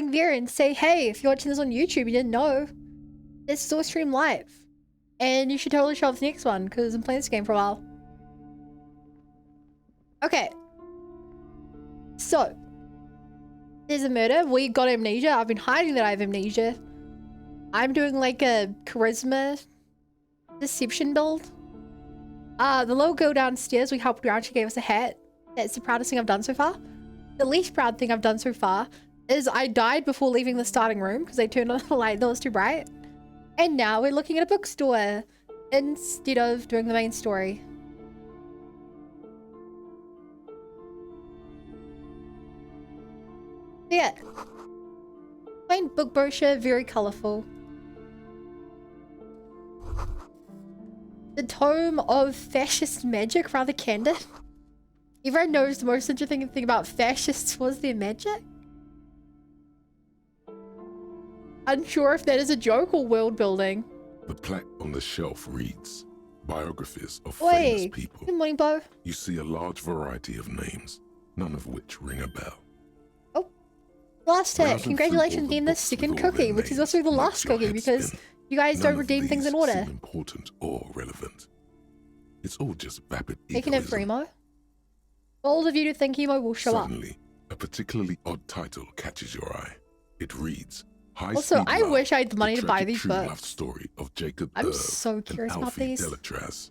recording there and say, hey, if you're watching this on YouTube, you didn't know, this is all stream live. And you should totally show up the next one, because I'm playing this game for a while. Okay. So, there's a murder. We got amnesia. I've been hiding that I have amnesia. I'm doing like a charisma deception build. The little girl downstairs, we helped her out. She gave us a hat. That's the proudest thing I've done so far. The least proud thing I've done so far is I died before leaving the starting room because they turned on the light that was too bright. And now we're looking at a bookstore instead of doing the main story. Yeah. Plain book brochure, very colourful. The Tome of Fascist Magic, rather candid. Everyone knows the most interesting thing about fascists was their magic. Unsure if that is a joke or world building. The plaque on the shelf reads, biographies of Oi, famous people. good morning, Bo. You see a large variety of names, none of which ring a bell. Oh, last hit. Browsing Congratulations through all on the the books second with all cookie, their which is names also the makes last your cookie head because spin. you guys None don't of redeem things in these order. seem important or relevant. It's all just vapid Taking it egoism. for emo. Bold of you to think emo will show up. Suddenly, a particularly odd title catches your eye. It reads, High Also, Speed I Love, wish I had the money the to buy tragic these true love books. story of Jacob I'm Irv so and curious about Alfie these. Delatraz.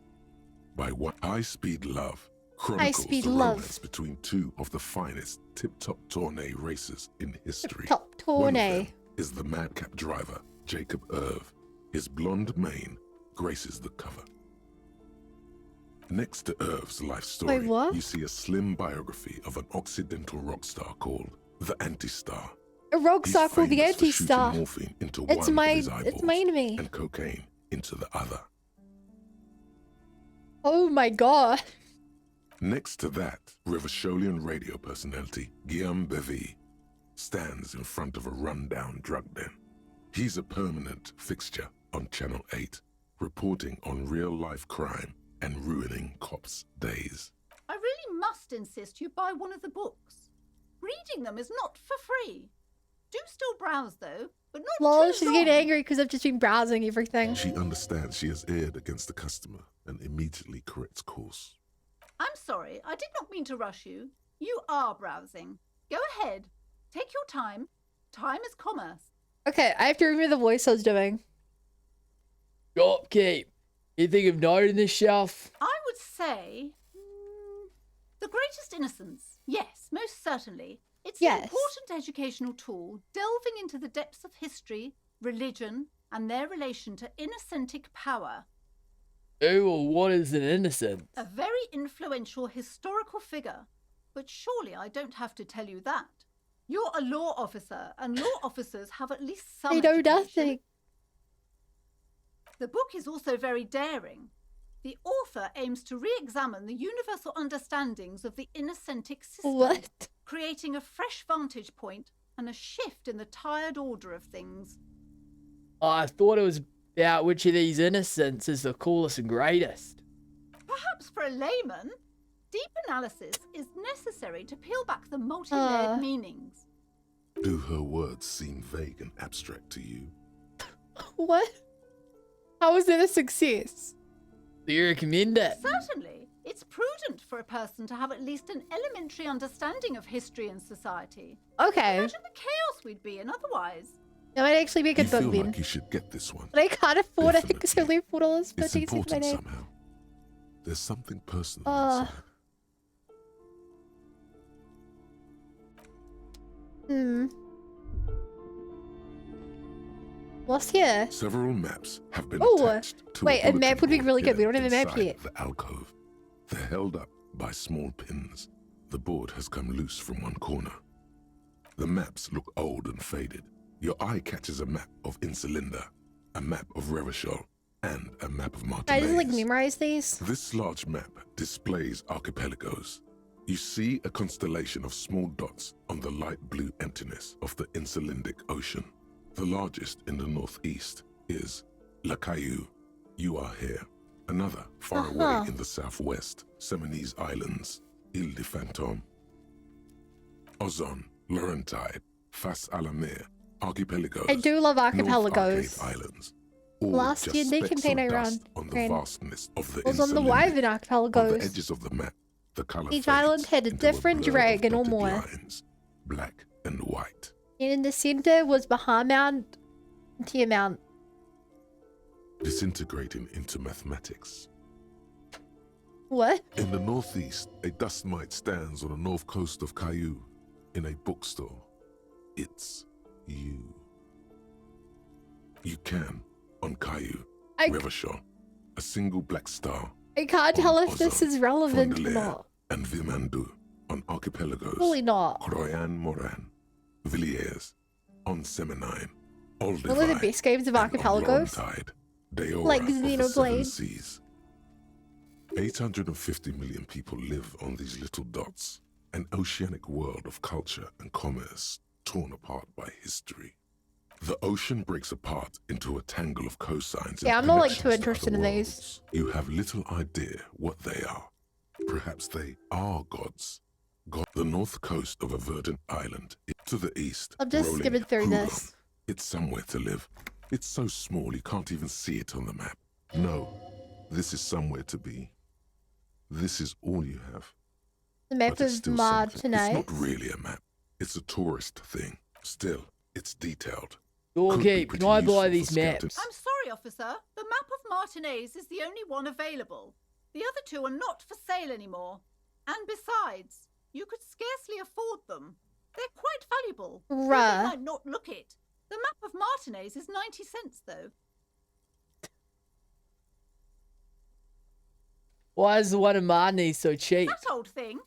By what High Speed Love chronicles Speed the Love. romance between two of the finest tip-top tourney racers in history. Top One of them tourney. is the madcap driver, Jacob Irv. His blonde mane graces the cover. Next to Irv's life story, what? you see a slim biography of an Occidental rock star called the Anti-Star. A rock He's star called the famous for Anti-Star. shooting morphine into It's one my, of his it's eyeballs my enemy. and cocaine into the other. Oh my god. Next to that, Rivasholian radio personality Guillaume Bevy stands in front of a rundown drug den. He's a permanent fixture on Channel 8, reporting on real-life crime and ruining cops' days. I really must insist you buy one of the books. Reading them is not for free. Do still browse though, but not Lol, too she's long. getting angry because I've just been browsing everything. She understands she has erred against the customer and immediately corrects course. I'm sorry, I did not mean to rush you. You are browsing. Go ahead. Take your time. Time is commerce. Okay, I have to remember the voice I was doing. Shopkeep, anything of note in this shelf? I would say... the greatest innocence. Yes, most certainly. It's Yes. an important educational tool, delving into the depths of history, religion, and their relation to innocentic power. Who or what is an innocent? A very influential historical figure. But surely I don't have to tell you that. You're a law officer, and law officers have at least some They know education. nothing. The book is also very daring. The author aims to re-examine the universal understandings of the innocentic system, What? creating a fresh vantage point and a shift in the tired order of things. I thought it was about which of these innocents is the coolest and greatest. Perhaps for a layman, deep analysis is necessary to peel back the multi-layered meanings. Do her words seem vague and abstract to you? What? How is it a success? Do you recommend it? Certainly, it's prudent for a person to have at least an elementary understanding of history and society. Okay. Imagine the chaos we'd be in otherwise. That might actually be a You good book feel then. like you should get this one. But I can't afford it because I only have $4 per It's ticket my important name. somehow. There's something personal Uh. inside. What's here? Several maps have been Ooh, attached to wait, a map would be bulletin really good. board We don't have a map inside yet. The alcove. They're held up by small pins. The board has come loose from one corner. The maps look old and faded. Your eye catches a map of Insulinda, a map of Revachol, and a map of Can I just like Martinaise. memorize these? This large map displays archipelagos. You see a constellation of small dots on the light blue emptiness of the Insulindic Ocean. The largest in the northeast is La Caillou. You are here. Another far away in the southwest, Seminese Islands, Ile de Fantôme. Ozon, Laurentide, Fas Alamir, Archipelagos, I do love North archipelagos. Arcade Islands. All Last just year, they specks contain of Iran. dust on the Iran. vastness of the Was on the Insulindic. Wyvern On archipelagos. the edges of the map, the color Each fades island had a into different blur of dragon or dotted more. lines, black and white. And in the center was Bahamount and Tiamount. Disintegrating into mathematics. What? In the northeast, a dust mite stands on the north coast of Caillou in a bookstore. It's you. You can, on Caillou, I- Revachon, a single black star, I can't tell on if this Ozon, is relevant or Fondelier, not. and Vimandu on Archipelagos. Probably not. Croyan Moran, Villiers, on Seminine, One of the best games of archipelagos. Like Like the Seven Xenoblade. Seas. 850 million people live on these little dots, an oceanic world of culture and commerce torn apart by history. The ocean breaks apart into a tangle of cosines. Yeah, and I'm not, like, too connections to interested other in these. worlds. You have little idea what they are. Perhaps they are gods. The north coast of a verdant island. To the east, I'll just rolling skip it through Huron. this. It's somewhere to live. It's so small you can't even see it on the map. No, this is somewhere to be. This is all you have. The map But it's of still something. It's Martinez. not really a map. It's a tourist thing. Still, it's detailed. Okay, Could be can I pretty buy useful these for scouting. maps? I'm sorry, officer. The map of Martinez is the only one available. The other two are not for sale anymore. And besides, you could scarcely afford them. They're quite valuable. though You Ruh. might not look it. The map of Martinez is 90 cents, though. Why is the one in Marnie so cheap? That old thing.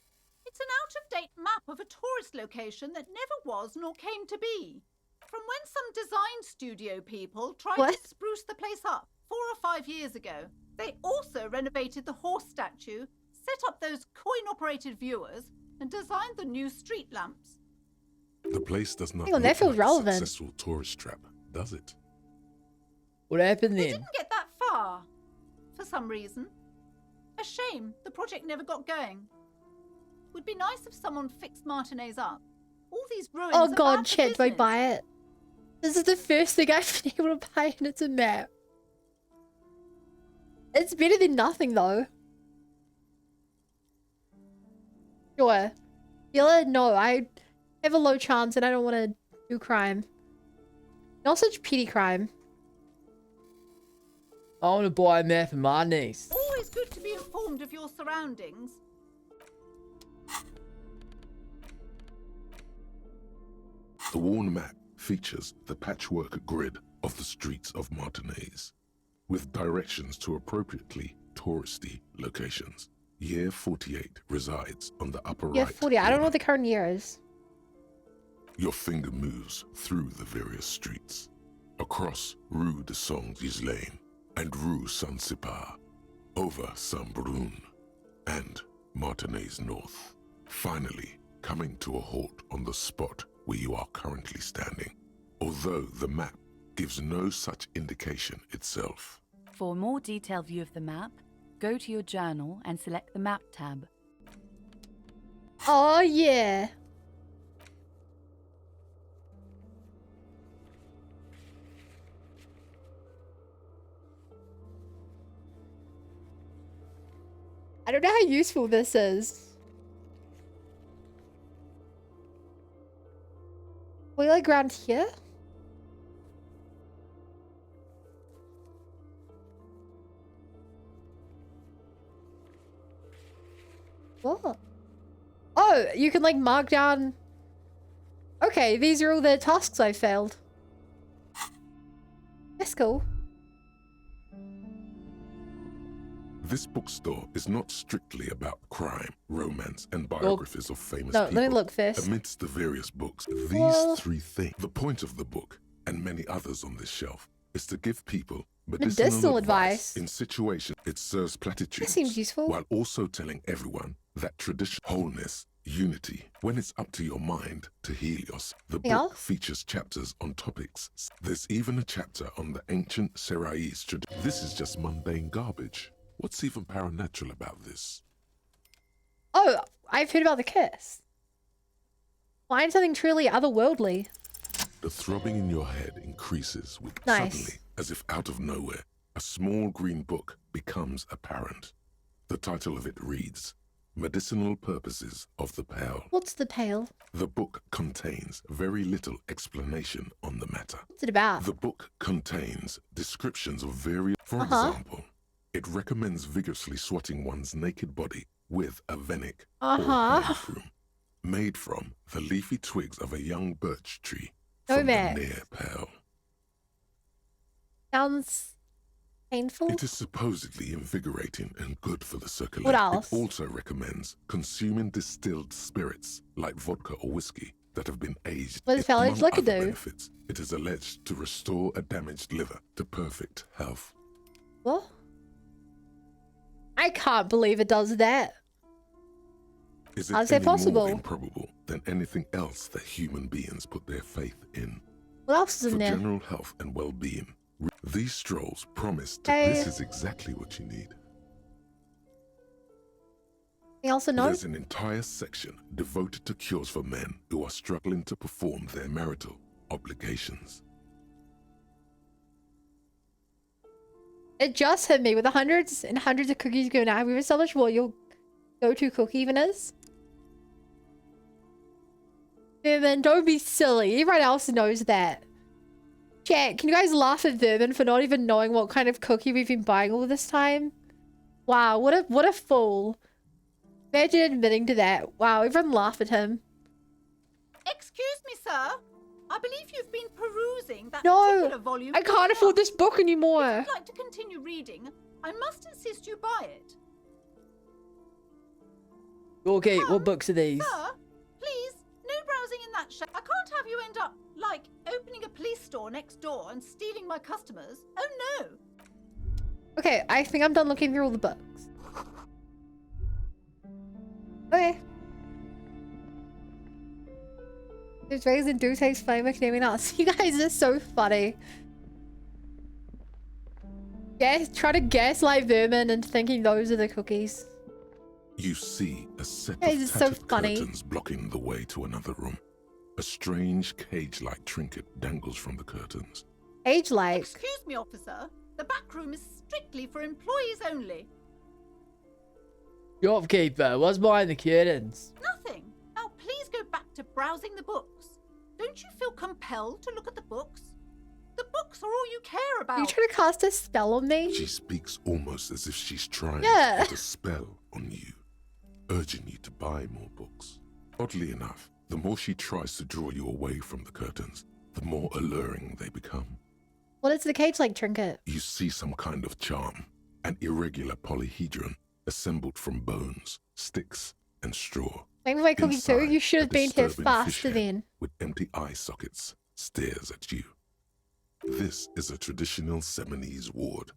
It's an out-of-date map of a tourist location that never was nor came to be. From when some design studio people tried What? to spruce the place up 4 or 5 years ago. They also renovated the horse statue, set up those coin-operated viewers, and designed the new street lamps. The place does not Hang on, look that feels like relevant. a successful tourist trap, does it? What happened They then? didn't get that far, for some reason. A shame the project never got going. Would be nice if someone fixed Martinez up. All these ruins Oh are god, bad for chat, do I business. buy it? This is the first thing I've been able to buy, and it's a map. It's better than nothing, though. Sure. Yella, no, I have a low chance and I don't want to do crime. Not such petty crime. I want to buy a map of Marnie's. Always good to be informed of your surroundings. The worn map features the patchwork grid of the streets of Martinez, with directions to appropriately touristy locations. Year 48 resides on the upper Yeah, right. 40. I don't know corner. what the current year is. Your finger moves through the various streets, across Rue de Saint-Ghislain and Rue Saint-Sipar, over Saint-Brun and Martinez North, finally coming to a halt on the spot where you are currently standing, although the map gives no such indication itself. For a more detailed view of the map, go to your journal and select the Map tab. Oh, yeah. I don't know how useful this is. We like around here? What? Oh, you can like mark down. Okay, these are all the tasks I failed. That's cool. This bookstore is not strictly about crime, romance, and biographies of famous No, people. let me look first. Amidst the various books, these Well- three things. The point of the book, and many others on this shelf, is to give people Medicinal medicinal advice. advice. In situations, it serves platitudes. That seems useful. While also telling everyone that tradition, wholeness, unity, when it's up to your mind to heal yourself. The Yeah. book features chapters on topics. There's even a chapter on the ancient Seraïs tradition. This is just mundane garbage. What's even paranatural about this? Oh, I've heard about the kiss. Find something truly otherworldly. The throbbing in your head increases with Nice. suddenly, as if out of nowhere, a small green book becomes apparent. The title of it reads, Medicinal Purposes of the Pale. What's the pale? The book contains very little explanation on the matter. What's it about? The book contains descriptions of various... For Uh-huh. example, it recommends vigorously swatting one's naked body with a venic Uh-huh. or hand broom made from the leafy twigs of a young birch tree No, from the Max. near pale. Sounds painful. It is supposedly invigorating and good for the circulation. What else? It also recommends consuming distilled spirits like vodka or whiskey that have been aged. What does pale aged Among liquor other do? benefits, it is alleged to restore a damaged liver to perfect health. What? I can't believe it does that. Is it How's that any possible? more improbable than anything else that human beings put their faith in? What else is For in there? general health and well-being, these strolls promise to Hey. this is exactly what you need. Anything else to know? There's an entire section devoted to cures for men who are struggling to perform their marital obligations. It just hit me with the hundreds and hundreds of cookies going out. Have we established what your go-to cookie even is? Vermin, don't be silly. Everyone else knows that. Chat, can you guys laugh at Vermin for not even knowing what kind of cookie we've been buying all this time? Wow, what a fool. Imagine admitting to that. Wow, everyone laugh at him. Excuse me, sir. I believe you've been perusing that No, particular volume. I can't afford this book anymore. If you'd like to continue reading, I must insist you buy it. Okay, what books are these? Sir, please, no browsing in that shelf. I can't have you end up, like, opening a police store next door and stealing my customers. Oh, no. Okay, I think I'm done looking through all the books. Okay. There's ways and do taste flame naming us. You guys are so funny. Try to gaslight Vermin into thinking those are the cookies. You see a set Guys, of it's so tattered funny. curtains blocking the way to another room. A strange cage-like trinket dangles from the curtains. Age-like. Excuse me, officer. The back room is strictly for employees only. Shopkeeper, what's behind the curtains? Nothing. Now, please go back to browsing the books. Don't you feel compelled to look at the books? The books are all you care about. Are you trying to cast a spell on me? She speaks almost as if she's trying Yeah. to put a spell on you, urging you to buy more books. Oddly enough, the more she tries to draw you away from the curtains, the more alluring they become. What is the cage-like trinket? You see some kind of charm, an irregular polyhedron assembled from bones, sticks, and straw. Maybe my cookie too? Inside, You should a have been here disturbing faster fish head then. with empty eye sockets stares at you. This is a traditional Seminese ward,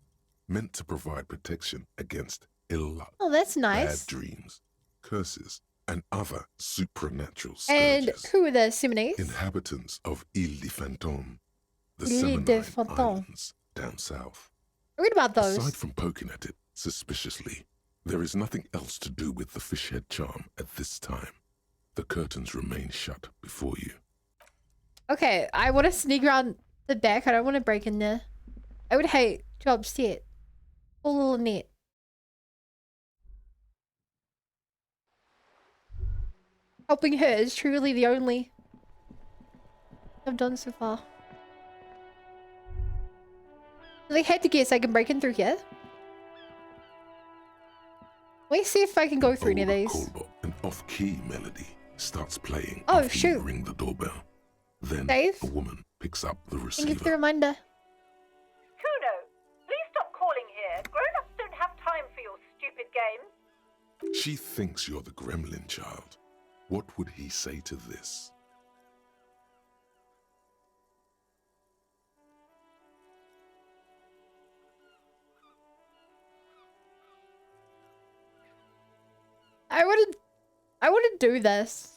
meant to provide protection against ill luck, Oh, that's bad nice. dreams, curses, and other supernatural And scourges. who are the Simonese? Inhabitants of Ile de Fantôme, the Ile de Seminole Fantôme. Islands down south. Read about those. Aside from poking at it suspiciously, there is nothing else to do with the fish head charm at this time. The curtains remain shut before you. Okay, I want to sneak around the back. I don't want to break in there. I would hate to upset poor little Annette. Helping her is truly the only I've done so far. So I had to guess I can break in through here. Let me see if I can go through any of Old these. callbot, an off-key melody starts playing Oh, after you shoot. ring the doorbell. Then Dave? a woman picks up the Thank you for the receiver. reminder. Kuno, please stop calling here. Grown-ups don't have time for your stupid games. She thinks you're the gremlin child. What would he say to this? I wouldn't do this.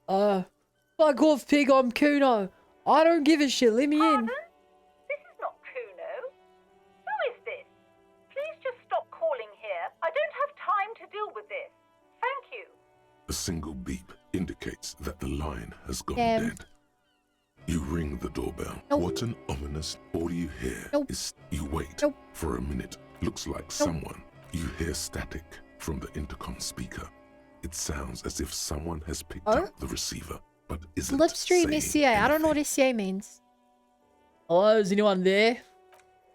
Fuck off, pig, I'm Kuno. I don't give a shit, let me in. Pardon? This is not Kuno. Who is this? Please just stop calling here. I don't have time to deal with this. Thank indicates that the line has gone Damn. dead. You ring the doorbell. Nope. What an ominous... All you hear Nope. is... You wait Nope. for a minute. Looks like someone. You hear static from the intercom speaker. It sounds as if someone has picked Oh? up the receiver, but isn't Slipstream saying SCA. I don't know what anything. SCA means. Hello, is anyone there?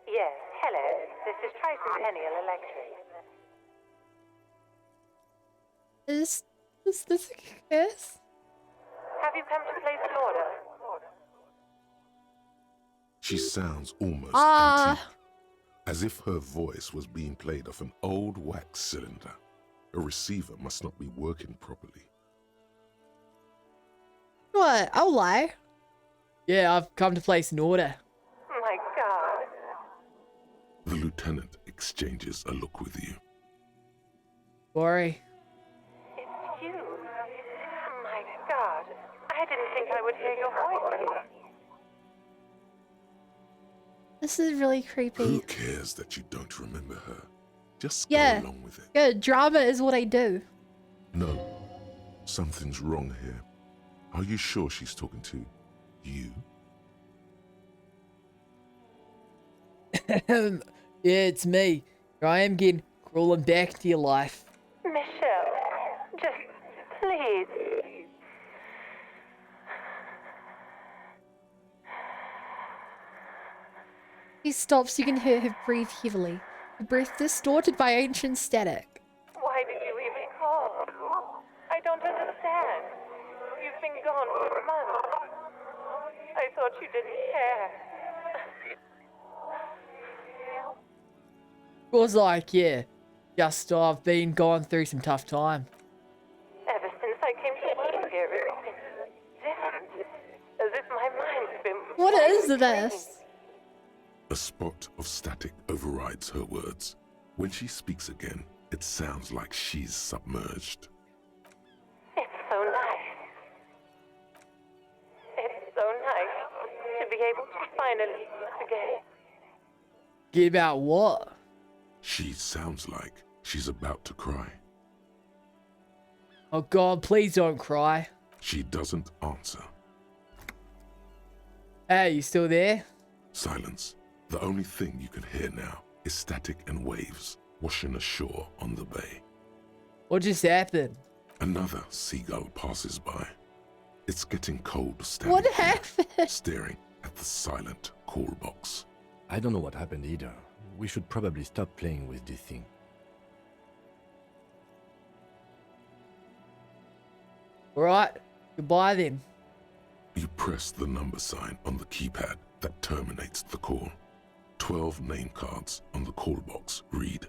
Yes, hello. This is Tricentennial Electric. Is this a kiss? Have you come to place an order? She sounds almost Ah. antique, as if her voice was being played off an old wax cylinder. A receiver must not be working properly. What? I'll lie. Yeah, I've come to place an order. My God. The lieutenant exchanges a look with you. Sorry. It's you. My God. I didn't think I would hear your voice. This is really Who creepy. cares that you don't remember her? Just Yeah. go along with it. Good. Drama is what I do. No, something's wrong here. Are you sure she's talking to you? Yeah, it's me. Here I am again, crawling back to your life. Michelle, just please. He stops. You can hear her breathe heavily. Her breath distorted by ancient static. Why did you even call? I don't understand. You've been gone for months. I thought you didn't care. Was like, yeah, just I've been going through some tough time. Ever since I came to work here, it's been different. As if my mind's been... What is wiped this? clean. A spot of static overrides her words. When she speaks again, it sounds like she's submerged. It's so nice. It's so nice to be able to finally meet again. Get about what? She sounds like she's about to cry. Oh God, please don't cry. She doesn't answer. Hey, you still there? Silence. The only thing you can hear now is static and waves washing ashore on the bay. What just happened? Another seagull passes by. It's getting cold standing What here, happened? staring at the silent call box. I don't know what happened either. We should probably stop playing with this thing. Alright, goodbye then. You press the number sign on the keypad that terminates the call. 12 name cards on the call box read.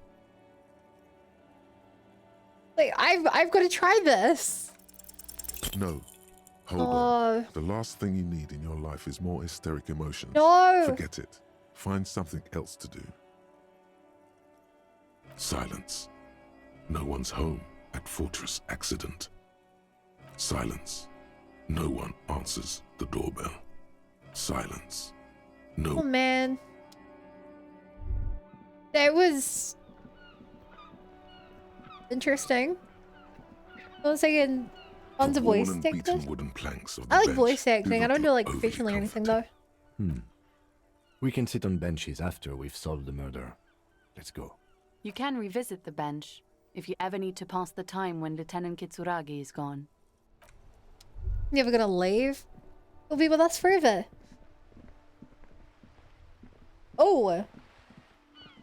Like I've got to try this. No. Hold on. Oh The last thing you need in your life is more hysteric emotions. no! Forget it. Find something else to do. Silence. No one's home at Fortress Accident. Silence. No one answers the doorbell. Silence. Oh No. man, that was interesting. I was thinking, tons of The worn voice and beaten acting. wooden planks of the I like bench voice acting. I not don't do look like overly facial or anything comforting. though. We can sit on benches after we've solved the murder. Let's go. You can revisit the bench if you ever need to pass the time when Lieutenant Kitsuragi is gone. Never gonna leave. He'll be with us forever. Oh,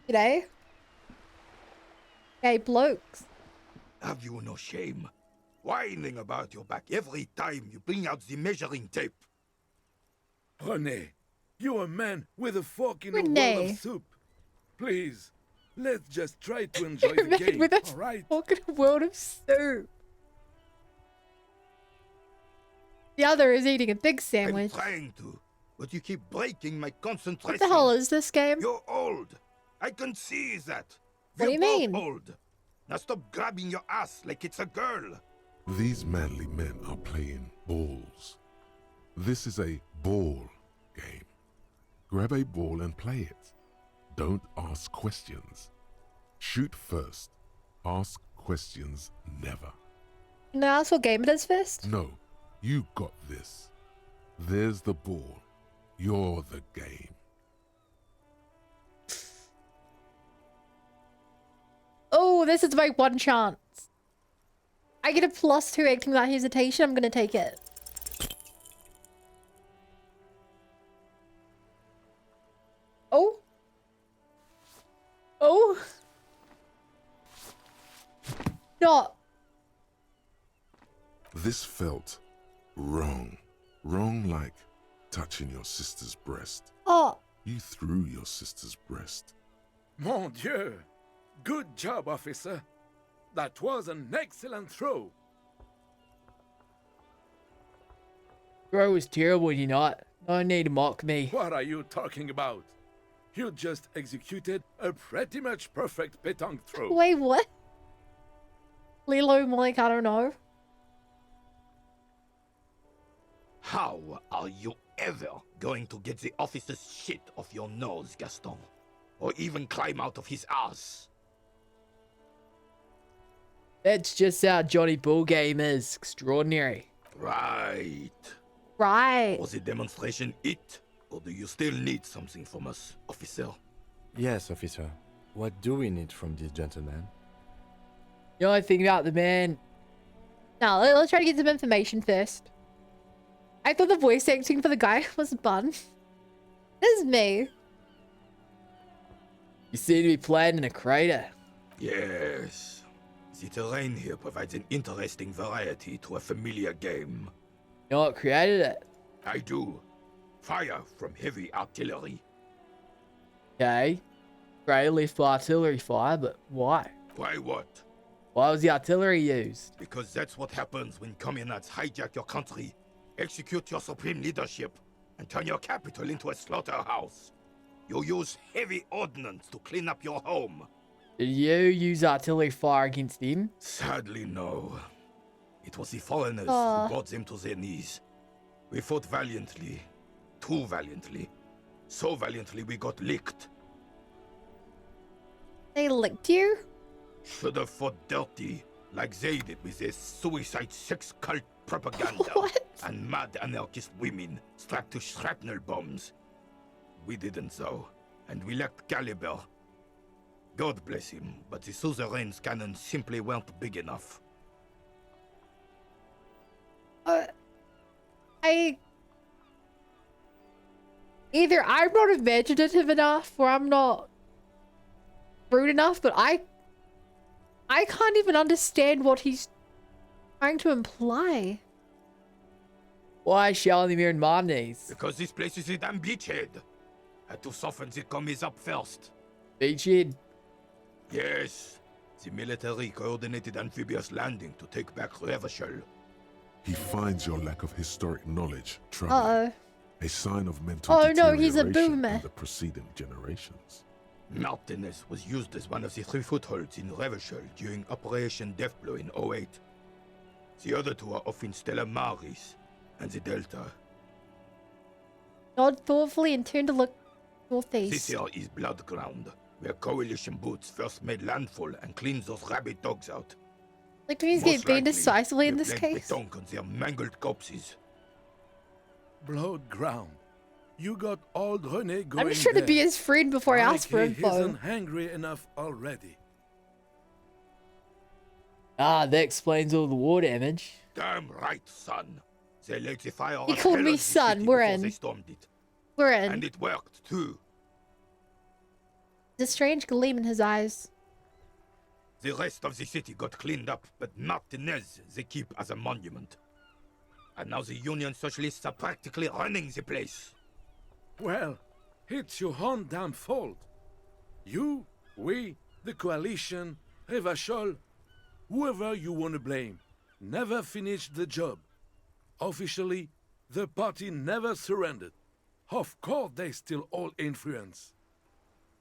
g'day. Hey, blokes. Have you no shame? Whining about your back every time you bring out the measuring tape. René, you're a man with a fork in a bowl René. of soup. Please, let's just try to enjoy You're the mad game, with a all right? fucking world of soup. The other is eating a big sandwich. I'm trying to, but you keep breaking my concentration. What the hell is this game? You're old. I can see that. What do We're you both mean? old. Now stop grabbing your ass like it's a girl. These manly men are playing balls. This is a ball game. Grab a ball and play it. Don't ask questions. Shoot first. Ask questions never. Can I ask what game it is first? No, You got this. There's the ball. You're the game. Oh, this is my one chance. I get a +2 acting without hesitation. I'm gonna take it. Oh. Oh. No. This felt wrong. Wrong like touching your sister's breast. Oh. You threw your sister's breast. Mon Dieu! Good job, officer. That was an excellent throw. Throw was terrible, you not. No need to mock me. What are you talking about? You just executed a pretty much perfect pétanque throw. Wait, what? Lilo, Mike, I don't know. How are you ever going to get the officer's shit off your nose, Gaston? Or even climb out of his ass? That's just how Johnny Bull game is. Extraordinary. Right. Right. Was the demonstration it? Or do you still need something from us, officer? Yes, officer. What do we need from this gentleman? You know, I think about the man. Now, let's try to get some information first. I thought the voice acting for the guy was bun. This is me. You seem to be playing in a crater. Yes. The terrain here provides an interesting variety to a familiar game. You know what created it? I do. Fire from heavy artillery. Okay. Great left by artillery fire, but why? Why what? Why was the artillery used? Because that's what happens when communists hijack your country, execute your supreme leadership, and turn your capital into a slaughterhouse. You use heavy ordnance to clean up your home. Did you use artillery fire against them? Sadly, no. It was the foreigners Aw. who brought them to their knees. We fought valiantly. Too valiantly. So valiantly we got licked. They licked you? Should have fought dirty, like they did with their suicide sex cult propaganda. What? And mad anarchist women strapped to shrapnel bombs. We didn't though, and we lacked caliber. God bless him, but the suzerain's cannons simply weren't big enough. Either I'm not imaginative enough or I'm not rude enough, but I can't even understand what he's trying to imply. Why shelling them here in Marnies? Because this place is a damn beachhead. Had to soften the commies up first. Beachhead? Yes. The military coordinated amphibious landing to take back Revachol. He finds your lack of historic knowledge troubling. Uh-oh. A sign of mental Oh no, he's a deterioration boomer. in the preceding generations. Martinez was used as one of the 3 footholds in Revachol during Operation Deathblow in '08. The other 2 are off in Stella Maris and the Delta. Nod thoughtfully and turn to look This northeast. here is Blood Ground, where coalition boots first made landfall and cleaned those rabid dogs out. Like, do he's Most get beaten likely, decisively in they this blamed case? Pétanque on their mangled corpses. Blood ground. You got old René going I'm just trying to be there. his friend before I ask for Like he info. isn't hungry enough already. Ah, that explains all the war damage. Damn right, son. They laid the fire He on called hell me on the son, city we're before in. They stormed it. We're And in. it worked, too. There's a strange gleam in his eyes. The rest of the city got cleaned up, but Martinez they keep as a monument. And now the Union Socialists are practically running the place. Well, it's your own damn fault. You, we, the coalition, Revachol, whoever you want to blame, never finished the job. Officially, the party never surrendered. Of course, they still hold influence.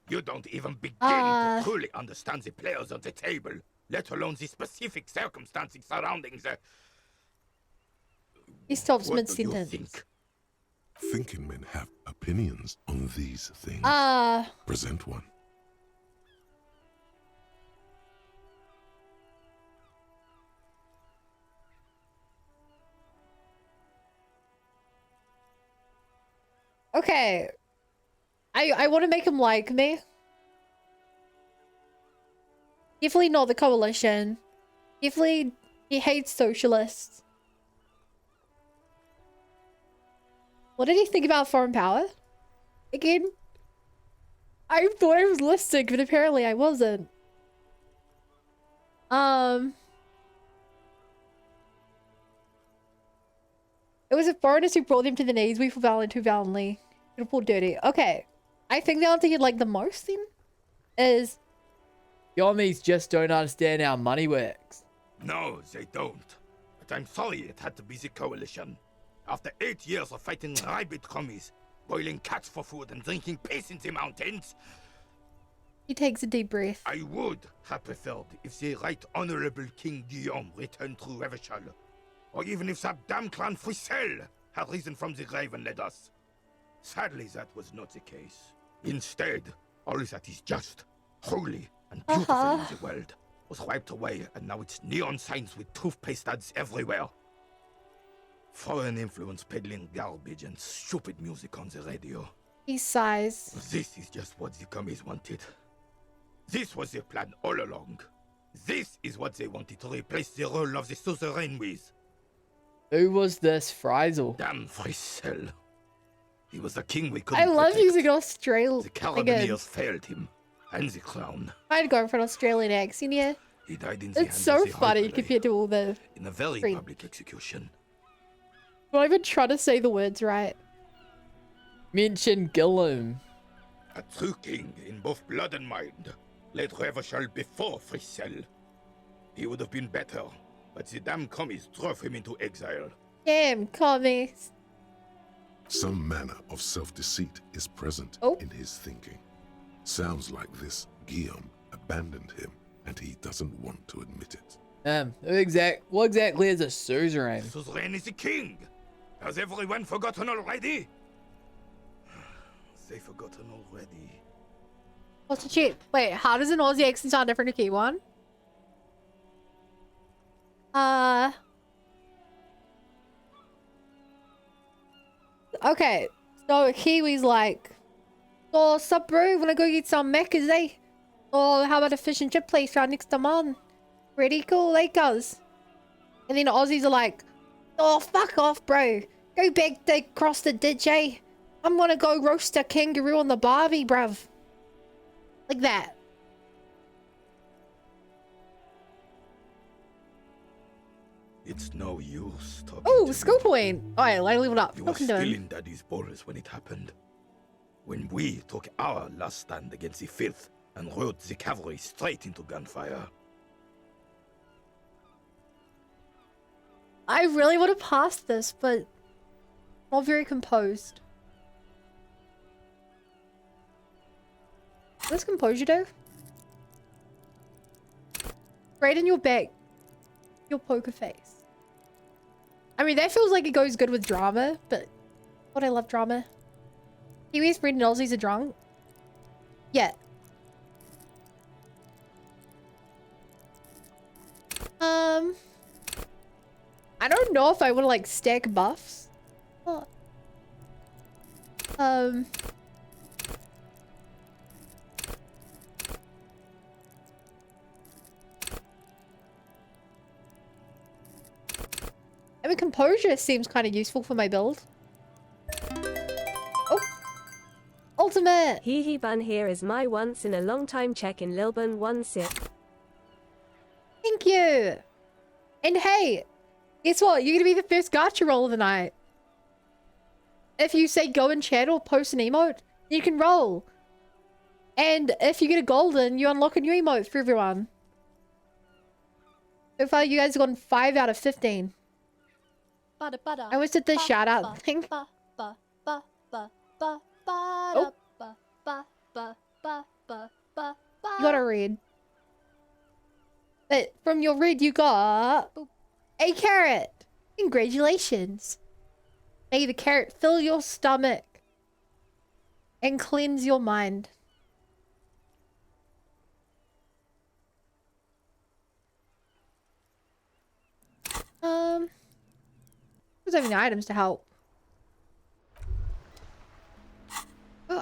You don't even begin Ah. to truly understand the players on the table, let alone the specific circumstances surrounding the... He stops What do you mid-sentence. think? Thinking men have opinions on these things. Present one. Okay. I want to make him like me. Definitely not the coalition. Definitely he hates socialists. What did he think about foreign power? Again? I thought I was listening, but apparently I wasn't. It was the foreigners who brought them to the knees. We fought valiant too valiantly. Beautiful dirty. Okay. I think the answer you'd like the most then is Yommies just don't understand how money works. No, they don't. But I'm sorry it had to be the coalition. After 8 years of fighting rabid commies, boiling cats for food and drinking piss in the mountains, he takes a deep breath. I would have preferred if the Right Honorable King Guillaume returned through Revachol, or even if that damn clan Frisel had risen from the grave and led us. Sadly, that was not the case. Instead, all that is just, holy, and beautiful in the world was wiped away, and now it's neon signs with toothpaste ads everywhere. Foreign influence peddling garbage and stupid music on the radio. He sighs. This is just what the commies wanted. This was their plan all along. This is what they wanted to replace the role of the suzerain with. Who was this Friesel? Damn Frisel. He was the king we I couldn't love protect. using Australian. The Carabiniers failed him, and the crown. I'd go for an Australian accent, yeah. He died in the It's hands so of the funny High compared to all the. in a very Green. public execution. I'm not even trying to say the words right. Mention Gillum. A true king in both blood and mind led Revachol before Frisel. He would have been better, but the damn commies drove him into exile. Damn, commies. Some manner of self-deceit is present in his thinking. Sounds like this Guillaume abandoned him, and he doesn't want to admit it. What exactly is a suzerain? Suzerain is the king! Has everyone forgotten already? They've forgotten already. What's the cheat? Wait, how does an Aussie accent sound different to Kiwi one? Okay, so Kiwi's like, oh, sup bro, wanna go get some Meccas, eh? Oh, how about a fish and chip place right next to mine? Pretty cool, eh, cuz? And then Aussies are like, oh, fuck off, bro. Go back across the ditch, eh? I'm gonna go roast a kangaroo on the barbie, bruv. Like that. It's no use talking. Oh, skill point. Alright, let me leave it up. You were Fucking still done. in Daddy's borders when it happened. When we took our last stand against the filth and rode the cavalry straight into gunfire. I really would have passed this, but not very composed. What does composure do? Right in your back. Your poker face. I mean, that feels like it goes good with drama, but God, I love drama. Kiwis, Brandon, Aussies are drunk. Yeah. I don't know if I want to like stack buffs. What? I mean, composure seems kind of useful for my build. Oh! Ultimate! Hee hee bun, here is my once in a long time check in Lilburn 1 sip. Thank you! And hey! Guess what? You're gonna be the first gacha roll of the night. If you say go in chat or post an emote, you can roll. And if you get a golden, you unlock a new emote for everyone. So far, you guys have gotten 5 out of 15. I always did the shout out thing. Oh. You got a red. But from your red, you got a carrot. Congratulations. May the carrot fill your stomach and cleanse your mind. Who's having items to help?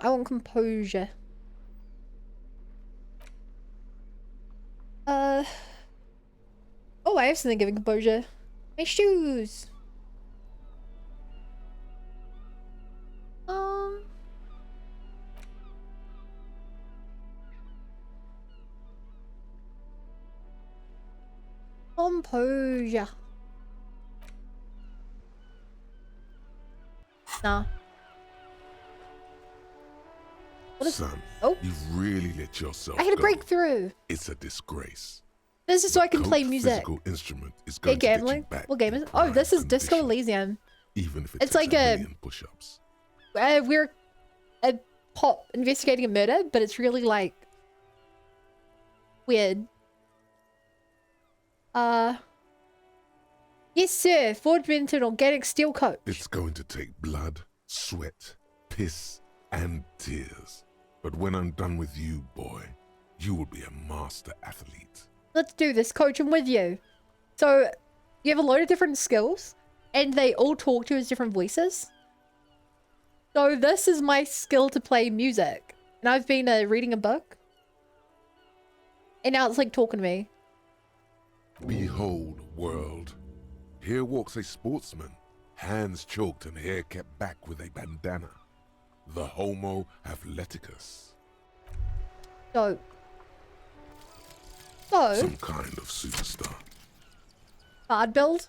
I want composure. Oh, I have something giving composure. My shoes. Composure. Nah. What is... Son, Oh. you've really let yourself I had a go. breakthrough. It's a disgrace. This is so I can play Cope music. Physical instrument is Okay, going to get gambling. you back What game is in it? Oh, this prime is Disco condition, Elysium. even if it It's takes like a a- million push-ups. We're a cop investigating a murder, but it's really like weird. Yes, sir. Forged into an organic steel coach. It's going to take blood, sweat, piss, and tears. But when I'm done with you, boy, you will be a master athlete. Let's do this, coach. I'm with you. So you have a load of different skills, and they all talk to you as different voices. So this is my skill to play music, and I've been reading a book, and now it's like talking to me. Behold, world. Here walks a sportsman, hands choked and hair kept back with a bandana. The Homo athleticus. So Some kind of superstar. hard build.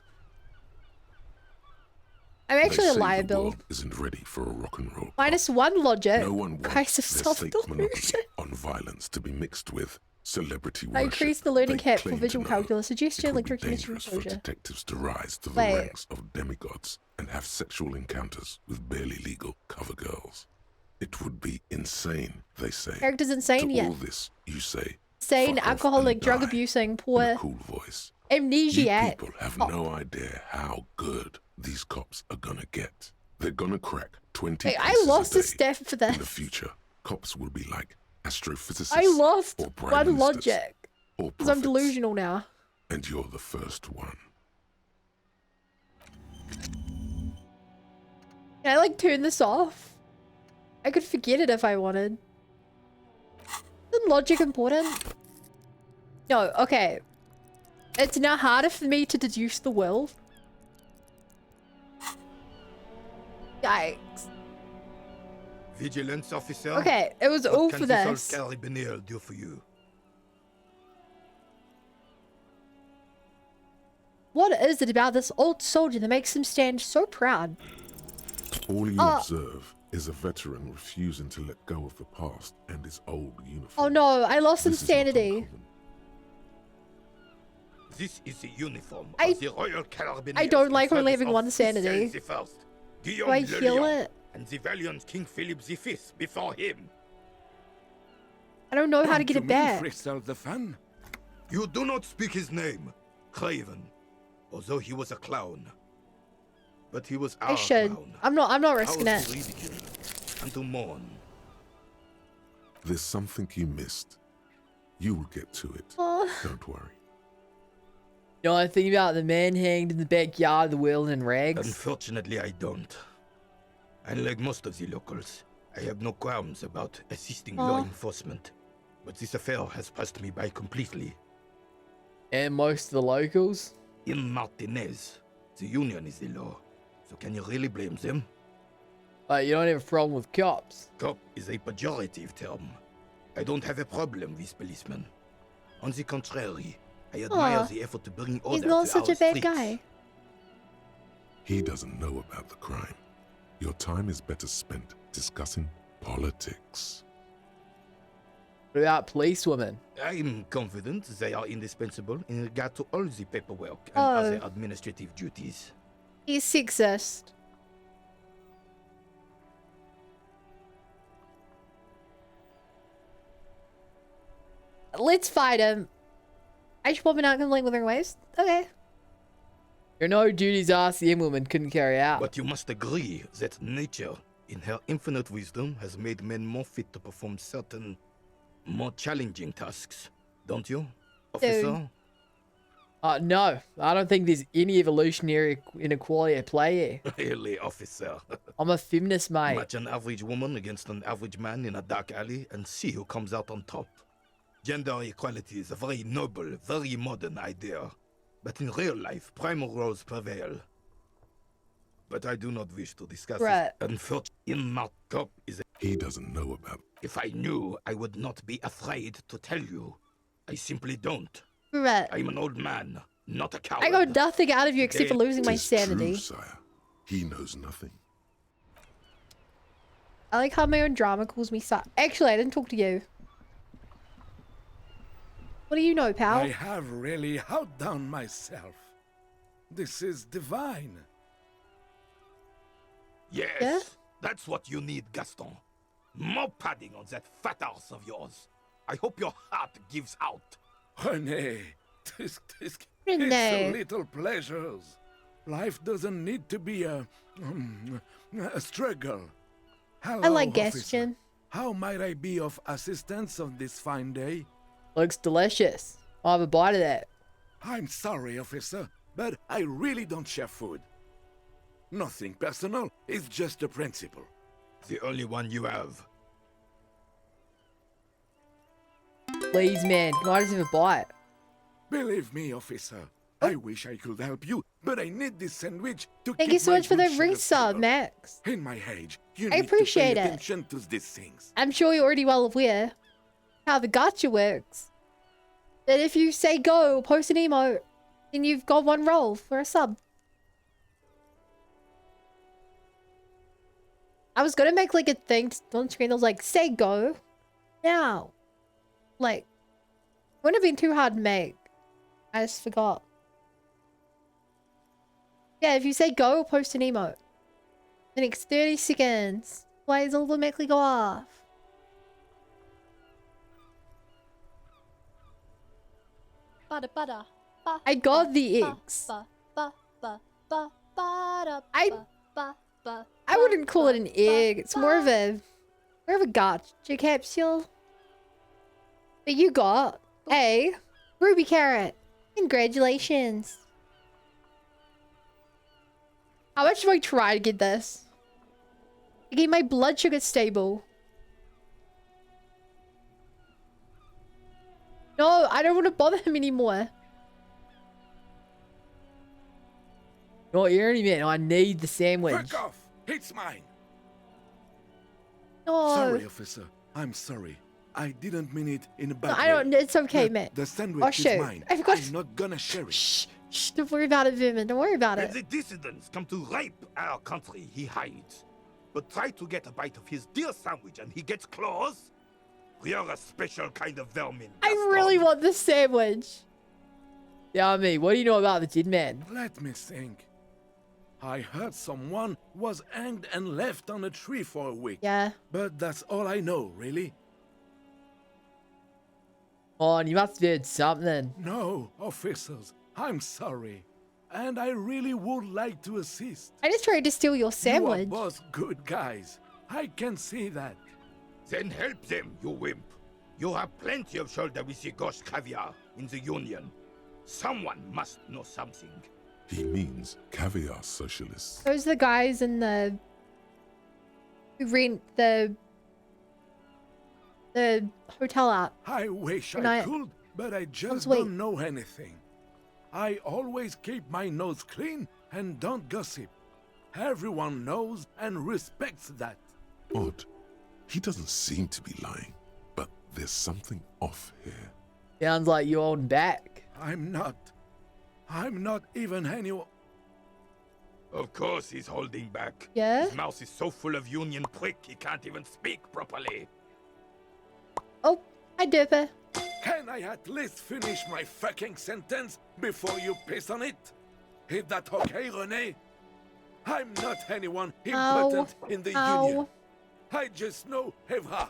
I'm actually They a say liar the build. world isn't ready for a rock and roll. -1 logic. No one Price of wants their sake monopoly self-delusion. on violence to be mixed with celebrity I worship. increased the learning They cap for claim to visual know calculus, it suggestion, would be electrochemistry, dangerous for composure. detectives to rise to the Wait. ranks of demigods and have sexual encounters with barely legal cover girls. It would be insane, they say. Character's insane, to yeah. all this, you say, Insane, "Fuck off alcoholic, and drug die," abusing, in a poor, cool voice. amnesiac. You people have no idea how good these cops are gonna get. They're gonna crack 20 Hey, I cases lost a a day. step for In the this. future, cops will be like astrophysicists. I lost or prime one ministers, logic. or Because I'm prophets, delusional now. And you're the first one. Can I like turn this off? I could forget it if I wanted. Isn't logic important? No, okay. It's now harder for me to deduce the world. Yikes. Vigilance officer. Okay, it was all for What this. can this old carabiner do for you? What is it about this old soldier that makes him stand so proud? All you observe is a veteran refusing to let go of the past and his old uniform. Oh no, I lost This is not insanity. uncommon. This is the uniform I- of the Royal Carabiniers. I don't in like only service having of one His sanity. Excellency First, Guillaume Do I le heal Lion, it? and the valiant King Philip V before him. I don't know how to get To it me, back. Fristel the fan. You do not speak his name, Craven, although he was a clown. But he was our I should. clown. I'm not Ours risking to it. ridicule and to mourn. There's something you missed. You will get to it. Oh. Don't worry. You know, I think about the man hanged in the backyard of the world in rags. Unfortunately, I don't. Unlike most of the locals, I have no qualms about assisting law Aw. enforcement. But this affair has passed me by completely. And most of the locals. In Martinez, the union is the law. So can you really blame them? You don't have a problem with cops. Cop is a pejorative term. I don't have a problem with policemen. On the contrary, I admire Aw. the effort to bring order He's not to such our a bad streets. guy. He doesn't know about the crime. Your time is better spent discussing politics. What about policewomen? I'm confident they are indispensable in regard to all the paperwork and Oh. other administrative duties. He's sexist. Let's fight him. I should probably not complain with her ways. Okay. There are no duties RCM women couldn't carry out. But you must agree that nature, in her infinite wisdom, has made men more fit to perform certain, more challenging tasks. Don't you, officer? No, I don't think there's any evolutionary inequality at play here. Really, officer. I'm a feminist, mate. Match an average woman against an average man in a dark alley and see who comes out on top. Gender equality is a very noble, very modern idea. But in real life, primal roles prevail. But I do not wish to discuss Right. it. Unfortunately, Mark Cop is a... He doesn't know about. If I knew, I would not be afraid to tell you. I simply don't. Right. I'm an old man, not a coward. I got nothing out of you except for losing my Tis sanity. true, sire. He knows nothing. I like how my own drama calls me sire. Actually, I didn't talk to you. What do you know, pal? I have really outdone myself. This is divine. Yes, Yeah? that's what you need, Gaston. More padding on that fat arse of yours. I hope your heart gives out. Renee, it's Renee. a little pleasures. Life doesn't need to be a struggle. Hello, I like officer. Gaston. How might I be of assistance on this fine day? Looks delicious. I'll have a bite of that. I'm sorry, officer, but I really don't share food. Nothing personal, it's just a principle. The only one you have. Please, man, can I just have a bite? Believe me, officer, I wish I could help you, but I need this sandwich to Thank keep you so my much for good the sugar resub, stable. Max. In my age, you I need appreciate to it. pay attention to these things. I'm sure you're already well aware how the gacha works. That if you say go, post an emote, then you've got one roll for a sub. I was gonna make like a thing on screen that was like, say go now. Like, wouldn't have been too hard to make. I just forgot. Yeah, if you say go, post an emote. The next 30 seconds, flags automatically go off. I got the eggs. I wouldn't call it an egg. It's more of a gacha capsule. But you got a ruby carrot. Congratulations. How much do I try to get this? I get my blood sugar stable. No, I don't want to bother him anymore. No, Ernie, man, I need the sandwich. Fuck off! It's mine! No. Sorry, officer. I'm sorry. I didn't mean it in a bad No, way. I don't. It's okay, Look, man. The sandwich Oh, is shoot. mine. I forgot. I'm not gonna share it. Shh. Don't worry about it, Vivian. Don't worry about When it. the dissidents come to rape our country, he hides. But try to get a bite of his dear sandwich and he gets claws? You're a special kind of vermin. I Gaston. really want this sandwich. Yeah, me, what do you know about the Tin Man? Let me think. I heard someone was hanged and left on a tree for a week. Yeah. But that's all I know, really. Oh, and you must have heard something. No, officers, I'm sorry. And I really would like to assist. I just tried to steal your You sandwich. are both good guys. I can see that. Then help them, you wimp. You have plenty of shoulder with the ghost caviar in the Union. Someone must know something. He means caviar socialists. Those are the guys in the who rent the hotel out. I wish And I I- could, but I just sweet. don't know anything. I always keep my nose clean and don't gossip. Everyone knows and respects that. Odd. He doesn't seem to be lying, but there's something off here. Sounds like you're holding back. I'm not even anyone. Of course he's holding back. Yeah? His mouth is so full of Union prick he can't even speak properly. Oh, hi Dipper. Can I at least finish my fucking sentence before you piss on it? Is that okay, Renee? I'm not anyone important in the Union. I just know Evrard.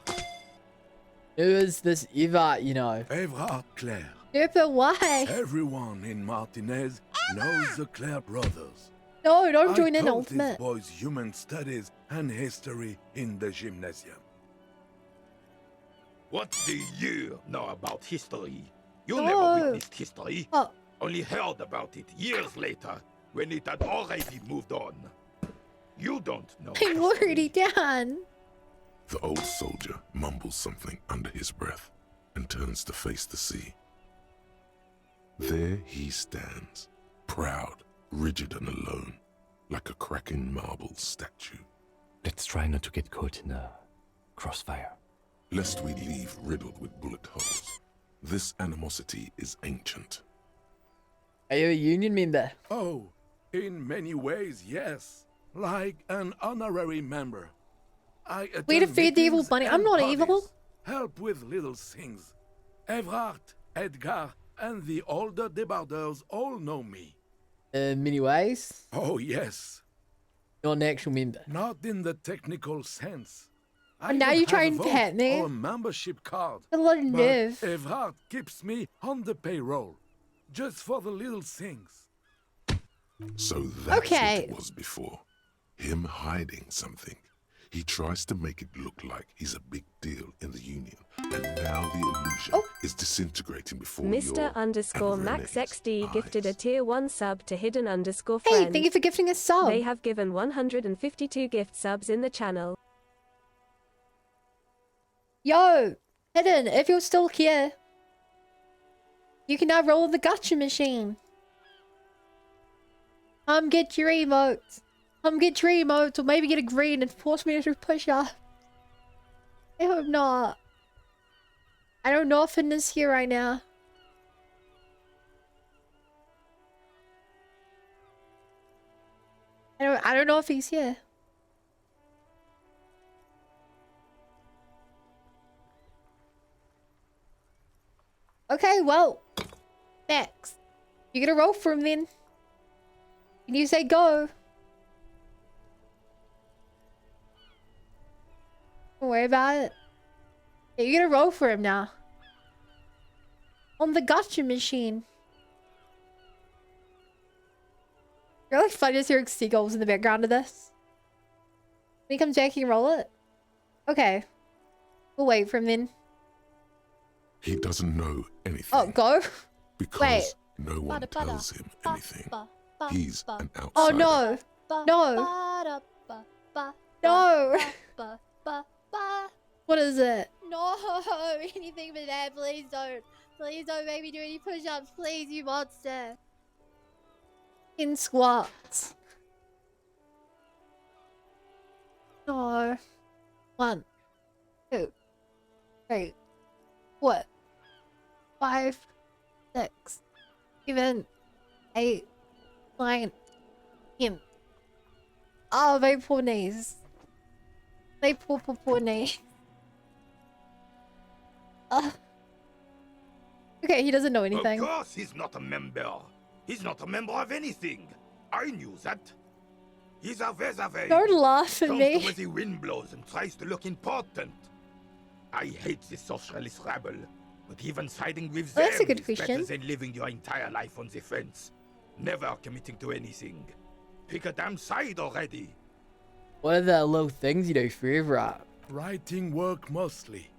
Who is this Eva, you know? Evrard Claire. Dipper, why? Everyone in Martinez knows the Claire brothers. No, don't join I in taught these Ultimate. boys human studies and history in the gymnasium. What do you know about history? You Oh. never witnessed history. Oh, Only heard about it years later, when it had already moved on. You don't know. I'm already down. The old soldier mumbles something under his breath and turns to face the sea. There he stands, proud, rigid and alone, like a cracking marble statue. Let's try not to get caught in a crossfire. Lest we leave riddled with bullet holes. This animosity is ancient. Are you a union member? Oh, in many ways, yes. Like an honorary member. I attend Way to feed the evil meetings bunny. I'm and not parties, evil. help with little things. Evrard, Edgar, and the older debarders all know me. In many ways. Oh, yes. You're an actual member. Not in the technical sense. I And now don't you're have trying a to vote hit me? or a membership card. A lot of But nerve. Evrard keeps me on the payroll, just for the little things. So that's Okay. what it was before. Him hiding something. He tries to make it look like he's a big deal in the Union. And now the illusion is disintegrating before Mr. your underscore and Max Renee's XD gifted a eyes. tier 1 sub to hidden underscore Hey, friend. thank you for gifting a sub. They have given 152 gift subs in the channel. Yo, Hidden, if you're still here, you can now roll the gacha machine. Come get your emotes. Come get your emotes, or maybe get a green and force me to push up. I hope not. I don't know if Hidden is here right now. I don't know if he's here. Okay, well, next. You get a roll for him then. And you say go. Don't worry about it. Yeah, you get a roll for him now. On the gacha machine. You're like fun just hearing seagulls in the background of this. When he comes back, you can roll it. Okay. We'll wait for him then. He doesn't know anything. Oh, go? Because Wait. no one Bada, bada. tells him anything. He's an outsider. Oh no! No! No! What is it? No! Anything but that, please don't. Please don't make me do any push-ups. Please, you monster. In squats. No. 1, 2, 3, 4, 5, 6, 7, 8, 9, 10. Oh, my poor knees. My poor knees. Okay, he doesn't know anything. Of course he's not a member. He's not a member of anything. I knew that. He's a vis-a-vis. Don't laugh at Comes me. to where the wind blows and tries to look important. I hate this socialist rabble, but even siding with Well, that's a them good is better question. than living your entire life on the fence. Never committing to anything. Pick a damn side already. What are the little things you do for Everard? Writing work mostly.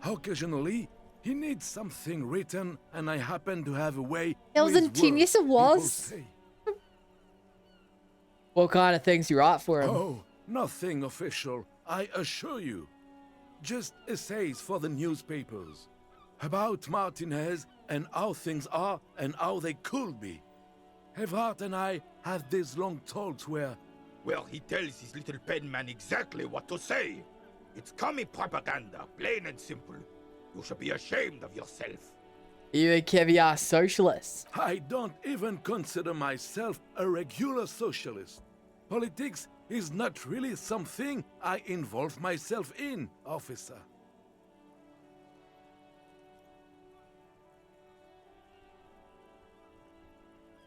Occasionally, he needs something written, and I happen to have a way. It was with in Genius, words, it was. people say. What kind of things you write for him? Oh, nothing official, I assure you. Just essays for the newspapers. About Martinez and how things are and how they could be. Evrard and I had these long talks where... Well, he tells his little pen man exactly what to say. It's commie propaganda, plain and simple. You should be ashamed of yourself. Are you a caviar socialist? I don't even consider myself a regular socialist. Politics is not really something I involve myself in, officer.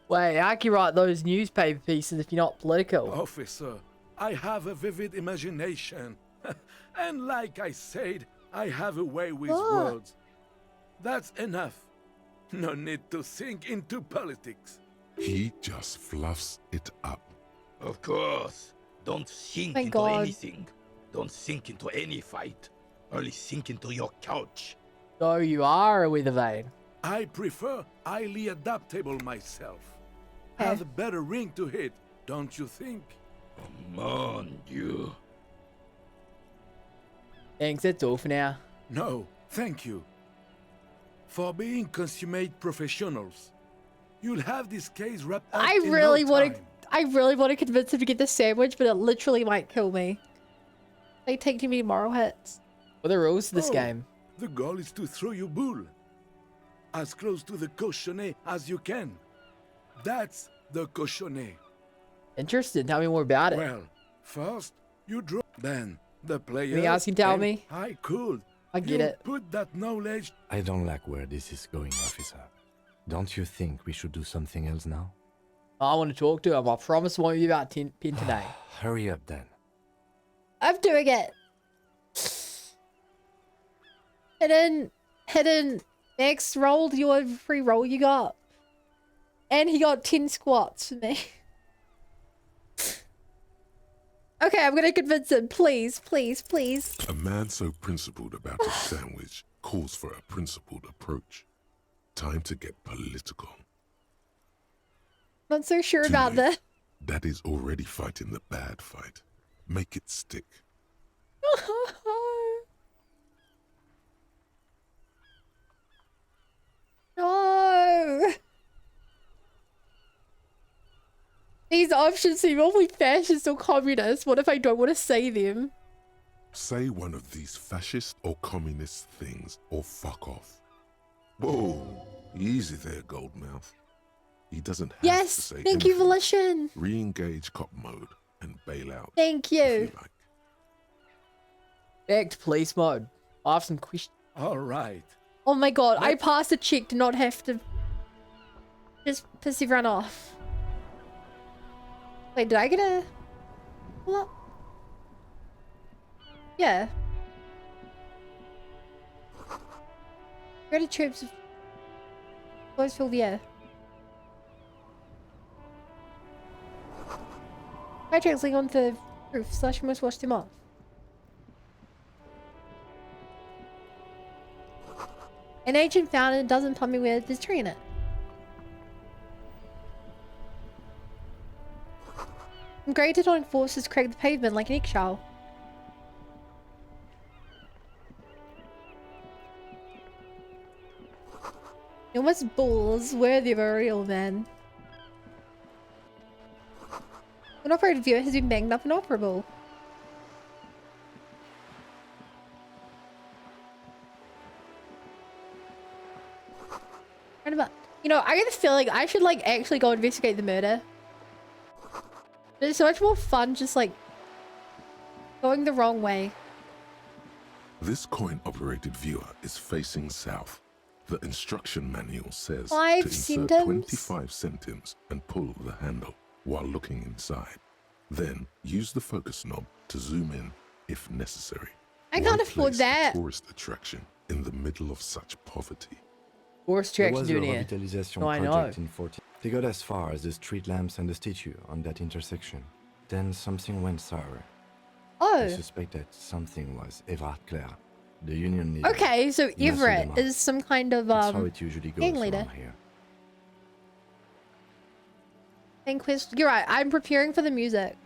Wait, how can you write those newspaper pieces if you're not political? Officer, I have a vivid imagination. And like I said, I have a way with What? words. That's enough. No need to sink into politics. He just fluffs it up. Of course. Don't sink My into God. anything. Don't sink into any fight. Only sink into your couch. So you are a weather vane. I prefer highly adaptable myself. Okay. Have a better ring to hit, don't you think? Mon Dieu. Thanks, that's all for now. No, thank you. For being consummate professionals, you'll have this case wrapped up I in really no want to. time. I really want to convince him to get the sandwich, but it literally might kill me. They take too many moral hits. What are the rules of this Oh, game? The goal is to throw your bull as close to the cochonnet as you can. That's the cochonnet. Interesting. Tell me more about it. Well, first you draw, then the player. Anything else you can tell and me? I could. I get You it. Put that knowledge. I don't like where this is going, officer. Don't you think we should do something else now? I want to talk to him. I promise it won't be about pin today. Hurry up then. I'm doing it. Hidden. Next roll your free roll you got. And he got 10 squats for me. Okay, I'm gonna convince him. Please, please, please. A man so principled about his sandwich calls for a principled approach. Time to get political. Not so sure Too about late. this. Daddy's already fighting the bad fight. Make it stick. No. These options seem awfully fascist or communist. What if I don't want to say them? Say one of these fascist or communist things or fuck off. Whoa, easy there, Goldmouth. He doesn't have to Yes, say thank you, anything. Volition. Re-engage cop mode and bail out. Thank if you. like. Back to police mode. I have some questions. All right. Oh my god, I passed a check to not have to just piss everyone off. Wait, did I get a... What? Yeah. Go to troops. Boys fill the air. My tracks link onto the roof, slash must wash them off. An agent found it doesn't tell me where there's a tree in it. Grey tectonic forces crack the pavement like an eggshell. It was balls worthy of a real man. An operated viewer has been banged up and operable. Right about, you know, I get the feeling I should like actually go investigate the murder. But it's so much more fun just like going the wrong way. This coin-operated viewer is facing south. The instruction manual says 5 to insert centimes? 25 centimes and pull the handle while looking inside. Then use the focus knob to zoom in if necessary. I Why can't afford place that. a tourist attraction in the middle of such poverty? Forest There attraction was a doing here. revitalization No, I know. project in 14. They got as far as the street lamps and the statue on that intersection. Then something went sour. I Oh. suspect that something was Everard Clare, the union leader. Okay, so He messed them Everett up. is some kind of That's how it usually goes gang leader. around here. Vanquist. You're right. I'm preparing for the music.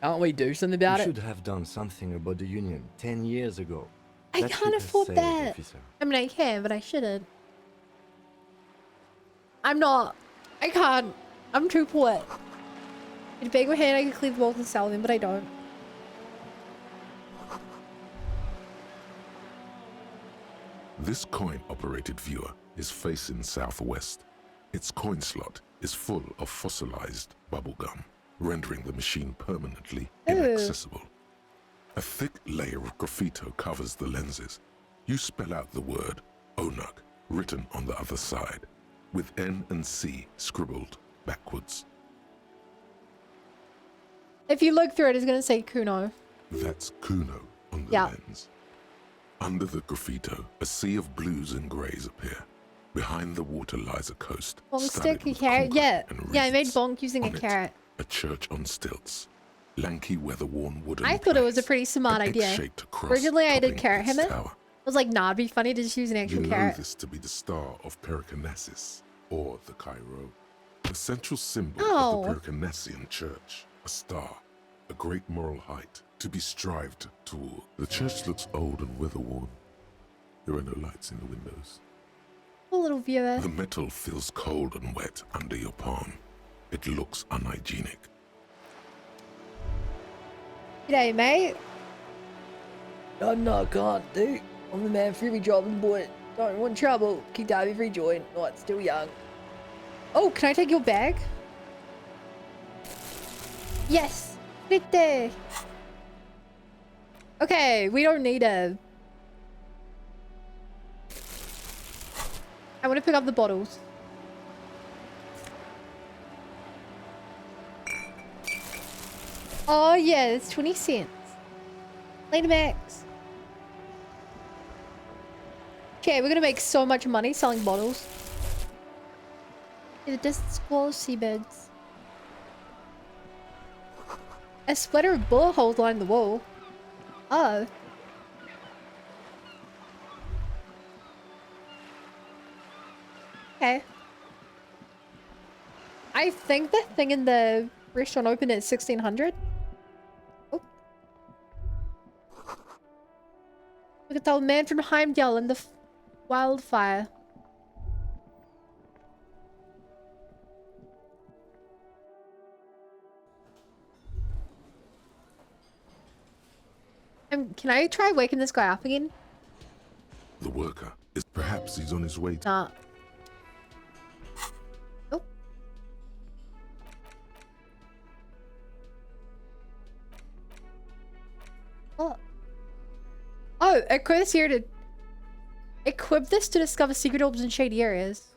Can't we do something about You it? should have done something about the union 10 years ago. I That can't ship has afford sailed, that. officer. I mean, I can, but I shouldn't. I'm not. I can't. I'm too poor. In a bag of hand, I can clear the walls and sell them, but I don't. This coin-operated viewer is facing southwest. Its coin slot is full of fossilized bubblegum, rendering the machine permanently Ooh. inaccessible. A thick layer of graffito covers the lenses. You spell out the word Onuk written on the other side, with N and C scribbled backwards. If you look through it, it's going to say Kuno. That's Kuno on the Yeah. lens. Under the graffito, a sea of blues and greys appear. Behind the water lies a coast. Bonk studded stick, a with carrot. concrete Yeah. and Yeah, I made reeds. bonk using a On it, carrot. A church on stilts. Lanky, weather-worn wooden I thought it was a planks, pretty smart an idea. egg-shaped cross Originally, I did topping carrot its him it. tower. was like, nah, it'd be funny to just use an actual You know carrot. this to be the star of Periconesus, or the Cairo, the central symbol Oh. of the Periconesian church, a star, a great moral height to be strived toward. The church looks old and weather-worn. There are no lights in the windows. A little viewer. The metal feels cold and wet under your palm. It looks unhygienic. G'day, mate. No, I can't, dude. I'm the man for every job in the boy. Don't want trouble. Keep down every joint. Not still young. Oh, can I take your bag? Yes. Right there. Okay, we don't need a... I want to pick up the bottles. Oh, yeah, it's 20 cents. Later, Max. Okay, we're gonna make so much money selling bottles. The distant squall of seabirds. A splatter of bullet holes line the wall. Oh. Okay. I think the thing in the restaurant opened at 1600. Oh. Look at the old man from Heimdall and the wildfire. Can I try waking this guy up again? The worker is perhaps he's on his way to... Nah. Oh. Oh, equip this here to... Equip this to discover secret orbs in shady areas.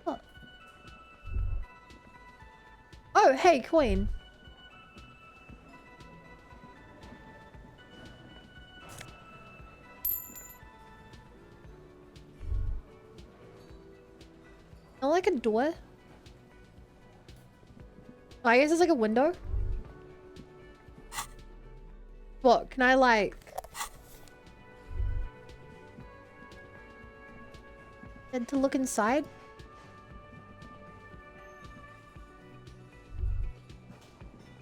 Oh. Oh, hey, coin. Not like a door. Oh, I guess it's like a window. What, can I like... Get to look inside?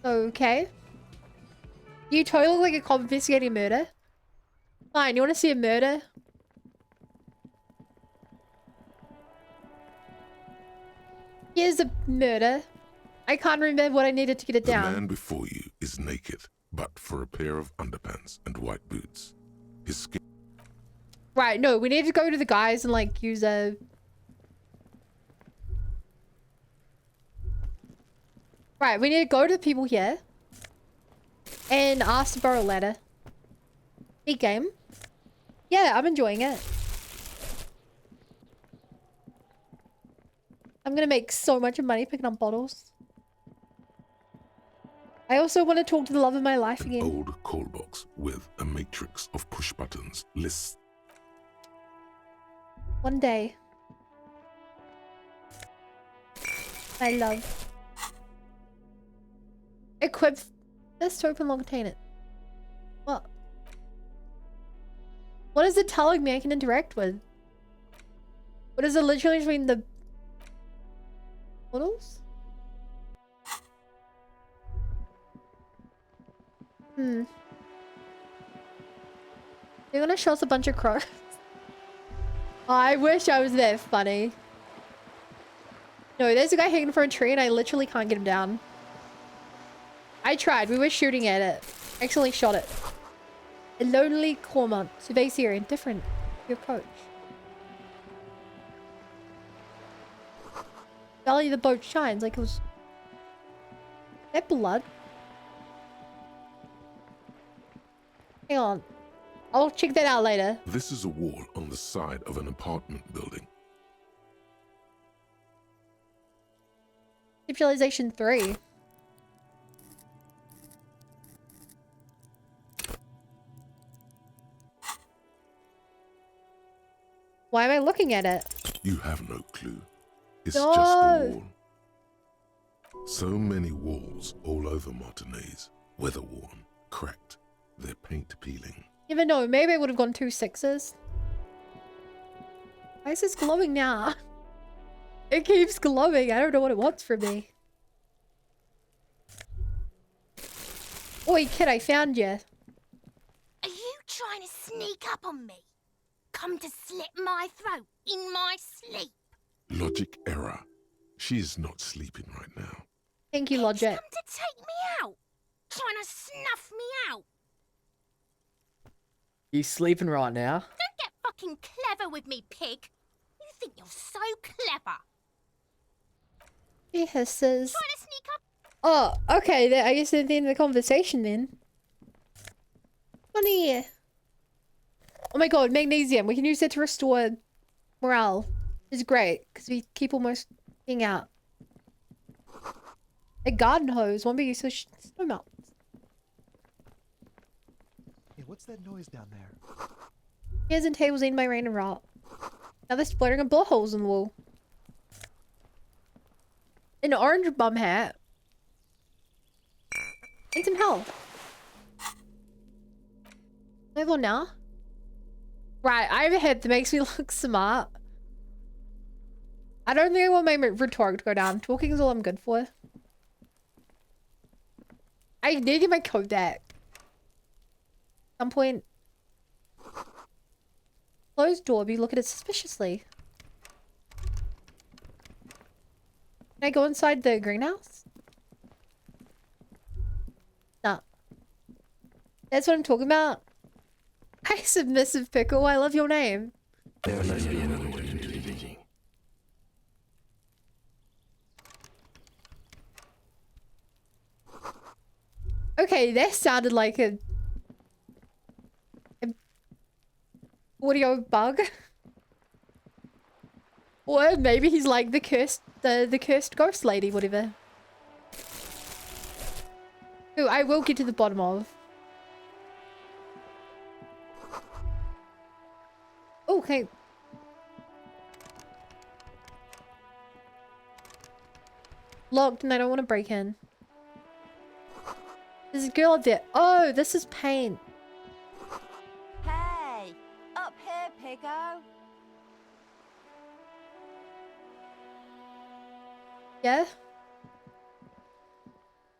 Okay. You totally look like a cop investigating a murder. Fine, you want to see a murder? Here's a murder. I can't remember what I needed to get it The down. man before you is naked, but for a pair of underpants and white boots. His skin... Right, no, we need to go to the guys and like use a... Right, we need to go to the people here. And ask to borrow a ladder. Neat game. Yeah, I'm enjoying it. I'm gonna make so much money picking up bottles. I also want to talk to the love of my life An again. old call box with a matrix of push buttons lists... One day. I love. Equip this to open long container. What? What is it telling me I can interact with? What is it literally between the bottles? You're gonna show us a bunch of crows. I wish I was that funny. No, there's a guy hanging from a tree and I literally can't get him down. I tried. We were shooting at it. Actually shot it. A lonely cormorant surveys here indifferent to your approach. Belly of the boat shines like it was... Is that blood? Hang on. I'll check that out later. This is a wall on the side of an apartment building. Visualization 3. Why am I looking at it? You have no clue. It's No. just a wall. So many walls all over Martinez, weather-worn, cracked, their paint peeling. Even though maybe I would have gone 2 6s. Why is this glowing now? It keeps glowing. I don't know what it wants from me. Oi, kid, I found you. Are you trying to sneak up on me? Come to slit my throat in my sleep? Logic error. She is not sleeping right now. Thank you, Logic. Come to take me out? Trying to snuff me out? You sleeping right now? Don't get fucking clever with me, pig. You think you're so clever. He hisses. Trying to sneak up? Oh, okay. I guess at the end of the conversation then. Funny. Oh my god, magnesium. We can use it to restore morale. It's great because we keep almost being out. A garden hose. One big use of snow melt. Hey, what's that noise down there? Chairs and tables eaten by rain and rot. Now they're splattering and blow holes in the wall. An orange bum hat. And some health. Level now. Right, I have a head that makes me look smart. I don't think I want my rhetoric to go down. Talking is all I'm good for. I need to get my coat back. At some point. Closed door, but you look at it suspiciously. Can I go inside the greenhouse? No. That's what I'm talking about. Hi, submissive pickle. I love your name. There must be another way to living. Okay, that sounded like a audio bug. Or maybe he's like the cursed ghost lady, whatever. Who I will get to the bottom of. Oh, okay. Locked and I don't want to break in. There's a girl up there. Oh, this is paint. Hey, up here, piggo. Yeah?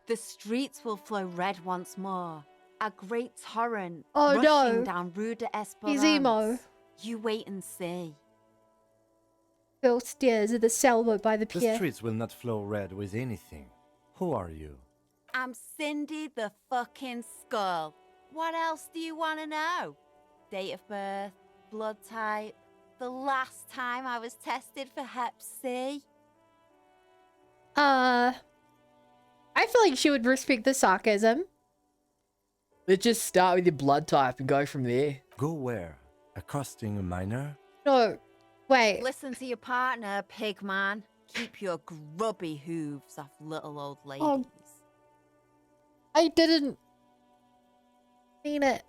The streets will flow red once more. A great torrent Oh, rushing no. down Rue de Esperance. He's emo. You wait and see. Girl stares at the sailboat by the The pier. streets will not flow red with anything. Who are you? I'm Cindy the fucking Skull. What else do you want to know? Date of birth, blood type, the last time I was tested for Hep C. I feel like she would respect the sarcasm. Let's just start with your blood type and go from there. Go where? Accosting a minor? No, wait. Listen to your partner, pig man. Keep your grubby hooves off little old ladies. Oh. I didn't mean it.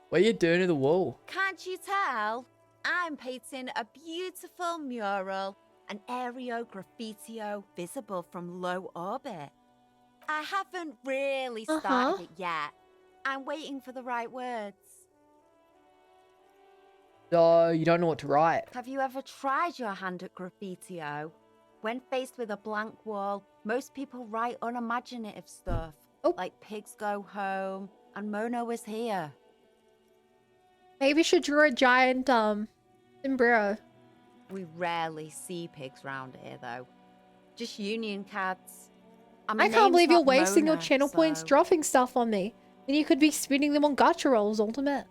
What are you doing to the wall? Can't you tell? I'm painting a beautiful mural, an aereo graffitio visible from low orbit. I haven't really started it yet. I'm waiting for the right words. So you don't know what to write. Have you ever tried your hand at graffitio? When faced with a blank wall, most people write unimaginative stuff, like pigs go home and Mono is here. Maybe we should draw a giant sombrero. We rarely see pigs round here, though. Just union cats. I can't believe you're wasting your channel points dropping stuff on me. Then you could be spending them on gacha rolls, Ultimate.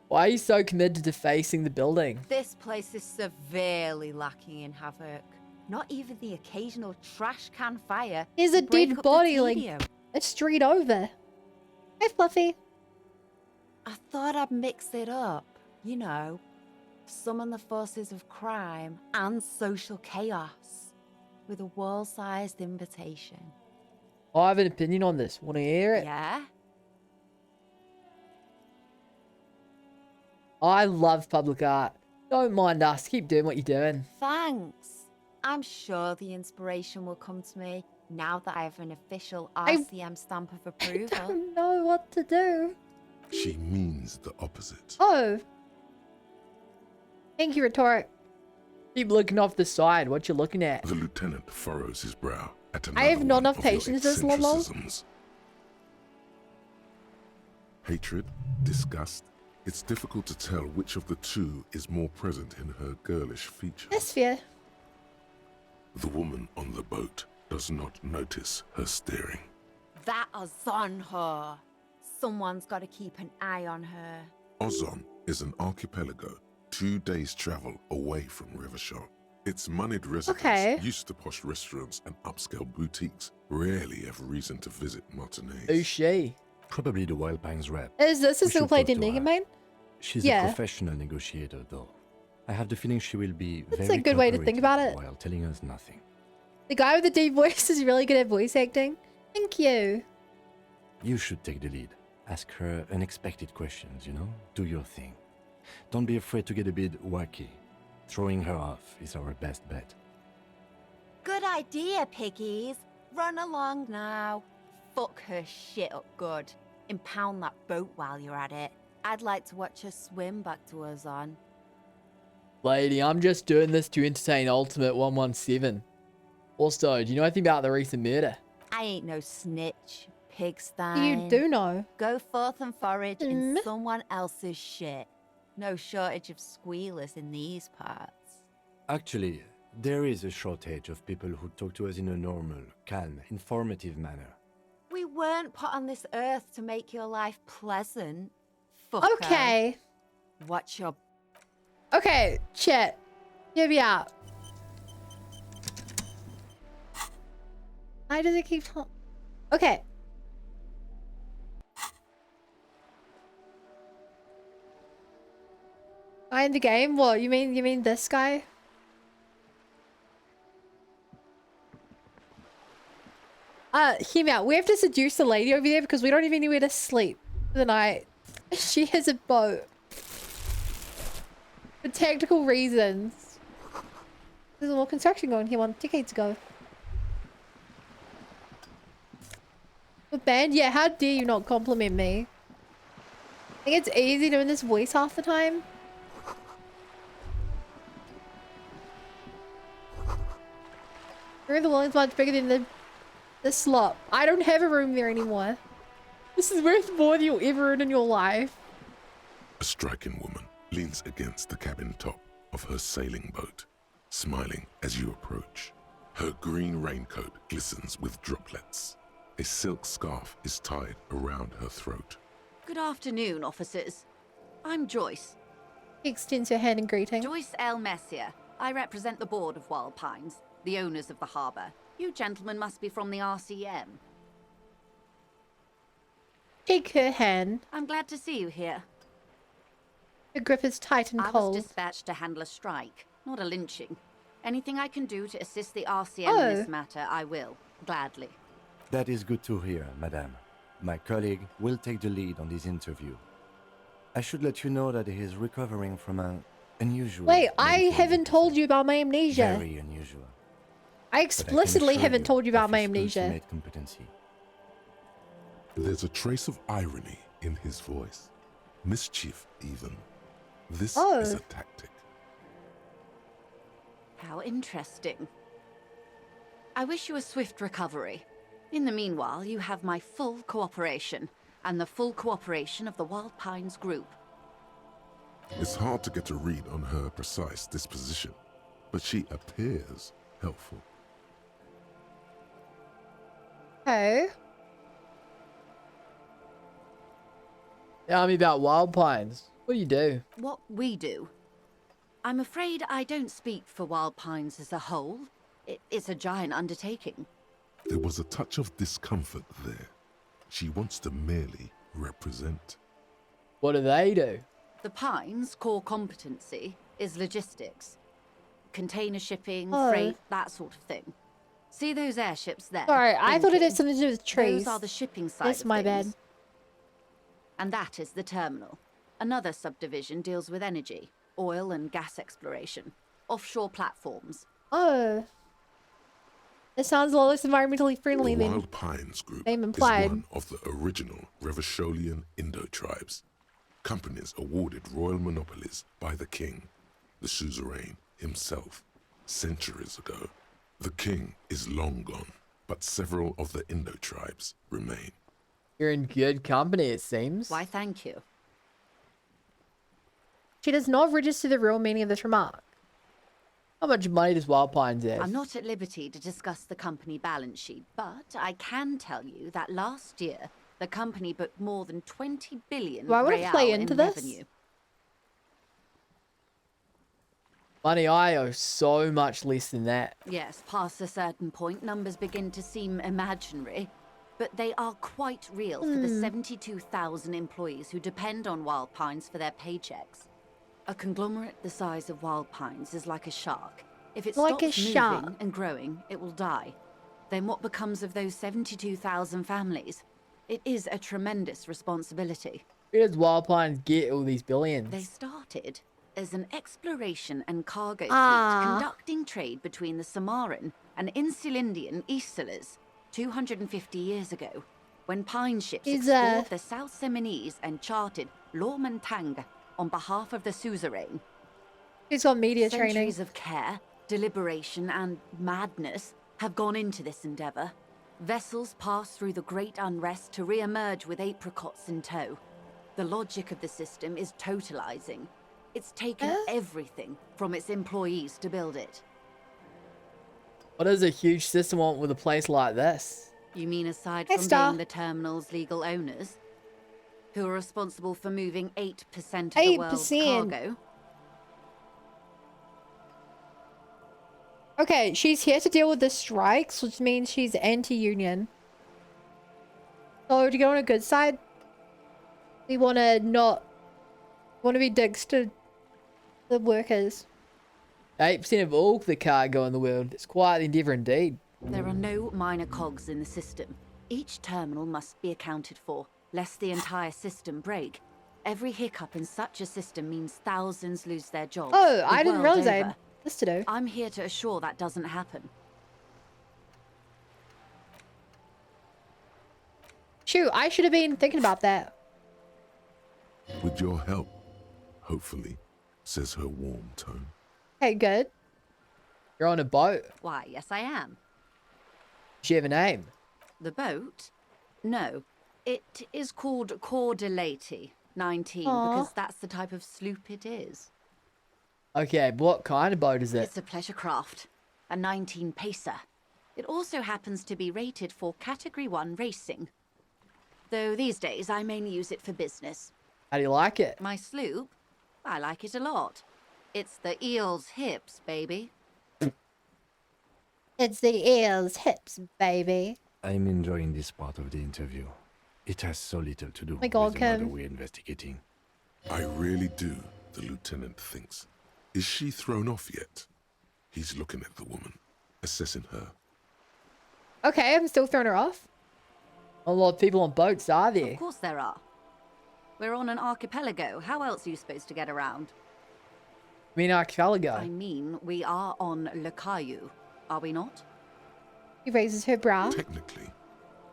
Why are you so committed to facing the building? This place is severely lacking in havoc. Not even the occasional trash can fire. There's to a break dead up the body like tedium. a street over. Hi, Fluffy. I thought I'd mix it up, you know. Summon the forces of crime and social chaos with a wall-sized invitation. I have an opinion on this. Want to hear it? Yeah? I love public art. Don't mind us. Keep doing what you're doing. Thanks. I'm sure the inspiration will come to me now that I have an official I- RCM stamp of I approval. don't know what to do. She means the opposite. Oh. Thank you, Rhetoric. Keep looking off the side. What you looking at? The lieutenant furrows his brow at I have another not one enough of your patience for this, Lolo. eccentricisms. Hatred, disgust. It's difficult to tell which of the two is more present in her girlish features. That's fair. The woman on the boat does not notice her staring. That is on her. Someone's got to keep an eye on her. Ozon is an archipelago 2 days' travel away from Rivershore. Its moneyed residents, used to posh restaurants and upscale boutiques, rarely have reason to visit Martinez. Who's she? Probably the Wild Pines rep. Is this a We single should player talk to Naked her. Main? She's Yeah. a professional negotiator, though. I have the feeling she will be That's very a good way to think about it. while telling us nothing. The guy with the deep voice is really good at voice acting. Thank you. You should take the lead. Ask her unexpected questions, you know? Do your thing. Don't be afraid to get a bit wacky. Throwing her off is our best bet. Good idea, piggies. Run along now. Fuck her shit up good. Impound that boat while you're at it. I'd like to watch her swim back to Ozon. Lady, I'm just doing this to entertain Ultimate 117. Also, do you know anything about the recent murder? I ain't no snitch, You pigstein. do know. Go forth and forage in someone else's shit. No shortage of squealers in these parts. Actually, there is a shortage of people who talk to us in a normal, calm, informative manner. We weren't put on this earth to make your life pleasant. Fucker. Okay. Watch your... Okay, chat. Hear me out. Why does it keep talking? Okay. Guy in the game? What, you mean this guy? Hear me out. We have to seduce the lady over there because we don't even know where to sleep for the night. She has a boat. For tactical reasons. There's more construction going here 1 decades ago. What band? Yeah, how dare you not compliment me? I think it's easy doing this voice half the time. The walling's much bigger than the slop. I don't have a room there anymore. This is worth more than you'll ever earn in your life. A striking woman leans against the cabin top of her sailing boat, smiling as you approach. Her green raincoat glistens with droplets. A silk scarf is tied around her throat. Good afternoon, officers. I'm Joyce. He extends her hand in greeting. Joyce L. Messier. I represent the board of Wild Pines, the owners of the harbour. You gentlemen must be from the RCM. Take her hand. I'm glad to see you here. Her grip is tight and cold. I was dispatched to handle a strike, not a lynching. Anything I can do to assist the RCM in this matter, I will, gladly. That is good to hear, madame. My colleague will take the lead on this interview. I should let you know that he is recovering from an unusual... Wait, I haven't told you about my amnesia. Very unusual. I explicitly haven't told you about my amnesia. Competency. There's a trace of irony in his voice. Mischief, even. This is a tactic. How interesting. I wish you a swift recovery. In the meanwhile, you have my full cooperation, and the full cooperation of the Wild Pines group. It's hard to get a read on her precise disposition, but she appears helpful. Okay. Tell me about Wild Pines. What do you do? What we do? I'm afraid I don't speak for Wild Pines as a whole. It's a giant undertaking. There was a touch of discomfort there. She wants to merely represent. What do they do? The Pines' core competency is logistics. Container shipping, Oh. freight, that sort of thing. See those airships there? Sorry, I thought it Blinking? had something to do with trees. Those are the shipping side That's of my things. bad. And that is the terminal. Another subdivision deals with energy, oil and gas exploration, offshore platforms, Oh. It sounds a lot less environmentally friendly The than Wild Pines Group name is implied. one of the original Revacholian Indo-tribes. Companies awarded royal monopolies by the king, the suzerain himself, centuries ago. The king is long gone, but several of the Indo-tribes remain. You're in good company, it seems. Why, thank you. She does not register the real meaning of this remark. How much money does Wild Pines have? I'm not at liberty to discuss the company balance sheet, but I can tell you that last year, the company booked more than 20 billion Do I want to real play in into this? revenue. Money, I owe so much less than that. Yes, past a certain point, numbers begin to seem imaginary, but they are quite real for the 72,000 employees who depend on Wild Pines for their paychecks. A conglomerate the size of Wild Pines is like a shark. If it Like a stops moving shark. and growing, it will die. Then what becomes of those 72,000 families? It is a tremendous responsibility. Where does Wild Pines get all these billions? They started as an exploration and cargo Ah. fleet conducting trade between the Samaran and Insulindian Easterlers 250 years ago, when pine ships explored the South Seminese and charted Lormantang on behalf of the suzerain. He's got media training. Centuries of care, deliberation, and madness have gone into this endeavor. Vessels pass through the great unrest to re-emerge with apricots in tow. The logic of the system is totalizing. It's taken everything from its employees to build it. What does a huge system want with a place like this? You mean aside Hey, from Star. being the terminal's legal owners, who are responsible for moving 8% of the world's 8%. cargo? Okay, she's here to deal with the strikes, which means she's anti-union. So to get on a good side, we want to be dicks to the workers. 8% of all the cargo in the world. It's quite the endeavour indeed. There are no minor cogs in the system. Each terminal must be accounted for, lest the entire system break. Every hiccup in such a system means thousands lose their jobs. Oh, I the didn't world realize I over. had this to do. I'm here to assure that doesn't happen. Shoot, I should have been thinking about that. With your help, hopefully, says her warm tone. Okay, good. You're on a boat. Why, yes I am. Do you have a name? The boat? No. It is called Cordelati 19 Aw. because that's the type of sloop it is. Okay, but what kind of boat is it? It's a pleasure craft, a 19 pacer. It also happens to be rated for Category 1 racing. Though these days I mainly use it for business. How do you like it? My sloop? I like it a lot. It's the eel's hips, baby. It's the ears, hips, baby. I'm enjoying this part of the interview. It has so little to do My God, with the murder Kim. we're investigating. I really do, the lieutenant thinks. Is she thrown off yet? He's looking at the woman, assessing her. Okay, I'm still throwing her off. A lot of people on boats, are there? Of course there are. We're on an archipelago. How else are you supposed to get around? I mean archipelago. I mean, we are on Le Caillou, are we not? He raises her brow. Technically,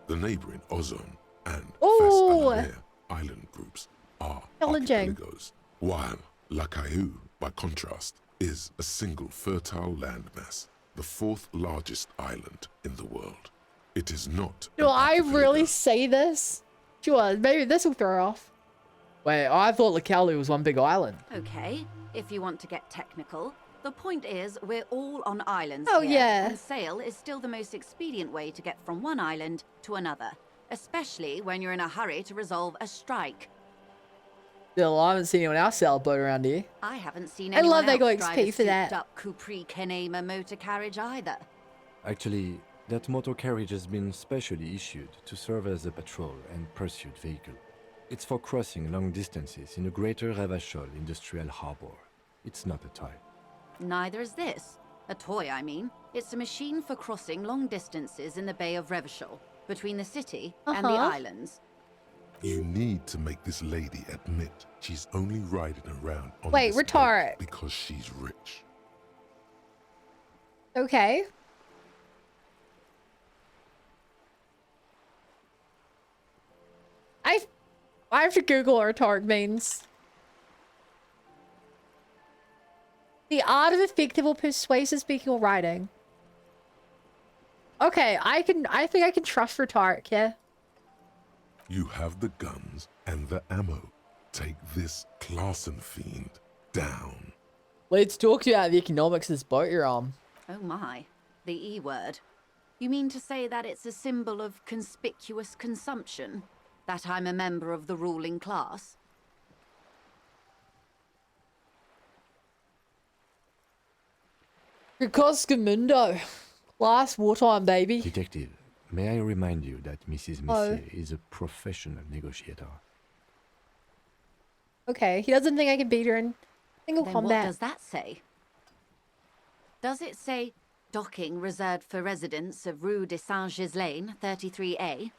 the neighboring Ozone and Ooh. Fes island groups are Challenging. archipelagos, while La Caillou, by contrast, is a single fertile landmass, the fourth largest island in the world. It is not. Do I really say this? Sure, maybe this will throw her off. Wait, I thought Lacallu was one big island. Okay, if you want to get technical. The point is, we're all on islands Oh, here, yeah. and sail is still the most expedient way to get from one island to another, especially when you're in a hurry to resolve a strike. Still, I haven't seen anyone else sail a boat around here. I haven't seen I anyone love they else go drive XP a for that. souped-up Capri Kenema motor carriage either. Actually, that motor carriage has been specially issued to serve as a patrol and pursuit vehicle. It's for crossing long distances in the greater Ravachol industrial harbor. It's not a toy. Neither is this. A toy, I mean. It's a machine for crossing long distances in the Bay of Revachol, between the city and the islands. You need to make this lady admit she's only riding around on Wait, this boat retard. because she's rich. Okay. I have to Google what rhetoric means. The art of effective or persuasive speaking or writing. Okay, I think I can trust rhetoric, yeah. You have the guns and the ammo. Take this Clarson fiend down. Let's talk about the economics of this boat you're on. Oh my, the E word. You mean to say that it's a symbol of conspicuous consumption? That I'm a member of the ruling class? Mundo. Last wartime, baby. Detective, may I remind you that Mrs. Messier is a professional negotiator. Okay, he doesn't think I can beat her in single Then combat. what does that say? Does it say docking reserved for residents of Rue de Saint-Ghislain, 33A?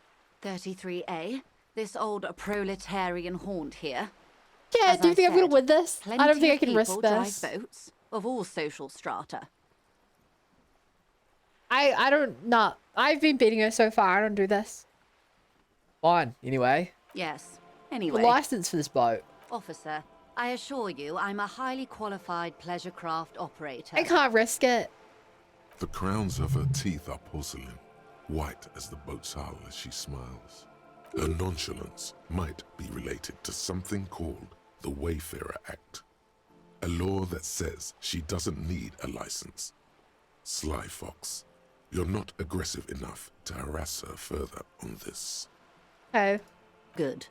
33A? This old proletarian haunt here. Yeah, As do you I think I'm gonna said, win this? I don't think I plenty can of risk people this. drive boats of all social strata. I don't not. I've been beating her so far. I don't do this. Fine, anyway. Yes. The Anyway, license for this boat. officer, I assure you I'm a highly qualified pleasure craft operator. I can't risk it. The crowns of her teeth are porcelain, white as the boat's hull as she smiles. Her nonchalance might be related to something called the Wayfarer Act, a law that says she doesn't need a license. Sly Fox, you're not aggressive enough to harass her further on this. Oh. Good.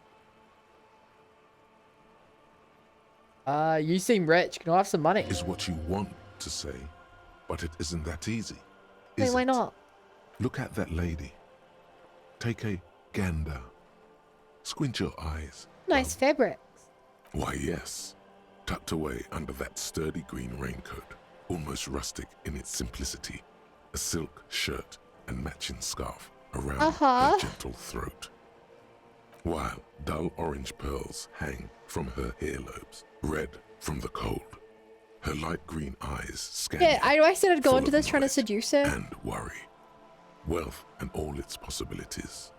You seem rich. Can I have some money? Is what you want to say, but it isn't that easy. Wait, is why it? not? Look at that lady. Take a gander. Squint your eyes. Nice fabric. Why, yes. Tucked away under that sturdy green raincoat, almost rustic in its simplicity, a silk shirt and matching scarf around her gentle throat, while dull orange pearls hang from her hairlobes, red from the cold. Her light green eyes scan Yeah, I know I said I'd go full into of this trying to knowledge seduce her. and worry, wealth and all its possibilities.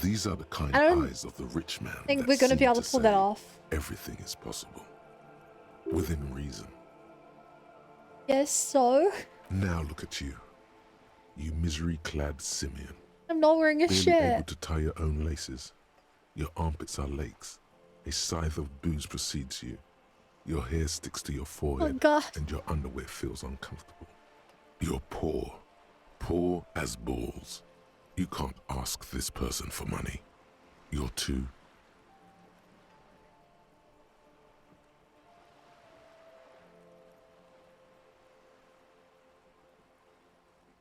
These are the kind I don't eyes of the rich man think that we're gonna be seem able to pull that say off. Everything is possible, within reason. Yes, so? Now look at you, you misery-clad simian. I'm not wearing a Barely shirt. able to tie your own laces. Your armpits are lakes. A scythe of booze precedes you. Your hair sticks to your forehead, God. and your underwear feels uncomfortable. You're poor, poor as balls. You can't ask this person for money. You're too...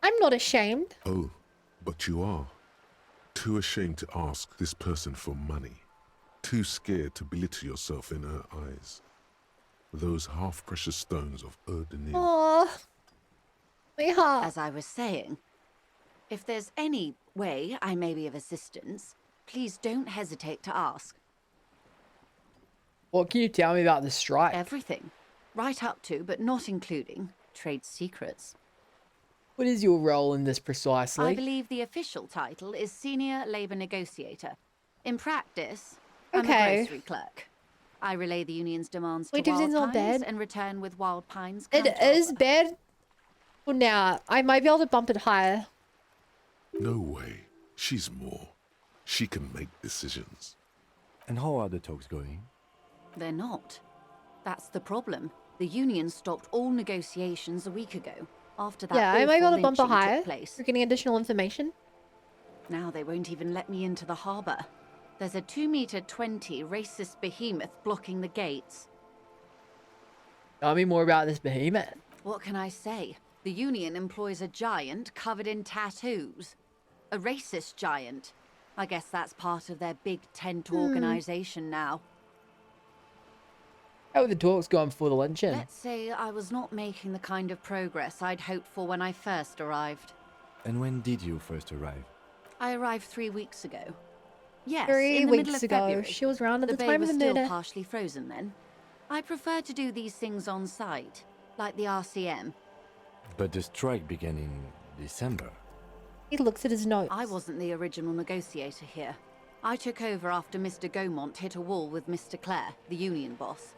I'm not ashamed. Oh, but you are. Too ashamed to ask this person for money. Too scared to belittle yourself in her eyes. Those half-precious stones of Erdenir. Aww. My heart. As I was saying, if there's any way I may be of assistance, please don't hesitate to ask. What can you tell me about the strike? Everything. Right up to, but not including, trade secrets. What is your role in this precisely? I believe the official title is Senior Labor Negotiator. In practice, I'm Okay. a grocery clerk. I relay the union's demands to Wait, Wild it's not Pines bad. and return with Wild Pines It is bad. Well, now, I might be able to bump it higher. No way. She's more. She can make decisions. And how are the talks going? They're not. That's the problem. The union stopped all negotiations a week ago, after that Yeah, I might be able to awful bump it lynching higher. took place. We're getting additional information. Now they won't even let me into the harbour. There's a 2-meter 20 racist behemoth blocking the gates. Tell me more about this behemoth. What can I say? The union employs a giant covered in tattoos. A racist giant. I guess that's part of their big tent organisation now. How are the talks going for the lynching? Let's say I was not making the kind of progress I'd hoped for when I first arrived. And when did you first arrive? I arrived 3 weeks ago. Yes, 3 in the weeks middle of ago. February. She was around at the bay time of was the still murder. partially frozen then. I prefer to do these things on site, like the RCM. But the strike began in December. He looks at his notes. I wasn't the original negotiator here. I took over after Mr. Gaumont hit a wall with Mr. Clare, the union boss.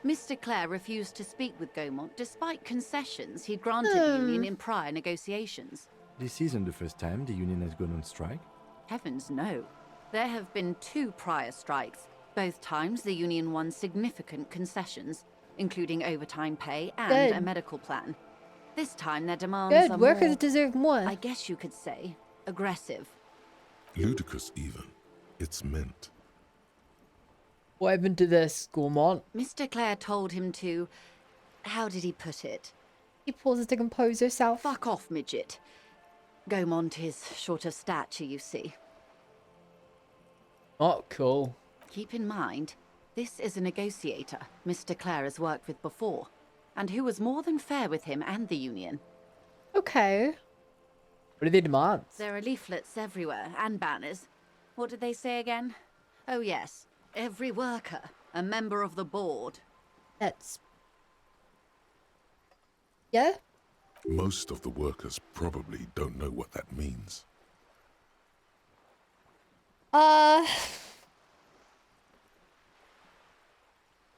Mr. Clare refused to speak with Gaumont despite concessions he'd granted the union in prior negotiations. This isn't the first time the union has gone on strike? Heavens no. There have been 2 prior strikes. Both times the union won significant concessions, including overtime pay and a medical plan. This time their demands are workers more, deserve more. I guess you could say, aggressive. Ludicrous even. It's meant. What happened to this, Gaumont? Mr. Clare told him to... How did he put it? He pauses to compose herself. Fuck off, midget. Gaumont is short of stature, you see. Oh, cool. Keep in mind, this is a negotiator Mr. Clare has worked with before, and who was more than fair with him and the union. Okay. What are their demands? There are leaflets everywhere, and banners. What did they say again? Oh yes, every worker, a member of the board. That's... Yeah? Most of the workers probably don't know what that means. I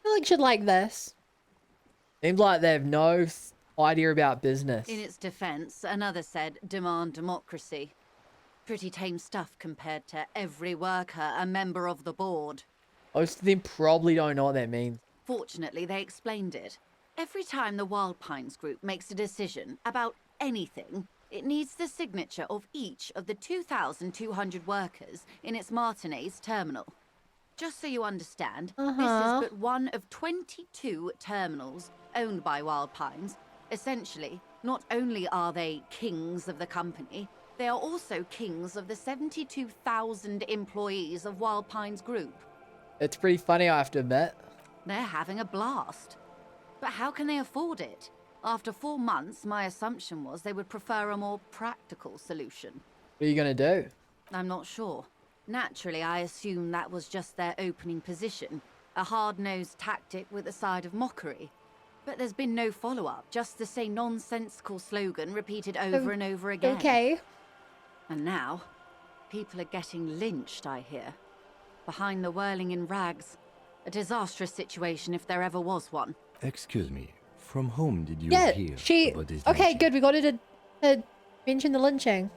feel like she'd like this. Seems like they have no idea about business. In its defense, another said, demand democracy. Pretty tame stuff compared to every worker, a member of the board. Most of them probably don't know what that means. Fortunately, they explained it. Every time the Wild Pines group makes a decision about anything, it needs the signature of each of the 2,200 workers in its Martinez terminal. Just so you understand, this is but one of 22 terminals owned by Wild Pines. Essentially, not only are they kings of the company, they are also kings of the 72,000 employees of Wild Pines Group. It's pretty funny, I have to admit. They're having a blast. But how can they afford it? After 4 months, my assumption was they would prefer a more practical solution. What are you going to do? I'm not sure. Naturally, I assume that was just their opening position, a hard-nosed tactic with a side of mockery. But there's been no follow-up, just the same nonsensical slogan repeated over and over again. Okay. And now, people are getting lynched, I hear. Behind the whirling in rags. A disastrous situation if there ever was one. Excuse me, from whom did you hear about this Okay, lynching? good. We got her to mention the lynching.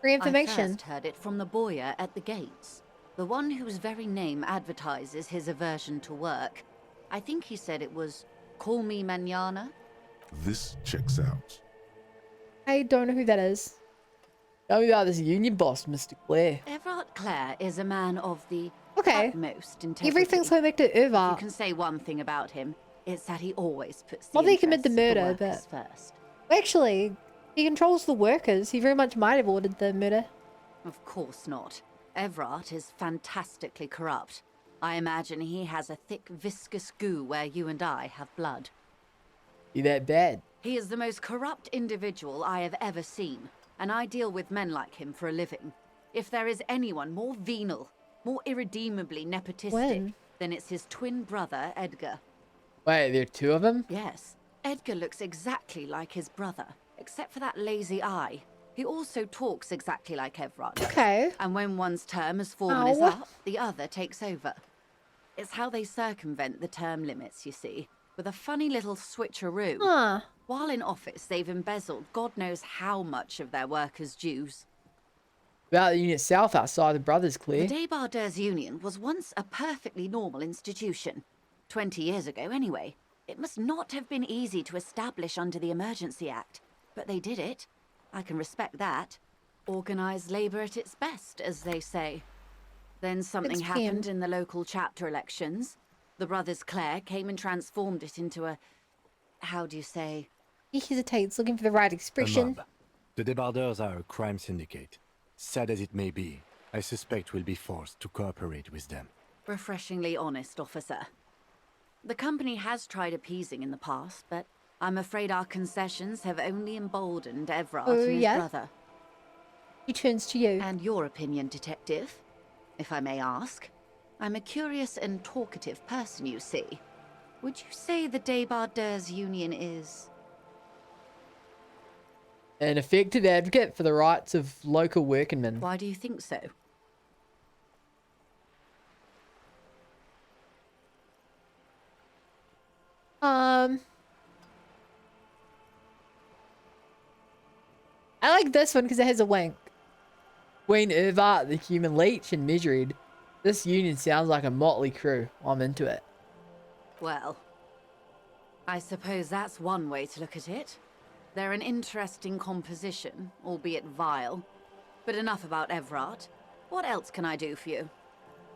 Free information. I first heard it from the boyer at the gates. The one whose very name advertises his aversion to work. I think he said it was, call me mañana. This checks out. I don't know who that is. Tell me about this union boss, Mr. Clare. Everard Clare is a man of the utmost integrity. Everything's going back to If you Everard. can say one thing about him, it's that he always puts the Well, they commit the interests of murder, workers but... first. Actually, he controls the workers. He very much might have ordered the murder. Of course not. Everard is fantastically corrupt. I imagine he has a thick, viscous goo where you and I have blood. You that bad? He is the most corrupt individual I have ever seen, and I deal with men like him for a living. If there is anyone more venal, more irredeemably nepotistic, then it's his twin brother, Edgar. Wait, there are 2 of them? Yes. Edgar looks exactly like his brother, except for that lazy eye. He also talks exactly like Everard. Okay. And when one's term as foreman is up, the other takes over. It's how they circumvent the term limits, you see, with a funny little switcheroo. Huh. While in office, they've embezzled God knows how much of their workers' dues. About the unit south outside the Brothers, Claire. The Débardeurs Union was once a perfectly normal institution. 20 years ago, anyway. It must not have been easy to establish under the Emergency Act, but they did it. I can respect that. Organised labour at its best, as they say. Then something happened in the local chapter elections. The Brothers Clare came and transformed it into a... how do you say? He hesitates, looking for the right A expression. mob. The Débardeurs are a crime syndicate. Sad as it may be, I suspect we'll be forced to cooperate with them. Refreshingly honest, officer. The company has tried appeasing in the past, but I'm afraid our concessions have only emboldened Everard and his brother. He turns to you. And your opinion, detective, if I may ask. I'm a curious and talkative person, you see. Would you say the Débardeurs Union is... An effective advocate for the rights of local workingmen. Why do you think so? I like this one because it has a wink. Queen Irvat, the human leech, and Measured. This union sounds like a motley crew. I'm into it. Well, I suppose that's one way to look at it. They're an interesting composition, albeit vile. But enough about Evrat. What else can I do for you?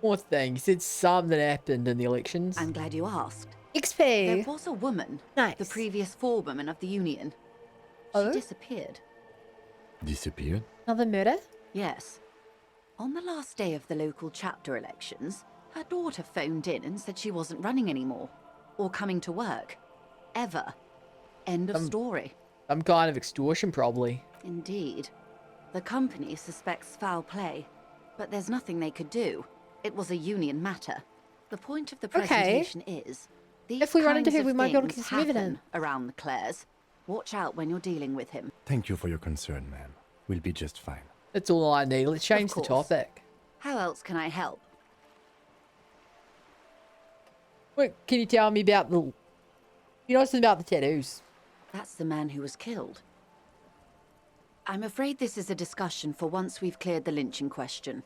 More thing, you said something happened in the elections. I'm glad you asked. XP. There was a woman, Nice. the previous forewoman of the Union. She Oh? disappeared. Disappeared? Another murder? Yes. On the last day of the local chapter elections, her daughter phoned in and said she wasn't running anymore. Or coming to work. Ever. End of story. Some kind of extortion, probably. Indeed. The company suspects foul play, but there's nothing they could do. It was a union matter. The point of the presentation is, these If we run into kinds him, we of might be able to things get some evidence. happen around the Clares. Watch out when you're dealing with him. Thank you for your concern, ma'am. We'll be just fine. That's all I need. Let's change the course. topic. How else can I help? Wait, can you tell me about the... You know something about the tattoos? That's the man who was killed. I'm afraid this is a discussion for once we've cleared the lynching question.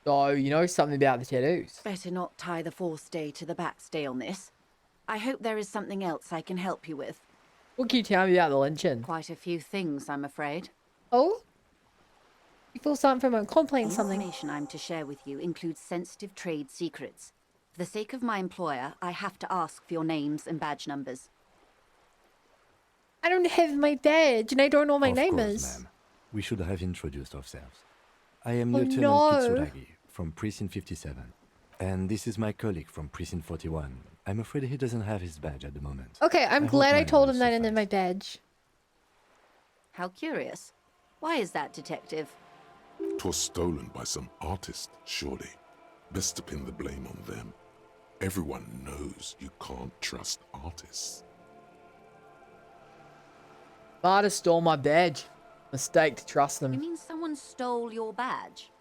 So, you know something about the tattoos? Better not tie the forestay to the backstay on this. I hope there is something else I can help you with. What can you tell me about the lynching? Quite a few things, I'm afraid. Oh? You feel something from him complaining The something. information I'm to share with you includes sensitive trade secrets. For the sake of my employer, I have to ask for your names and badge numbers. I don't have my badge and I don't know what my Of name course, is. ma'am. We should have introduced ourselves. I am Oh, Lieutenant no. Kitsuragi from Precinct 57. And this is my colleague from Precinct 41. I'm afraid he doesn't have his badge at the moment. Okay, I'm hope glad I mine told will him that I didn't have suffice. my badge. How curious. Why is that, Detective? 'Twas stolen by some artist, surely. Best to pin the blame on them. Everyone knows you can't trust artists. Artist stole my badge. Mistake to trust You them. mean someone stole your badge?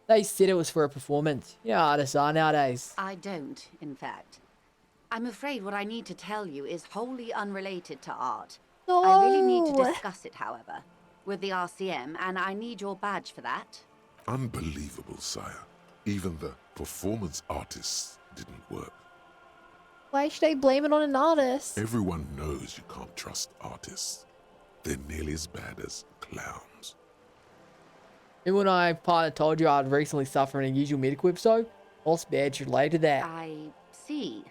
They said it was for a performance. You know how artists are nowadays. I don't, in fact. I'm afraid what I need to tell you is wholly unrelated to art. I really need to No. discuss it, however, with the RCM, and I need your badge for that. Unbelievable, sire. Even the performance artists didn't work. Why should I blame it on an artist? Everyone knows you can't trust artists. They're nearly as bad as clowns. Remember when I partner told you I'd recently suffered an unusual medical episode? Lost badge related to that. I see.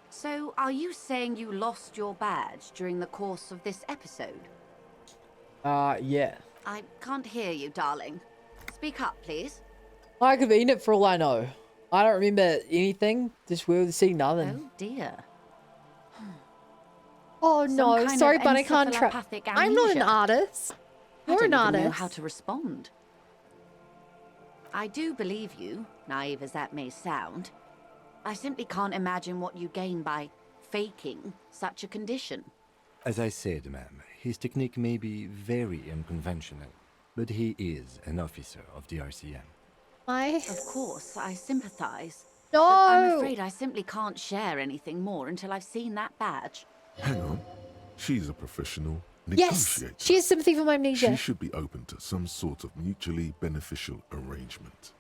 So, are you saying you lost your badge during the course of this episode? Yeah. I can't hear you, darling. Speak up, please. I could be in it for all I know. I don't remember anything. Just we'll see nothing. Oh dear. Oh Some no, kind sorry, of but I can't trust. encephalopathic I'm not an amnesia. artist. I You're don't an even know artist. how to respond. I do believe you, naive as that may sound. I simply can't imagine what you gain by faking such a condition. As I said, ma'am, his technique may be very unconventional, but he is an officer of the RCM. Of course, I sympathize. No! But I'm afraid I simply can't share anything more until I've seen that badge. Hang on. She's a professional Yes, negotiator. she has sympathy for my amnesia. She should be open to some sort of mutually beneficial arrangement.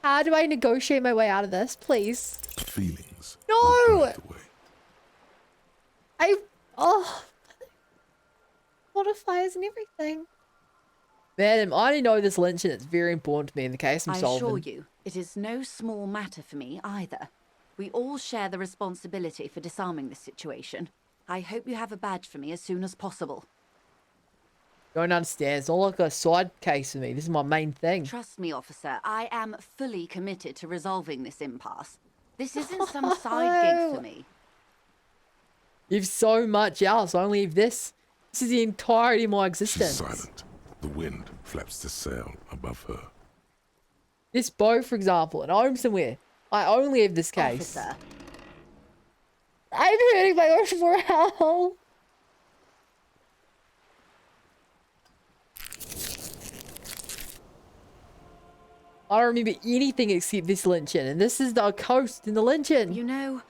How do I negotiate my way out of this, please? Feelings. No! Oh. Modifiers and everything. Madam, I only know this lynching. It's very important to me in the case I'm I solving. assure you, it is no small matter for me either. We all share the responsibility for disarming this situation. I hope you have a badge for me as soon as possible. Don't understand. It's not like a side case for me. This is my main thing. Trust me, officer, I am fully committed to resolving this impasse. This isn't some side gig for me. You've so much else. I only have this. This is the entirety of my existence. She's silent. The wind flaps the sail above her. This boat, for example, at home somewhere. I only have this case. Officer. I'm hurting my own morale. I don't remember anything except this lynching, and this is the coast in the lynching. You know,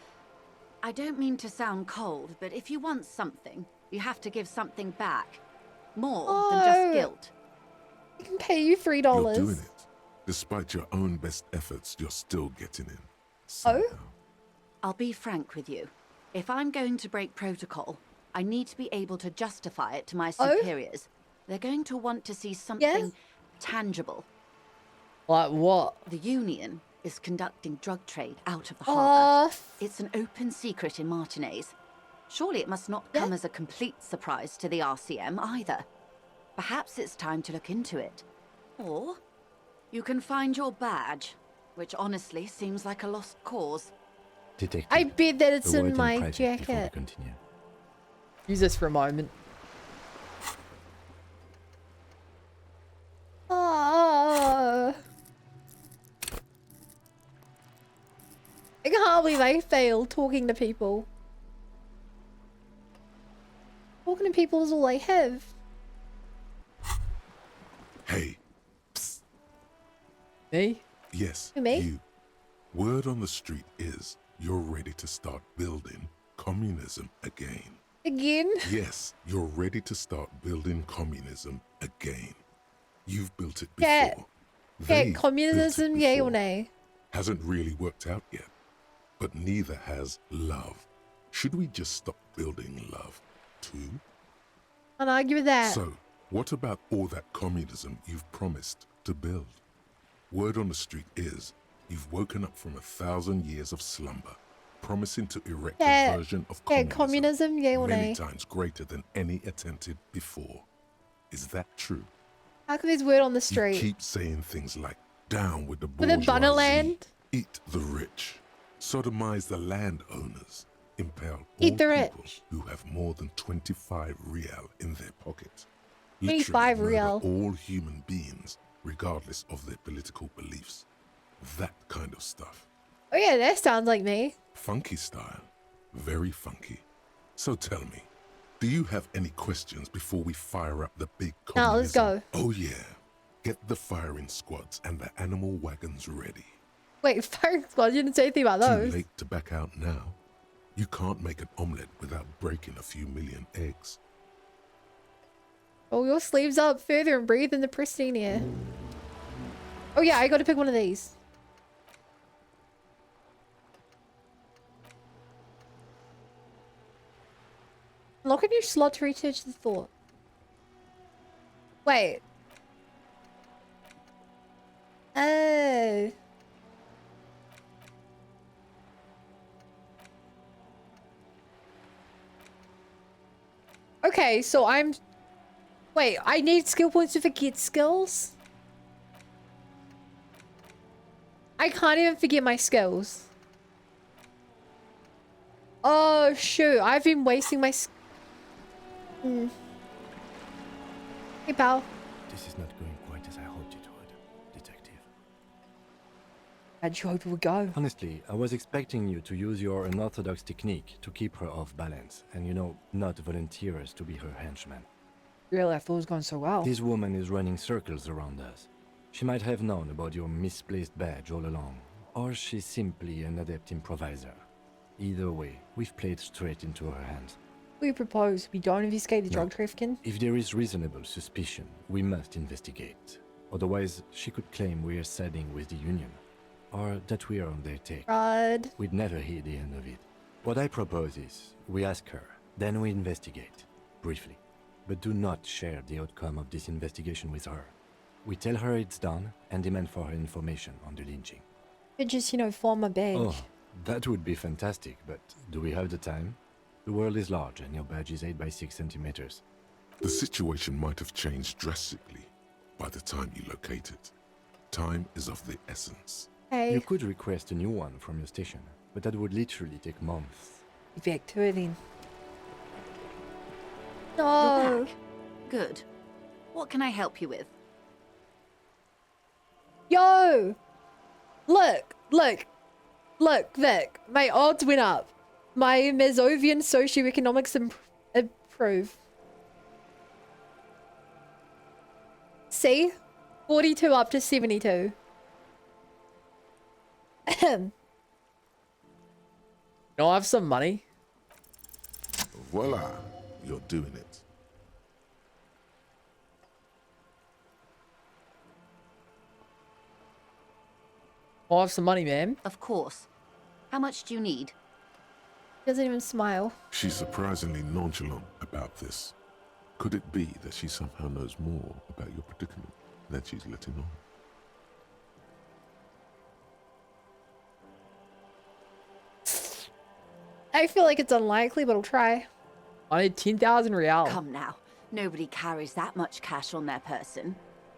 I don't mean to sound cold, but if you want something, you have to give something back. More than just guilt. I can pay you $3. You're doing it. Despite your own best efforts, you're still getting in. Oh? I'll be frank with you. If I'm going to break protocol, I need to be able to justify it to my superiors. They're going to want to see something tangible. Like what? The Union is conducting drug trade out of the harbour. It's an open secret in Martinez. Surely it must not come as a complete surprise to the RCM either. Perhaps it's time to look into it. Or you can find your badge, which honestly seems like a lost cause. Detective, I bet that it's a in word my private before we jacket. continue. Use this for a moment. Oh. I can't believe I failed talking to people. Talking to people is all I have. Hey. Psst. Me? Yes, Me? you. Word on the street is you're ready to start building communism again. Again? Yes, you're ready to start building communism again. You've built it Yeah. before. Yeah, They've communism, built it yay or before. nay? Hasn't really worked out yet. But neither has love. Should we just stop building love, too? Can't argue with that. So, what about all that communism you've promised to build? Word on the street is you've woken up from 1,000 years of slumber, promising to erect a version of communism, yay or many nay? times greater than any attempted before. Is that true? How come there's word on the You street? keep saying things like, down with the With a bourgeoisie, Bunnerland? eat the rich, sodomize the landowners, impale Eat all the people rich. who have more than 25 real in their pocket. 25 Literally real. murder all human beings, regardless of their political beliefs. That kind of stuff. Oh yeah, that sounds like me. Funky style. Very funky. So tell me, do you have any questions before we fire up the big communism? Now let's go. Oh yeah. Get the firing squads and the animal wagons ready. Wait, firing squad, you didn't say anything about those. Too late to back out now. You can't make an omelette without breaking a few million eggs. Roll your sleeves up further and breathe in the pristine air. Oh yeah, I gotta pick one of these. Look at your slot to research the thought. Wait. Oh. Okay, so I'm... Wait, I need skill points to forget skills? I can't even forget my skills. Oh, shoot. I've been wasting my... Hey, pal. This is not going quite as I hoped it would, Detective. How'd you hope it would go? Honestly, I was expecting you to use your unorthodox technique to keep her off balance, and not volunteer us to be her henchman. Really, I thought it was going so well. This woman is running circles around us. She might have known about your misplaced badge all along, or she's simply an adept improviser. Either way, we've played straight into her hands. We propose we don't investigate the drug trafficking. If there is reasonable suspicion, we must investigate. Otherwise, she could claim we're siding with the Union, or that we are on their take. Rod. We'd never hear the end of it. What I propose is, we ask her, then we investigate, briefly. But do not share the outcome of this investigation with her. We tell her it's done, and demand for her information on the lynching. Could just, form a badge. Oh, that would be fantastic, but do we have the time? The world is large, and your badge is 8 by 6 centimeters. The situation might have changed drastically by the time you locate it. Time is of the essence. Hey. You could request a new one from your station, but that would literally take months. Back to it then. You're No. back. Good. What can I help you with? Yo! Look, Vic. My odds went up. My Mesovian socioeconomics improve. See? 42 up to 72. No, I have some money. Voila, you're doing it. I have some money, man. Of course. How much do you need? Doesn't even smile. She's surprisingly nonchalant about this. Could it be that she somehow knows more about your predicament than she's letting on? I feel like it's unlikely, but I'll try. I need 10,000 real. Come now. Nobody carries that much cash on their person.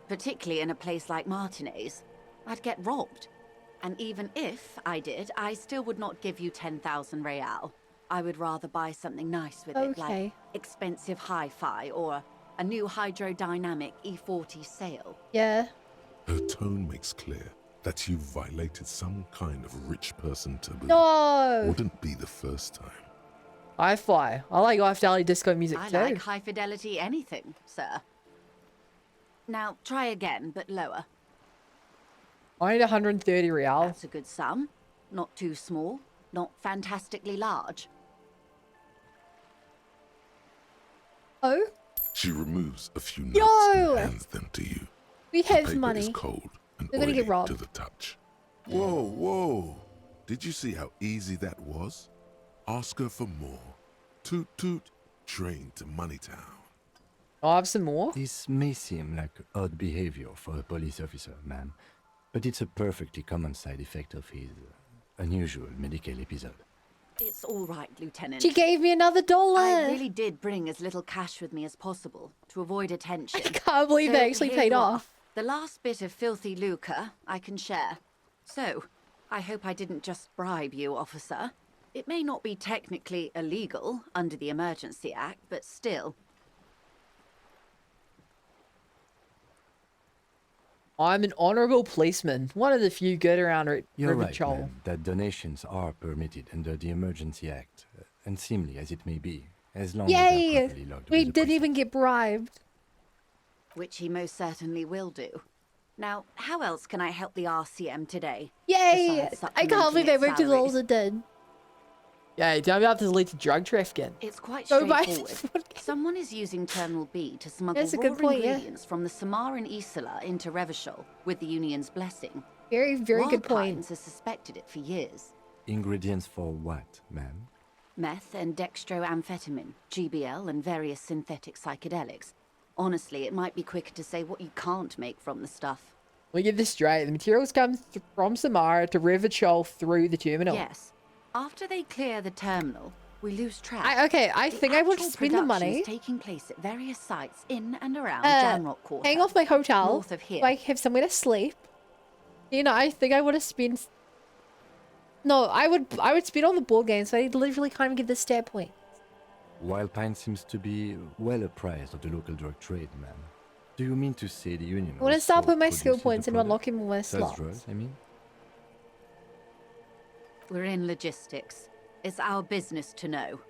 Particularly in a place like Martinez. I'd get robbed. And even if I did, I still would not give you 10,000 real. I would rather buy something nice with it, like expensive hi-fi or a new hydrodynamic E40 sail. Yeah. Her tone makes clear that you violated some kind of rich person taboo. No! Wouldn't be the first time. Hi-fi. I like high-fidelity disco music I too. like high-fidelity anything, sir. Now, try again, but lower. I need 130 real. That's a good sum. Not too small, not fantastically large. Oh? She removes a few notes Yo! and hands them to you. We The have paper money. is cold and We're gonna get oily robbed. to the touch. Whoa, whoa. Did you see how easy that was? Ask her for more. Toot toot, train to Moneytown. I have some more. This may seem like odd behavior for a police officer, ma'am, but it's a perfectly common side effect of his unusual medical episode. It's all right, Lieutenant. She gave me another $1. I really did bring as little cash with me as possible to avoid attention. I can't believe they actually here paid you are. off. The last bit of filthy lucre I can share. So, I hope I didn't just bribe you, officer. It may not be technically illegal under the Emergency Act, but still. I'm an honourable policeman. One of the few good around You're River right, Chol. ma'am, that donations are permitted under the Emergency Act, unseemly as it may be, as long as they're properly Yay! logged We with the didn't even get bribed. Which he most certainly will do. Now, how else can I help the RCM today? Yay! besides I can't believe they supplementing went its to all salaries? it did. Yeah, tell me about this lead to drug trafficking. It's quite Go buy straightforward. Someone is using Terminal B to smuggle That's a raw good point, yeah. ingredients from the Samaran Isola into Revachol with the Union's blessing. Very good point. Pines has suspected it for years. Ingredients for what, ma'am? Meth and dextroamphetamine, GBL, and various synthetic psychedelics. Honestly, it might be quicker to say what you can't make from the stuff. We get this straight. The materials come from Samara to River Chol through the terminal. Yes. After they clear the terminal, we lose track. I think I would actual spend the production money. is taking place at various sites in and around Jamrock Quarter. Hang off my hotel. North of here. So I have somewhere to sleep. You know, I think I would have spent. No, I would spend on the board game, so I literally can't even get the stat point. Wild Pine seems to be well apprised of the local drug trade, ma'am. Do you mean to say the Union I want to also start putting my skill produces the points and product? unlocking more Sells slots. drugs, I mean? We're in logistics. It's our business to know.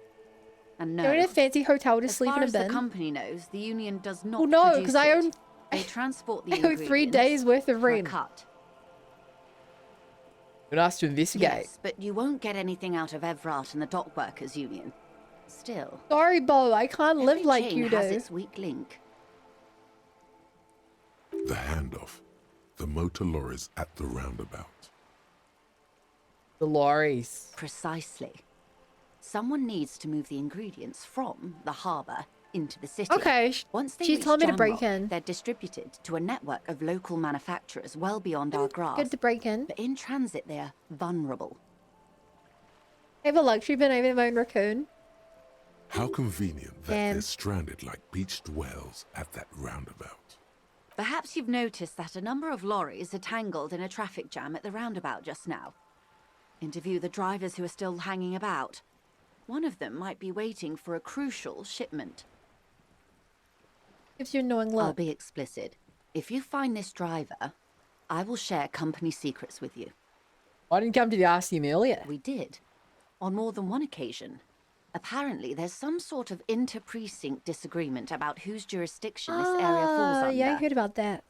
And no, They're in a fancy hotel to as sleep far in a as bin. the company knows, the Union does not Well, no, produce because I it. own. They transport the I owe 3 ingredients days worth of for a rent. cut. Been asked to investigate. Yes, but you won't get anything out of Evrat and the Dock Workers Union. Still, Sorry, Bo, I can't live every like chain you do. has its weak link. The handoff. The motor lorries at the roundabout. The lorries. Precisely. Someone needs to move the ingredients from the harbour into the city. Okay, Once they she reach told me to break Jamrock, in. they're distributed to a network of local manufacturers well beyond our grasp. Good to break in. But in transit, they're vulnerable. I have a luxury bin over my own raccoon. How convenient that Damn. they're stranded like beached whales at that roundabout. Perhaps you've noticed that a number of lorries are tangled in a traffic jam at the roundabout just now. Interview the drivers who are still hanging about. One of them might be waiting for a crucial shipment. Gives you a knowing look. I'll be explicit. If you find this driver, I will share company secrets with you. Why didn't you come to the RCM earlier? We did. On more than one occasion. Apparently, there's some sort of inter-precinct disagreement about whose jurisdiction this area falls under. Yeah, I heard about that.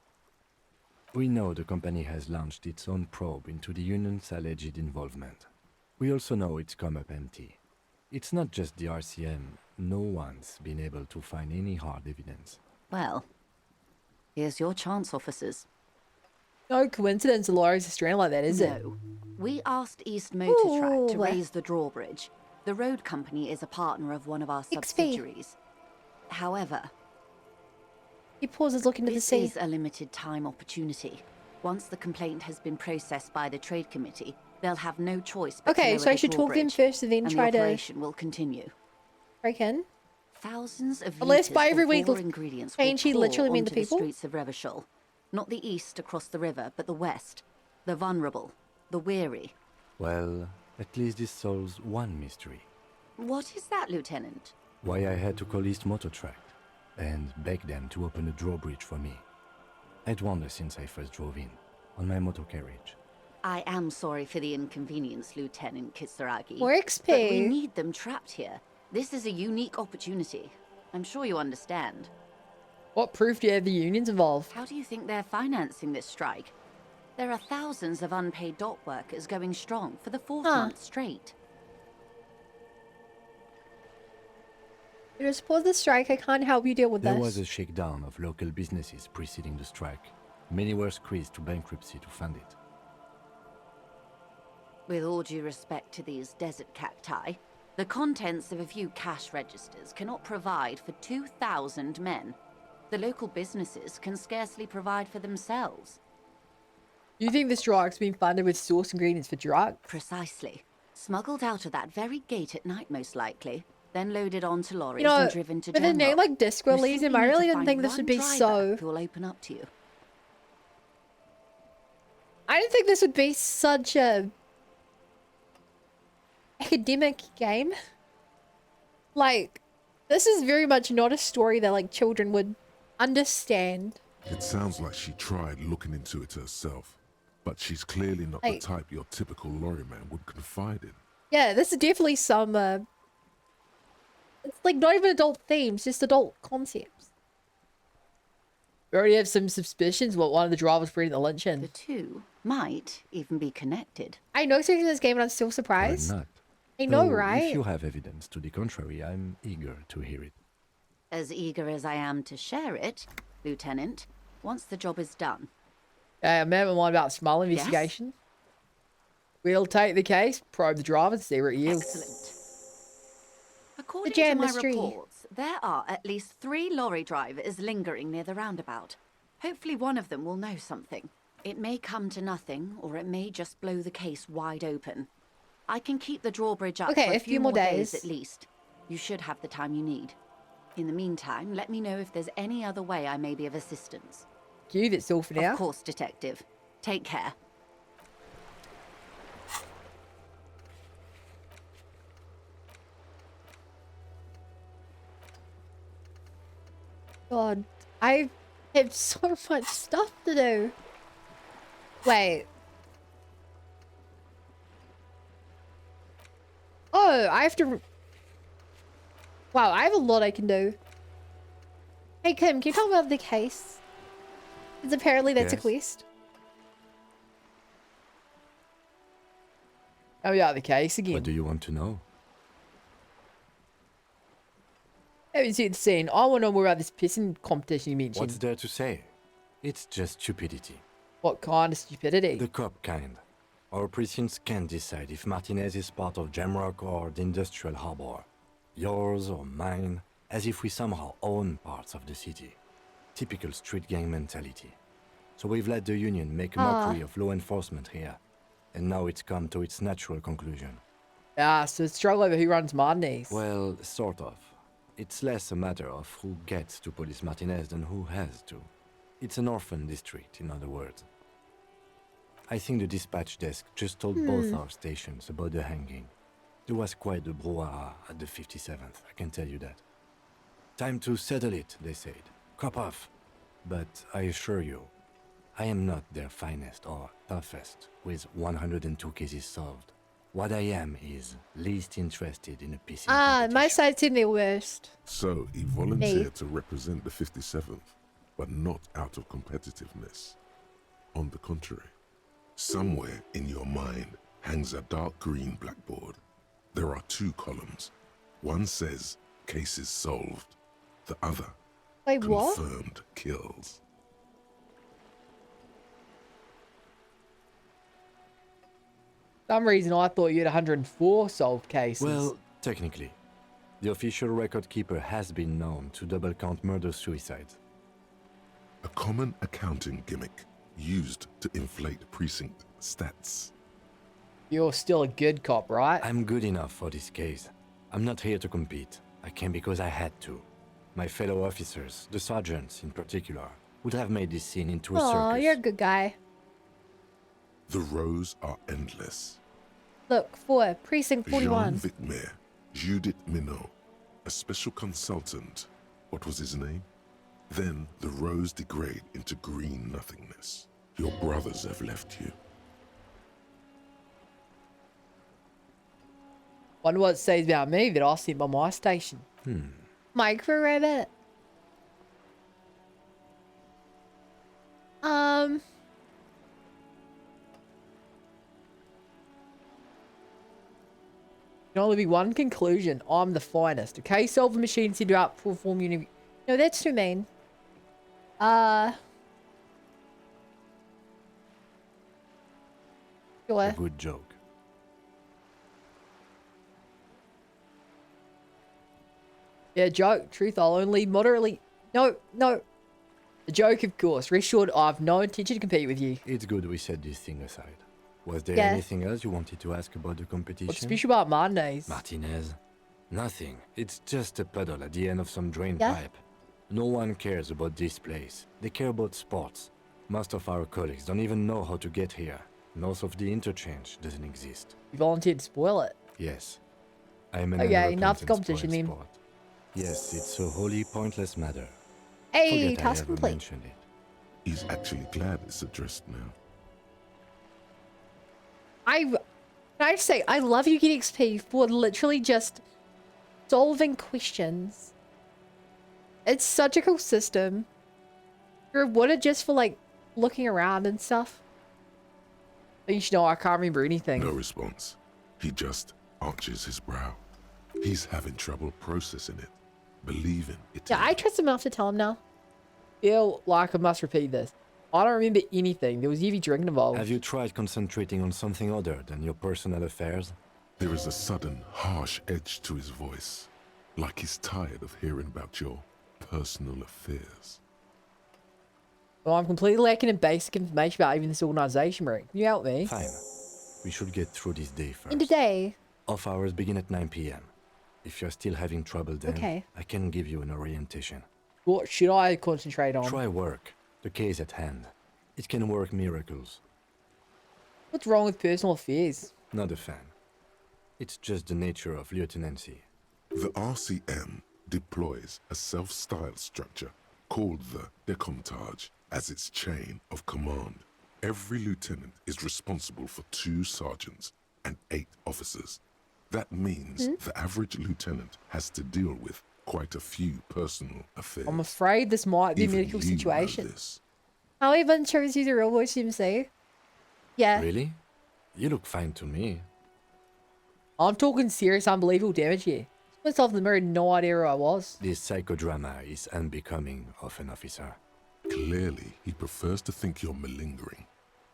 We know the company has launched its own probe into the union's alleged involvement. We also know it's come up empty. It's not just the RCM. No one's been able to find any hard evidence. Well, here's your chance, officers. No coincidence the lorries are stranded like that, is it? No. We asked East Motor Track to raise the drawbridge. The road company is a partner of one of our subsidiaries. However, he pauses looking to the sea. This is a limited time opportunity. Once the complaint has been processed by the trade committee, they'll have no choice but to lower so I the should talk to him drawbridge, first and then and try the to operation will continue. break in. Thousands of Unless liters by every of week raw ingredients change will he literally pour mean the onto people? streets of Revachol. Not the east across the river, but the west. The vulnerable, the weary. Well, at least this solves one mystery. What is that, Lieutenant? Why I had to call East Motor Track and beg them to open a drawbridge for me. I'd wondered since I first drove in, on my motor carriage. I am sorry for the inconvenience, Lieutenant Kitsuragi. More XP. But we need them trapped here. This is a unique opportunity. I'm sure you understand. What proof do you have the union's involved? How do you think they're financing this strike? There are thousands of unpaid dock workers going strong for the fourth month straight. To support the strike, I can't help you deal with There this. was a shakedown of local businesses preceding the strike. Many were squeezed to bankruptcy to fund it. With all due respect to these desert cacti, the contents of a few cash registers cannot provide for 2,000 men. The local businesses can scarcely provide for themselves. You think the strike's been funded with source ingredients for drugs? Precisely. Smuggled out of that very gate at night, most likely. Then loaded onto lorries You know, and driven to with a name General. like Disco You Elysium, simply I need to really didn't find think this one would be driver so... who will open up to you. I didn't think this would be such a... academic game. Like, this is very much not a story that, like, children would understand. It sounds like she tried looking into it herself, but she's clearly not the type your typical lorry man would confide in. Yeah, this is definitely some, it's like not even adult themes, just adult concepts. We already have some suspicions what one of the drivers bringing the lunch in. The two might even be connected. I know something in this game and I'm still surprised. Or not. I know, Though, right? If you have evidence to the contrary, I'm eager to hear it. As eager as I am to share it, Lieutenant, once the job is done. I'm having one about small Yes? investigation. We'll take the case, probe the driver, and see what it yields. Excellent. According jam to my mystery. reports, there are at least 3 lorry drivers lingering near the roundabout. Hopefully one of them will know something. It may come to nothing, or it may just blow the case wide open. I can keep the drawbridge up Okay, for a few more days. at least. You should have the time you need. In the meantime, let me know if there's any other way I may be of assistance. You, that's all for now. Of course, Detective. Take care. God, I have so much stuff to do. Wait. Oh, I have to... Wow, I have a lot I can do. Hey, Kim, can you tell me about the case? Because apparently that's a Yes. quest. Oh yeah, the case again. What do you want to know? Haven't seen the scene. I want to know more about this pissing competition you mentioned. What's there to say? It's just stupidity. What kind of stupidity? The cop kind. Our precincts can't decide if Martinez is part of Jamrock or the Industrial Harbor. Yours or mine, as if we somehow own parts of the city. Typical street gang mentality. So we've let the Union make a mockery of law enforcement here. And now it's come to its natural conclusion. Ah, so it's struggle over who runs Martinez. Well, sort of. It's less a matter of who gets to police Martinez than who has to. It's an orphan district, in other words. I think the dispatch desk just told both our stations about the hanging. There was quite the brouhaha at the 57th, I can tell you that. Time to settle it, they said. cop off. But I assure you, I am not their finest or toughest with 102 cases solved. What I am is least interested in a piece. My side's in the worst. So he volunteered to represent the 57th, but not out of competitiveness. On the contrary, somewhere in your mind hangs a dark green blackboard. There are 2 columns. One says cases solved. The other, wait, what? confirmed kills. For some reason I thought you had 104 solved cases. Well, technically, the official record keeper has been known to double count murder-suicides. A common accounting gimmick used to inflate precinct stats. You're still a good cop, right? I'm good enough for this case. I'm not here to compete. I came because I had to. My fellow officers, the sergeants in particular, would have made this scene into a circus. Oh, you're a good guy. The rows are endless. Look, for Precinct 41. Jean Vicmer, Judith Minot, a special consultant. What was his name? Then the rows degrade into green nothingness. Your brothers have left you. Wonder what it says about me that I sit by my station. Micro rabbit. Can only be one conclusion. I'm the finest. A case solver machine seemed to outperform you. No, that's too mean. Sure. A good joke. Yeah, joke. Truth, I'll only moderately... No. A joke, of course. Rest assured, I have no intention to compete with you. It's good we set this thing aside. Was there Yeah. anything else you wanted to ask about the competition? What's special about Martinez? Martinez? Nothing. It's just a puddle at the end of some drain Yeah. pipe. No one cares about this place. They care about sports. Most of our colleagues don't even know how to get here. North of the interchange doesn't exist. You volunteered to spoil it. Yes. I'm an Okay, enough unrepentant competition then. spoilsport. Yes, it's a wholly pointless matter. Hey, Forget I task ever complete. mentioned it. He's actually glad it's addressed now. Can I just say, I love you getting XP for literally just solving questions. It's such a cool system. You're rewarded just for like looking around and stuff. You should know I can't remember anything. No response. He just arches his brow. He's having trouble processing it, believing it. Yeah, I trust him enough to tell him now. Feel like I must repeat this. I don't remember anything. There was heavy drinking involved. Have you tried concentrating on something other than your personal affairs? There is a sudden, harsh edge to his voice, like he's tired of hearing about your personal affairs. Well, I'm completely lacking in basic information about even this organization, Rick. Can you help me? Fine. We should get through this day first. In the day. Off hours begin at 9 p.m. If you're still having trouble then, Okay. I can give you an orientation. What should I concentrate on? Try work. The case at hand. It can work miracles. What's wrong with personal affairs? Not a fan. It's just the nature of lieutenancy. The RCM deploys a self-styled structure called the Decomptage as its chain of command. Every lieutenant is responsible for 2 sergeants and 8 officers. That means the average lieutenant has to deal with quite a few personal affairs. I'm afraid this might be a Even medical you know situation. this. How even chose you the real voice CMC? Yeah. Really? You look fine to me. I'm talking serious, unbelievable damage here. Myself in the mirror, had no idea who I was. This psychodrama is unbecoming of an officer. Clearly, he prefers to think you're malingering.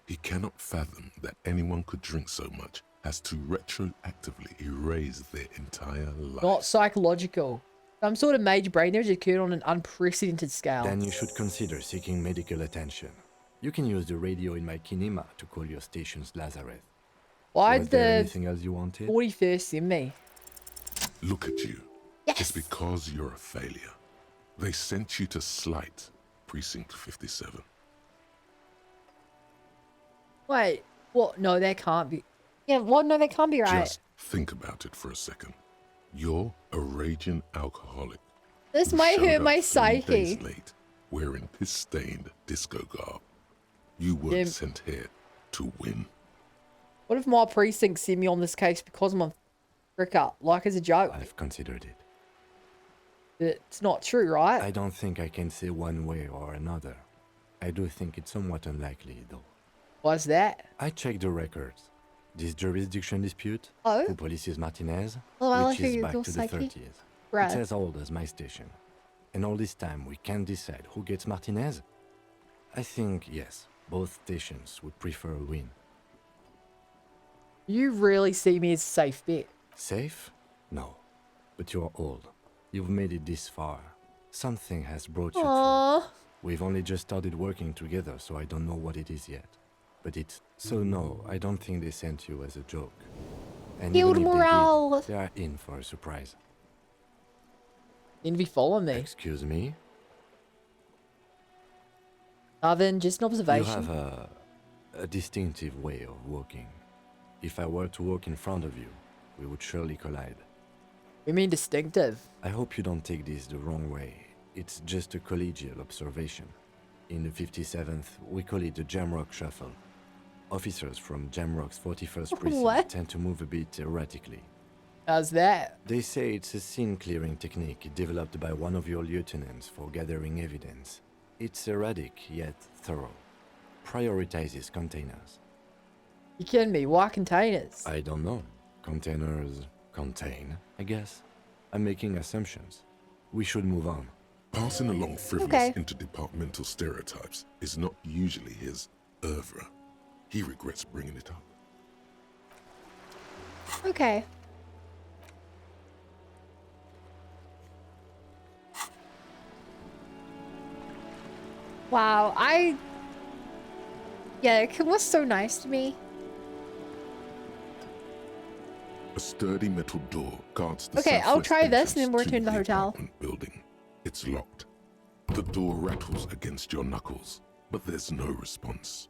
He cannot fathom that anyone could drink so much as to retroactively erase their entire life. Not psychological. Some sort of major brain damage occurred on an unprecedented scale. Then you should consider seeking medical attention. You can use the radio in my kinema to call your station's Lazareth. Why'd Was there the anything else you wanted? 41st send me? Look at you. Yes. It's because you're a failure. They sent you to slight Precinct 57. Wait, what? No, that can't be. Yeah, well, no, that can't be right. Just think about it for a second. You're a raging alcoholic. This who might showed hurt up my 3 psyche. days late wearing piss-stained disco garb. You weren't sent here to win. What if my precinct see me on this case because I'm a fricker? Like as a joke. I've considered it. It's not true, right? I don't think I can say one way or another. I do think it's somewhat unlikely, though. Why's that? I checked the records. This jurisdiction dispute, Oh? who polices Martinez, Oh, I which like is how back you're to the psyche. 30s. Right. It's as old as my station. And all this time, we can't decide who gets Martinez? I think, yes, both stations would prefer a win. You really see me as a safe bet. Safe? No. But you're old. You've made it this far. Something has brought you Aww. through. We've only just started working together, so I don't know what it is yet. But it's... So no, I don't think they sent you as a joke. And Healed even if morale. they are in for a surprise. Envy follow me. Excuse me? Nothing, just an observation. You have a distinctive way of walking. If I were to walk in front of you, we would surely collide. You mean distinctive? I hope you don't take this the wrong way. It's just a collegial observation. In the 57th, we call it the Jamrock Shuffle. Officers from Jamrock's 41st precinct tend to move a bit erratically. How's that? They say it's a scene-clearing technique developed by one of your lieutenants for gathering evidence. It's erratic, yet thorough. Prioritizes containers. You kidding me? Why containers? I don't know. Containers contain, I guess. I'm making assumptions. We should move on. Passing along frivolous interdepartmental stereotypes is not usually his oeuvre. He regrets bringing it up. Okay. Wow, yeah, it was so nice to me. A sturdy metal door guards the Okay, I'll southwest try this and then entrance we'll return to the hotel. apartment building. It's locked. The door rattles against your knuckles, but there's no response.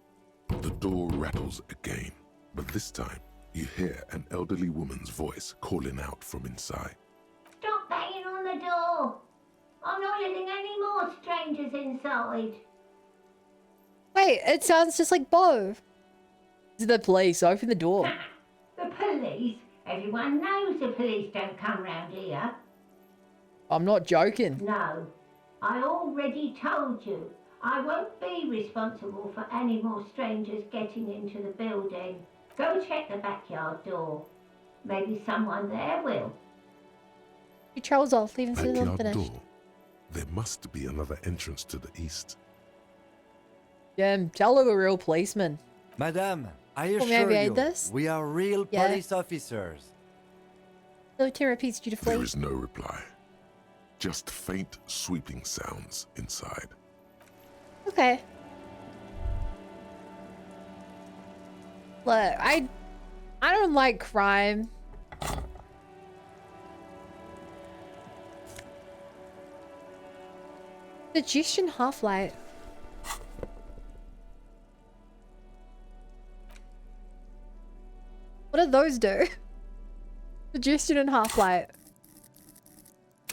The door rattles again, but this time you hear an elderly woman's voice calling out from inside. Stop banging on the door! I'm not letting any more strangers inside. Wait, it sounds just like Bo. It's the police. Open the door. The police? Everyone knows the police don't come round here. I'm not joking. No, I already told you. I won't be responsible for any more strangers getting into the building. Go check the backyard door. Maybe someone there will. He trails off, leaving Susan Backyard unfinished. door. There must be another entrance to the east. Yeah, tell her a real policeman. Madame, I may I assure read you, this? we are real Yeah. police officers. Lieutenant repeats dutifully. There is no reply. Just faint, sweeping sounds inside. Okay. Look, I don't like crime. Suggestion Half-Light. What do those do? Suggestion and Half-Light.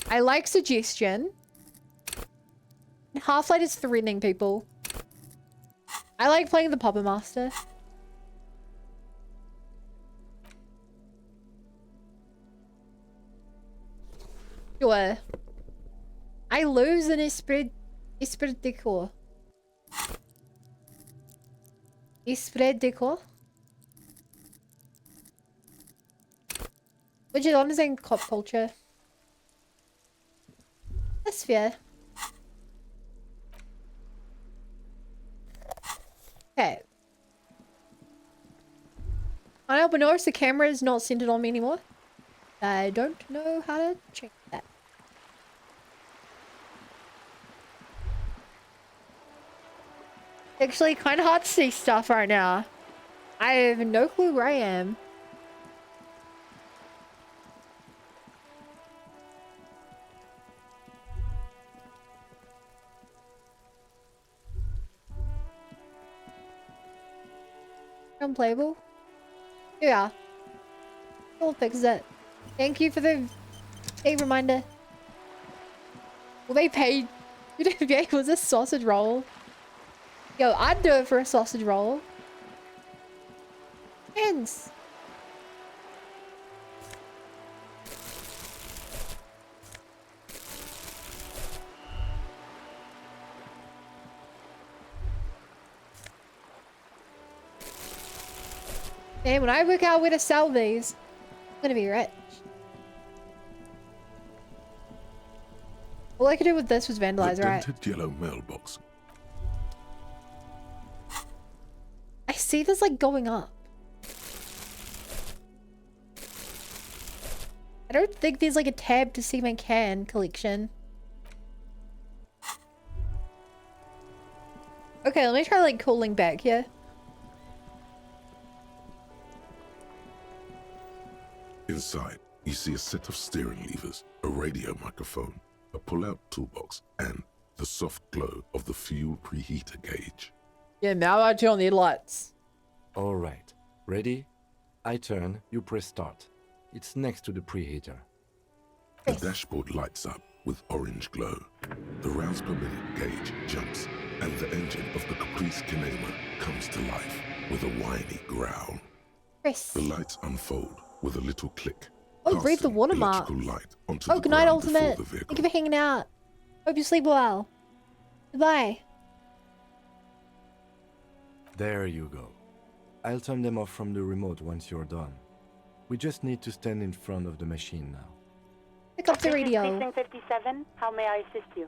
I like suggestion. Half-Light is threatening people. I like playing the Puppet Master. Sure. I lose an esprit de corps. Esprit de corps? Which is honestly in cop culture. That's fair. Okay. I know, but notice the camera is not centered on me anymore. I don't know how to change that. Actually, kind of hard to see stuff right now. I have no clue where I am. Unplayable? Yeah. We'll fix it. Thank you for the reminder. Will they pay Yeah, was a sausage roll. Yo, I'd do it for a sausage roll. Hands. And when I work out where to sell these, I'm gonna be rich. All I could do with this was vandalize, The right? dented yellow mailbox. I see this like going up. I don't think there's like a tab to see my can collection. Okay, let me try like calling back here. Inside, you see a set of steering levers, a radio microphone, a pull-out toolbox, and the soft glow of the fuel preheater gauge. Yeah, now I turn on the headlights. All right. Ready? I turn, you press start. It's next to the preheater. The dashboard lights up with orange glow. The rounds per minute gauge jumps, and the engine of the Caprice Kinema comes to life with a whiny growl. Chris. The lights unfold with a little click. Oh, read the casting watermark. electrical light onto Oh, the good night, ground before Ultimate. the vehicle. Thank you for hanging out. Hope you sleep well. Goodbye. There you go. I'll turn them off from the remote once you're done. We just need to stand in front of the machine now. Pick up the This is radio. Precinct 57. How may I assist you?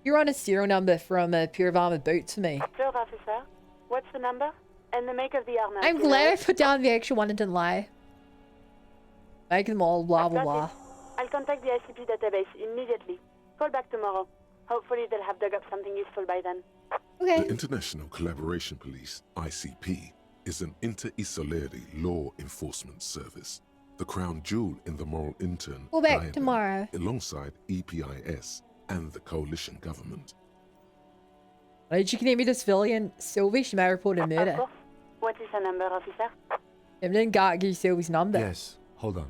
You're on a serial number from a pair of armored boots for me. Field officer, what's the number? And the make of the armor. I'm glad I put down the actual one and didn't lie. Make them all blah blah blah. I'll contact the ICP database immediately. Call back tomorrow. Hopefully they'll have dug up something useful by then. Okay. The International Collaboration Police, ICP, is an inter-Isolari law enforcement service. The crown jewel in the moral intern Call back diadem, tomorrow. alongside EPIS and the coalition government. Did you connect me to civilian Sylvie? She may report a Of murder. course. What is her number, officer? Eminem got give you Sylvie's number. Yes, hold on.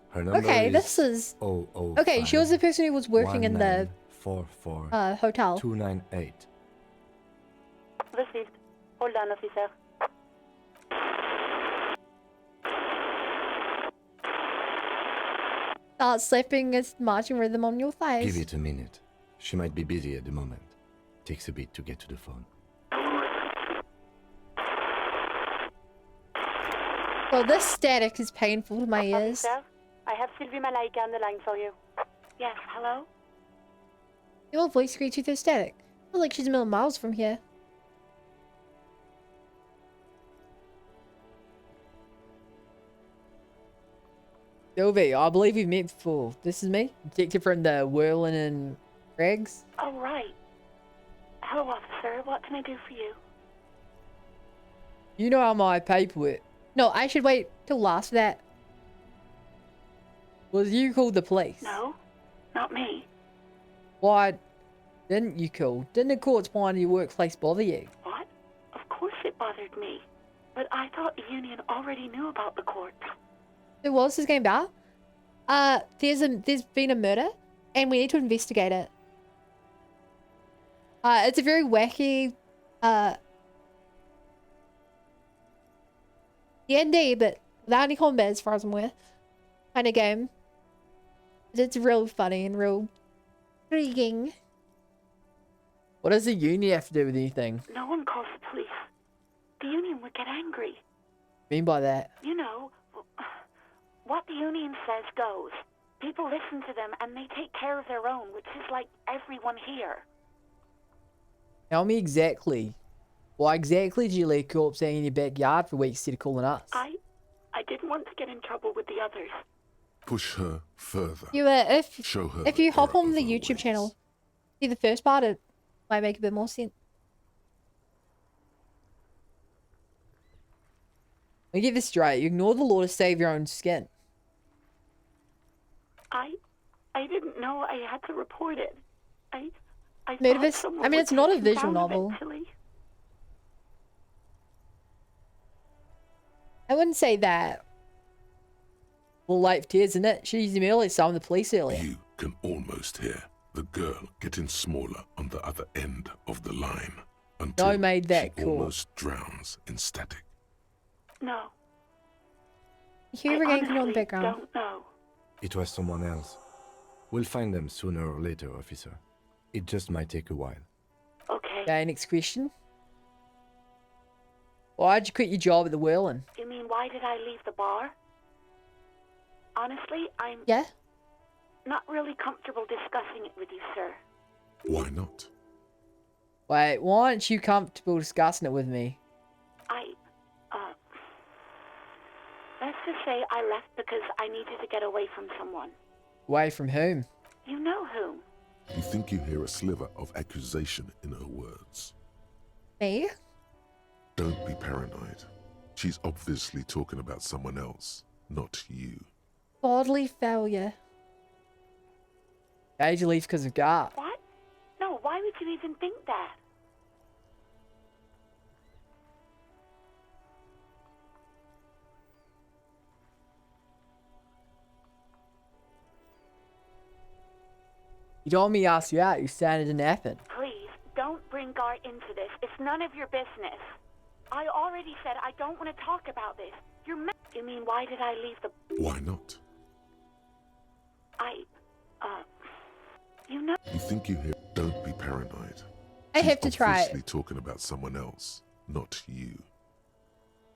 Her number Okay, is this is 005 okay. She was the person who was working in the 1944 hotel. 298. Received. Hold on, officer. Start slapping a marching rhythm on your thighs. Give it a minute. She might be busy at the moment. Takes a bit to get to the phone. Well, this static is painful to my ears. Officer, I have Sylvie Malaika on the line for you. Yes, hello? Your voice greets you through static. I feel like she's a million miles from here. Sylvie, I believe you've met before. This is me, detective from the Whirling and Rags. Oh, right. Hello, officer. What can I do for you? You know how my paperwork. No, I should wait till last for that. Was you called the police? No, not me. Why didn't you call? Didn't the courts find your workplace bother you? What? Of course it bothered me. But I thought the union already knew about the courts. So what's this game about? There's been a murder, and we need to investigate it. It's a very wacky, D&D, but without any combat as far as I'm aware, kind of game. But it's real funny and real intriguing. What does the union have to do with anything? No one calls the police. The union would get angry. Mean by that? You know, what the union says goes. People listen to them and they take care of their own, which is like everyone here. Tell me exactly. Why exactly did you leave corpse hanging in your backyard for weeks instead of calling us? I didn't want to get in trouble with the others. Push her further. You Show her if you hop there are on the other YouTube ways. channel, see the first part, it might make a bit more sense. Let me get this straight. You ignore the law to save your own skin. I didn't know I had to report it. I Murderous? thought someone I mean, would it's not a take you visual down novel. eventually. I wouldn't say that. Well, late for tears, isn't it? She's him earlier, so I'm the police earlier. You can almost hear the girl getting smaller on the other end of the line until No, made that she cool. almost drowns in static. No. Here we're I getting on the honestly background. don't know. It was someone else. We'll find them sooner or later, officer. It just might take a while. Okay. Okay, next question. Why'd you quit your job at the Whirling? You mean why did I leave the bar? Honestly, I'm Yeah? not really comfortable discussing it with you, sir. Why not? Wait, why aren't you comfortable discussing it with me? Let's just say I left because I needed to get away from someone. Away from whom? You know whom. You think you hear a sliver of accusation in her words. Me? Don't be paranoid. She's obviously talking about someone else, not you. Bodily failure. How'd you leave because of Gar? What? No, why would you even think that? You told me to ask you out, you said it didn't happen. Please, don't bring Gar into this. It's none of your business. I already said I don't want to talk about this. You mean why did I leave the... Why not? You know... You think you hear... Don't be paranoid. I have to try Obviously it. talking about someone else, not you.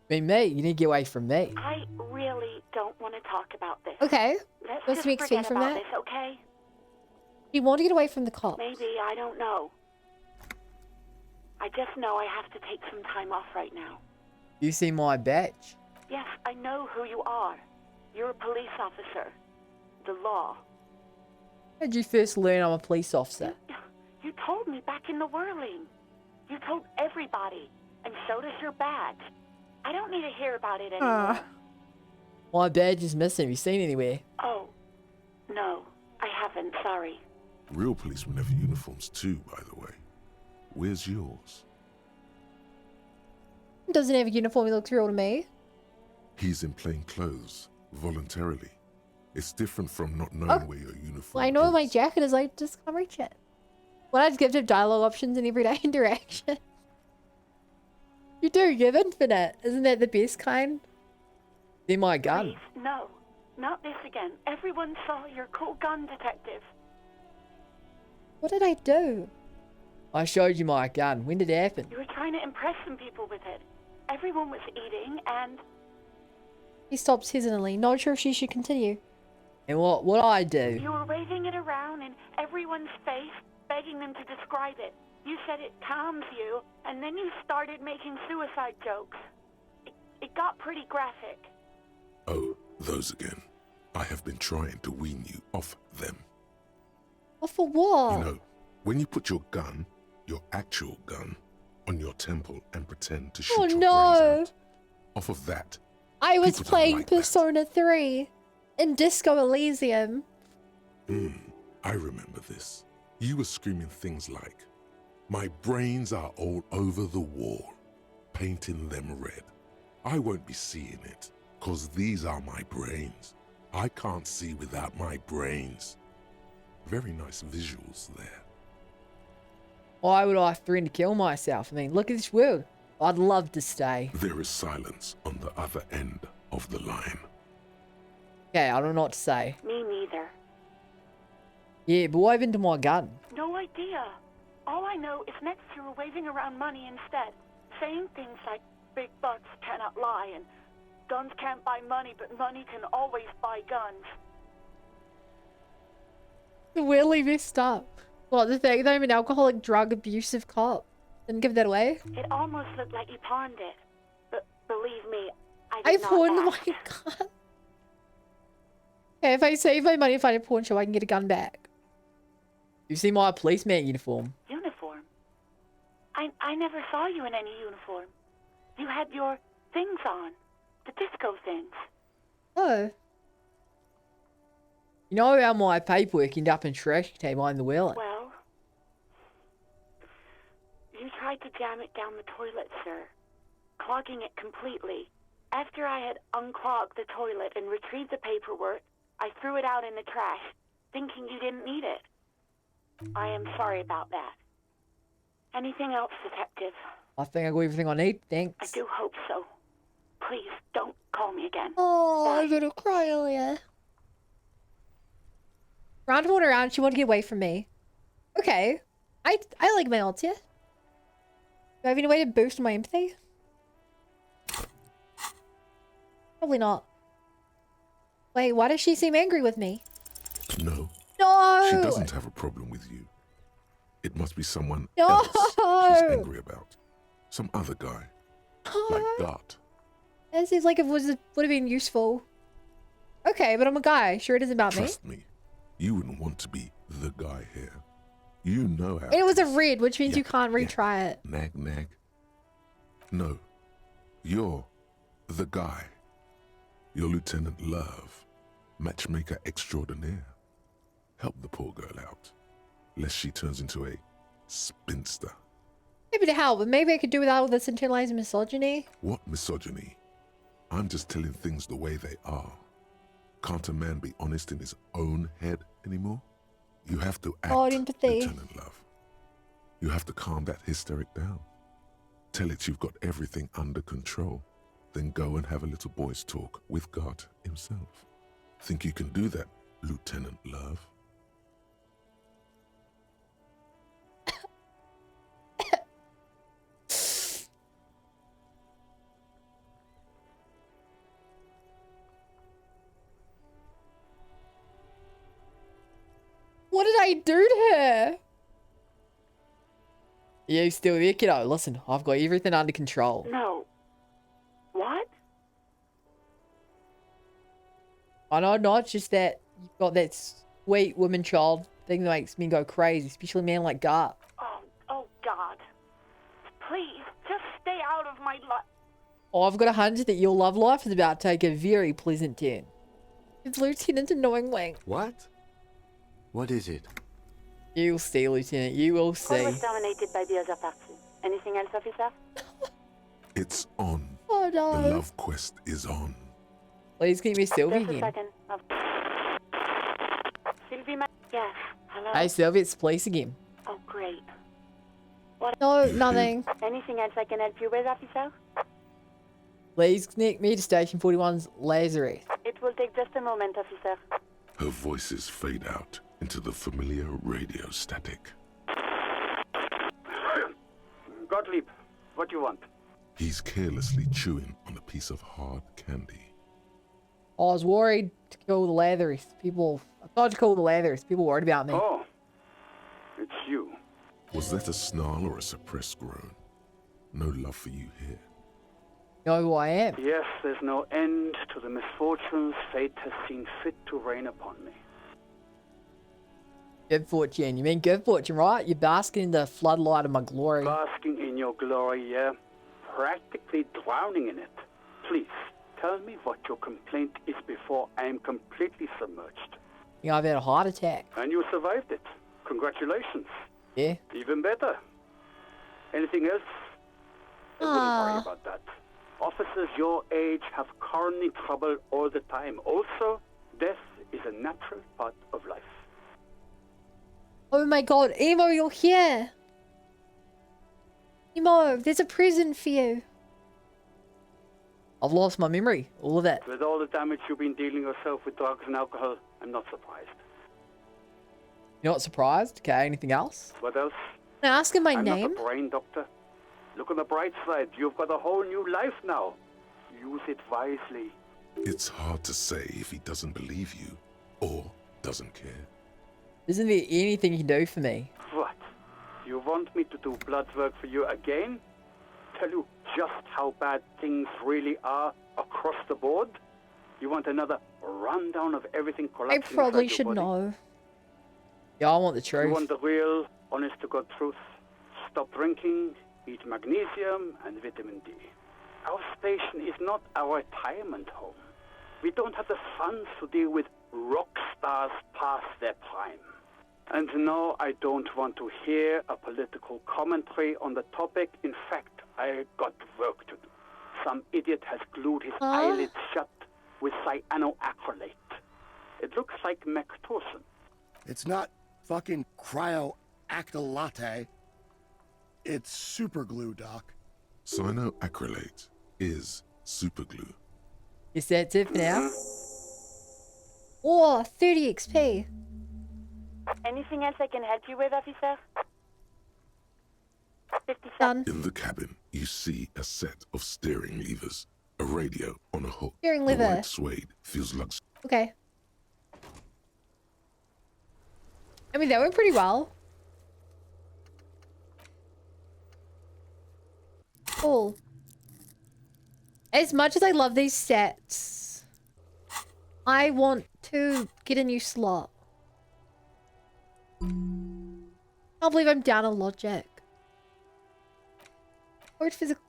I mean, me, you need to get away from me. I really don't want to talk about this. Okay. Let's What's just the next thing forget from about that? this, okay? You want to get away from the cops. Maybe, I don't know. I just know I have to take some time off right now. You see my badge? Yes, I know who you are. You're a police officer. The law. How'd you first learn I'm a police officer? You told me back in the whirling. You told everybody. And so does your badge. I don't need to hear about it anymore. My badge is missing. Have you seen it anywhere? Oh, no. I haven't, sorry. Real policemen have uniforms too, by the way. Where's yours? Doesn't have a uniform, he looks real to me. He's in plain clothes, voluntarily. It's different from not knowing where your uniform Well, I know is. my jacket is, I just can't reach it. When I just give him dialogue options in everyday interaction. You do, you have infinite. Isn't that the best kind? They're my gun. Please, no. Not this again. Everyone saw your cool gun, detective. What did I do? I showed you my gun. When did it happen? You were trying to impress some people with it. Everyone was eating and... He stops hesitantly, not sure if she should continue. And what I do? You were waving it around in everyone's face, begging them to describe it. You said it calms you, and then you started making suicide jokes. It got pretty graphic. Oh, those again. I have been trying to wean you off them. Well, for what? You know, when you put your gun, your actual gun, on your temple and pretend to shoot Oh your no! brains out, off of that, I was people don't playing like that. Persona 3 in Disco Elysium. I remember this. You were screaming things like, "My brains are all over the wall, painting them red. I won't be seeing it, 'cause these are my brains. I can't see without my brains." Very nice visuals there. Why would I threaten to kill myself? I mean, look at this world. I'd love to stay. There is silence on the other end of the line. Okay, I don't know what to say. Me neither. Yeah, but what happened to my gun? No idea. All I know is next you were waving around money instead, saying things like big bucks cannot lie and guns can't buy money, but money can always buy guns. Really messed up. What, the fact that I'm an alcoholic, drug, abusive cop? Didn't give that away? It almost looked like you pawned it. But believe me, I I did not pawned my ask. gun. Okay, if I save my money, find a pawn shop, I can get a gun back. You see my policeman uniform? Uniform? I never saw you in any uniform. You had your things on. The disco things. Oh. You know how my paperwork ended up in trash can behind the wheel? Well, you tried to jam it down the toilet, sir. Clogging it completely. After I had unclogged the toilet and retrieved the paperwork, I threw it out in the trash, thinking you didn't need it. I am sorry about that. Anything else, Detective? I think I got everything I need. I Thanks. do hope so. Please don't call me again. Oh, Bye. I'm gonna cry earlier. Round one around, she wanted to get away from me. Okay. I like my ults, yeah? Do I have any way to boost my empathy? Probably not. Wait, why does she seem angry with me? No. No! She doesn't have a problem with you. It must be someone No! else she's angry about. Some other guy. Like Gart. That seems like it would have been useful. Okay, but I'm a guy. Sure it isn't about me. Trust me, you wouldn't want to be the guy here. You know how. And it was a red, which means you can't yeah. retry it. Nag, nag. No, you're the guy. You're Lieutenant Love, matchmaker extraordinaire. Help the poor girl out, lest she turns into a spinster. Maybe to hell, but maybe I could do without all this internalized misogyny. What misogyny? I'm just telling things the way they are. Can't a man be honest in his own head anymore? You have to act, empathy. Lieutenant Love. You have to calm that hysteric down. Tell it you've got everything under control. Then go and have a little boys' talk with God himself. Think you can do that, Lieutenant Love? What did I do to her? You still there, kiddo? Listen, I've got everything under control. No. What? I know, not just that you've got that sweet woman child thing that makes me go crazy, especially a man like Gart. Oh, God. Please, just stay out of my life. Oh, I've got a hunch that your love life is about to take a very pleasant turn. It's Lieutenant Annoyingly. What? What is it? You'll see, Lieutenant. You will see. Call was dominated by the other party. Anything else, officer? It's on. Oh, no. The love quest is on. Please keep me Sylvie Just a again. second. Sylvie, yes. Hello. Hey, Sylvie, it's police again. Oh, great. What? No, nothing. Anything else I can help you with, officer? Please connect me to Station 41's Lazarus. It will take just a moment, officer. Her voices fade out into the familiar radio static. Gottlieb, what do you want? He's carelessly chewing on a piece of hard candy. I was worried to call the Lazarus. I thought to call the Lazarus. People worried about me. Oh, it's you. Was that a snarl or a suppressed groan? No love for you here. You know who I am? Yes, there's no end to the misfortunes fate has seen fit to rain upon me. Good fortune. You mean good fortune, right? You're basking in the floodlight of my glory. Basking in your glory, yeah. Practically drowning in it. Please, tell me what your complaint is before I am completely submerged. You know, I've had a heart attack. And you survived it. Congratulations. Yeah? Even better. Anything else? I wouldn't worry about that. Officers your age have coronary trouble all the time. Also, death is a natural part of life. Oh my god, Emo, you're here. Emo, there's a present for you. I've lost my memory. All of that. With all the damage you've been dealing yourself with drugs and alcohol, I'm not surprised. You're not surprised? Okay, anything else? What else? Can I ask him my I'm name? not a brain doctor. Look on the bright side. You've got a whole new life now. Use it wisely. It's hard to say if he doesn't believe you or doesn't care. Isn't there anything you can do for me? What? You want me to do blood work for you again? Tell you just how bad things really are across the board? You want another rundown of everything I collapsing probably inside should your body? know. Yeah, I want the You truth. want the real, honest-to-God truth? Stop drinking, eat magnesium and vitamin D. Our station is not our retirement home. We don't have the funds to deal with rock stars past their prime. And no, I don't want to hear a political commentary on the topic. In fact, I got work to do. Some idiot has glued his eyelids shut with cyanoacrylate. It looks like Mectorson. It's not fucking cryoacrylate. It's superglue, Doc. Cyanoacrylate is superglue. Is that it for now? Oh, 30 XP. Anything else I can help you with, officer? 57. Done. In the cabin, you see a set of steering levers, a radio on a hook. Steering The lever. white suede feels luxurious. Okay. I mean, that went pretty well. Cool. As much as I love these sets, I want to get a new slot. Can't believe I'm down a logic. Or physical.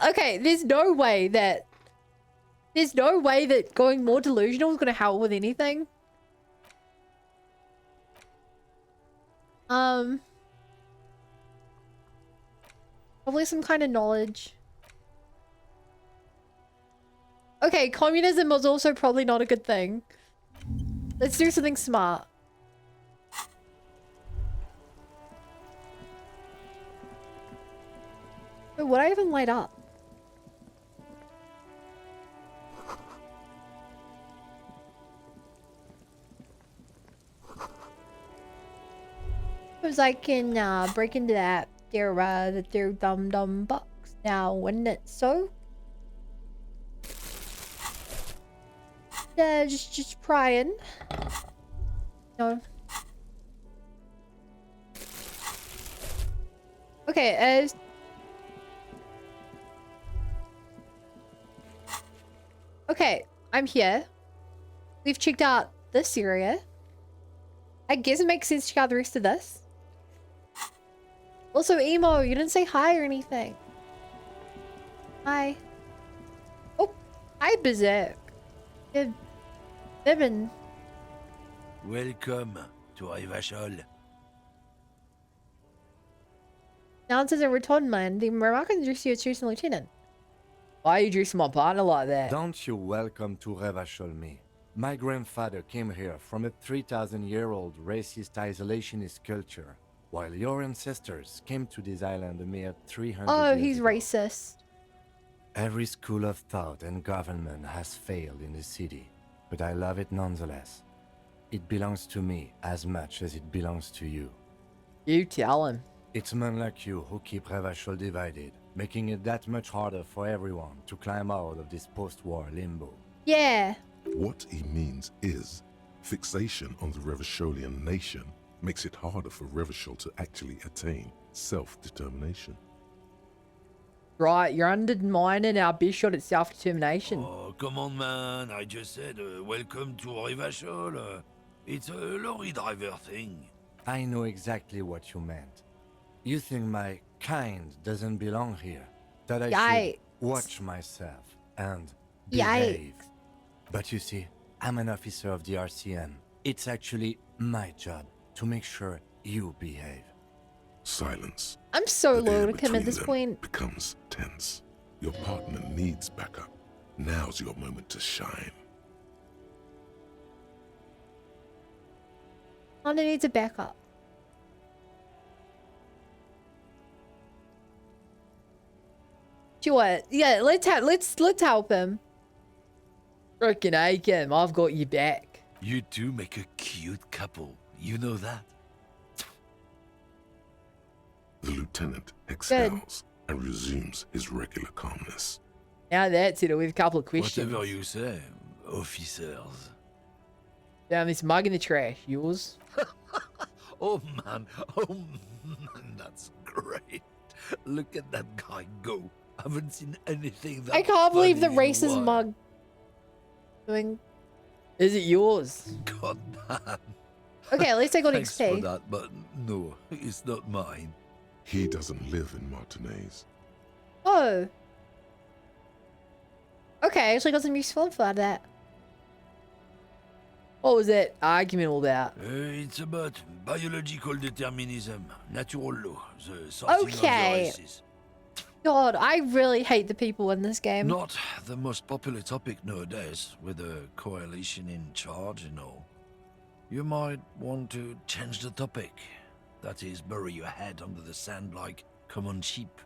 Okay, there's no way that going more delusional is gonna help with anything. Probably some kind of knowledge. Okay, communism was also probably not a good thing. Let's do something smart. Wait, would I even light up? Suppose I can break into that their dum box now, wouldn't it? So just prying. No. Okay, okay, I'm here. We've checked out this area. I guess it makes sense to check out the rest of this. Also, Emo, you didn't say hi or anything. Hi. Oh, hi, Berserk. Bibbin. Welcome to Rivachol. Now it says a return man. The Americans introduced you as Chief Lieutenant. Why are you dressing my partner like that? Don't you welcome to Rivachol me. My grandfather came here from a 3,000-year-old racist isolationist culture, while your ancestors came to this island a mere 300 Oh, years he's ago. racist. Every school of thought and government has failed in the city, but I love it nonetheless. It belongs to me as much as it belongs to you. You tell him. It's men like you who keep Rivachol divided, making it that much harder for everyone to climb out of this post-war limbo. Yeah. What he means is, fixation on the Revacholian nation makes it harder for Revachol to actually attain self-determination. Right, you're undermining our best shot at self-determination. Oh, come on, man. I just said, welcome to Rivachol. It's a lorry driver thing. I know exactly what you meant. You think my kind doesn't belong here, that I Yikes. should watch myself and Yikes. behave. But you see, I'm an officer of the RCM. It's actually my job to make sure you behave. Silence. I'm so The air loyal to him at between this them point. becomes tense. Your partner needs backup. Now's your moment to shine. Honda needs a backup. Sure. Yeah, let's help him. Frickin' Aiken, I've got your back. You two make a cute couple. You know that? The lieutenant exhales and resumes his regular calmness. Now that's it, with a couple of questions. Whatever you say, officers. Down this mug in the trash, yours? Oh man, that's great. Look at that guy go. I haven't seen anything that I can't believe the funny in a racist while. mug doing. Is it yours? God damn. Okay, at least I got Thanks XP. for that, but no, it's not mine. He doesn't live in Martinez. Oh. Okay, I actually got some useful info out of that. What was that argument all about? It's about biological determinism, natural law, the sorting of the Okay. races. God, I really hate the people in this game. Not the most popular topic nowadays, with the coalition in charge and all. You might want to change the topic. That is, bury your head under the sand like common sheep.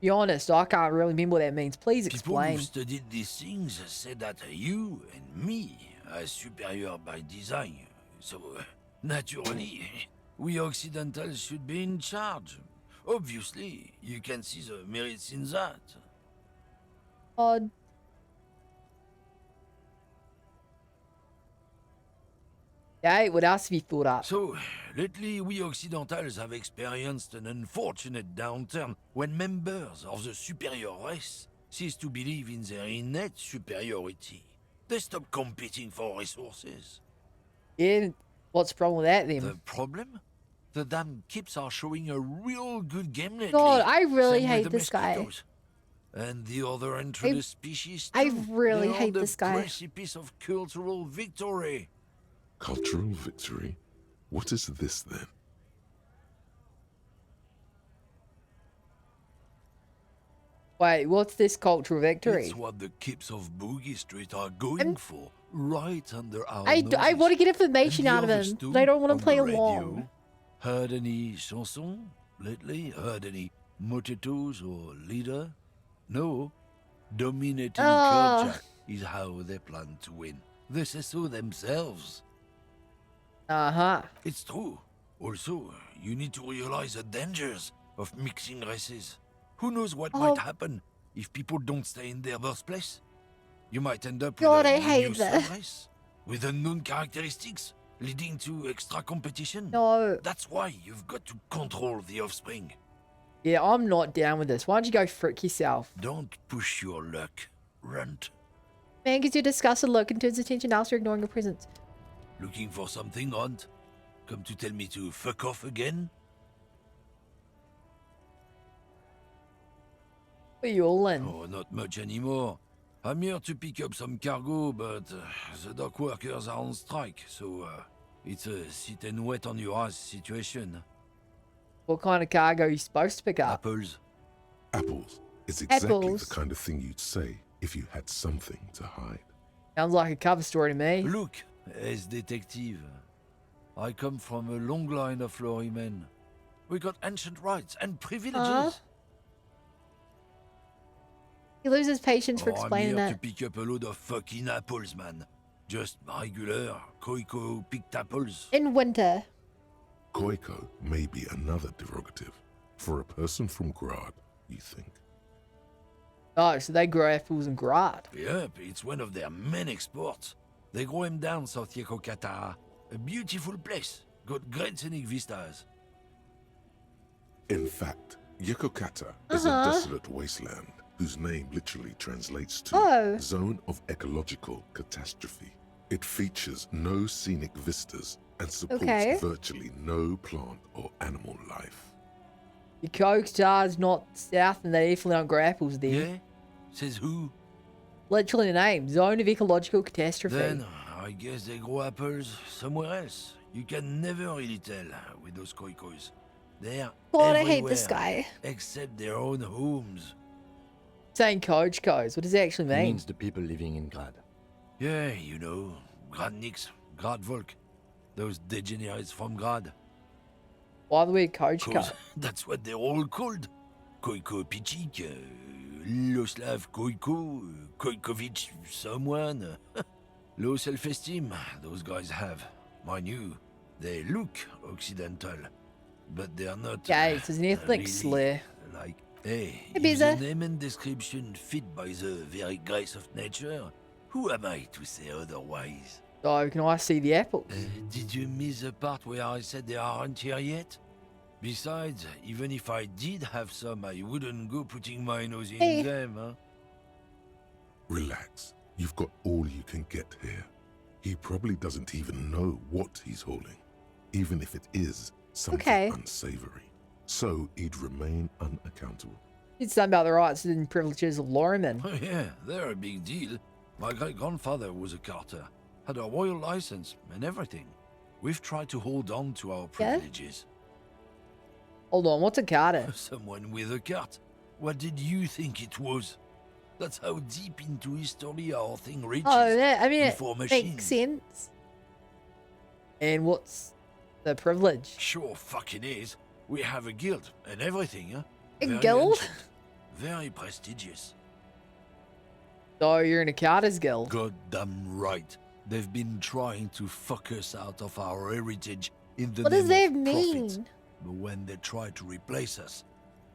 Be honest, I can't really remember what that means. Please People explain. who studied these things say that you and me are superior by design. So, naturally, we Occidentals should be in charge. Obviously, you can see the merits in that. Odd. Okay, what else have you thought up? So, lately we Occidentals have experienced an unfortunate downturn when members of the superior race cease to believe in their innate superiority. They stop competing for resources. Yeah, what's the problem with that then? The problem? The damn Kips are showing a real good game lately. God, I really Same with hate the this guy. mosquitoes. And the other introduced species too. I really They're on hate the this guy. precipice of cultural victory. Cultural victory? What is this then? Wait, what's this cultural victory? It's what the Kips of Boogie Street are going for, right under our I noses. want to get information And the out of others him, too, but I don't want on to play the radio. along. Heard any chanson lately? Heard any mojitos or leader? No. Dominating culture is how they plan to win. They say so themselves. Uh-huh. It's true. Also, you need to realize the dangers of mixing races. Who knows what might happen if people don't stay in their birthplace? You might end up God, with I a hate new that. sub-race with unknown characteristics, leading to extra competition. No. That's why you've got to control the offspring. Yeah, I'm not down with this. Why don't you go frick yourself? Don't push your luck. Runt. Man gives you a disgusted look and turns attention after ignoring your presence. Looking for something, Hunt? Come to tell me to fuck off again? What are you all in? Oh, not much anymore. I'm here to pick up some cargo, but the dock workers are on strike, so it's a sit and wait on your ass situation. What kind of cargo are you supposed to pick up? Apples. Apples is exactly Apples. the kind of thing you'd say if you had something to hide. Sounds like a cover story to me. Look, as detective, I come from a long line of lorrymen. We got ancient rights and privileges. He loses patience for I'm explaining here it. to pick up a load of fucking apples, man. Just regular Koiko picked apples. In winter. Koiko may be another derogative. For a person from Grad, you think. Oh, so they grow apples in Grad. Yep, it's one of their main exports. They grow them down South Yekokata. A beautiful place. Got great scenic vistas. In fact, Yekokata is a desolate wasteland whose name literally translates to Zone of Ecological Catastrophe. It features no scenic vistas and supports virtually no plant or animal life. Your Coke Star's not south and they definitely don't grow apples there. Yeah? Says who? Literally the name, Zone of Ecological Catastrophe. Then, I guess they grow apples somewhere else. You can never really tell with those Koikos. They're God, I hate this everywhere, guy. except their own homes. Saying Coach Codes, what does it actually It mean? means the people living in Grad. Yeah, you know, Gradniks, Gradvolk, those degenerates from Grad. Why the weird Coach Cause Code? that's what they're all called. Koiko Pichik, Loslav Koiko, Koikovic someone. Low self-esteem, those guys have. Mind you, they look Occidental, but they're not. Yeah, it's an ethnic really, slur. Like, hey, Hey, if Biza. the name and description fit by the very grace of nature, who am I to say otherwise? So, can I see the apples? Did you miss the part where I said they aren't here yet? Besides, even if I did have some, I wouldn't go putting my nose in them, huh? Relax. You've got all you can get here. He probably doesn't even know what he's hauling, even if it is something unsavory. So he'd remain unaccountable. It's something about the rights and privileges of lorrymen. Oh yeah, they're a big deal. My great-grandfather was a carter, had a royal license and everything. We've tried to hold on to our privileges. Hold on, what's a carter? Someone with a cart. What did you think it was? That's how deep into history our thing reaches. Oh, yeah, I mean, it before makes machines. sense. And what's the privilege? Sure fucking is. We have a guild and everything, huh? A Very guild? ancient, very prestigious. So you're in a carter's guild. Goddamn right. They've been trying to fuck us out of our heritage in the What does name that of profit. mean? But when they try to replace us,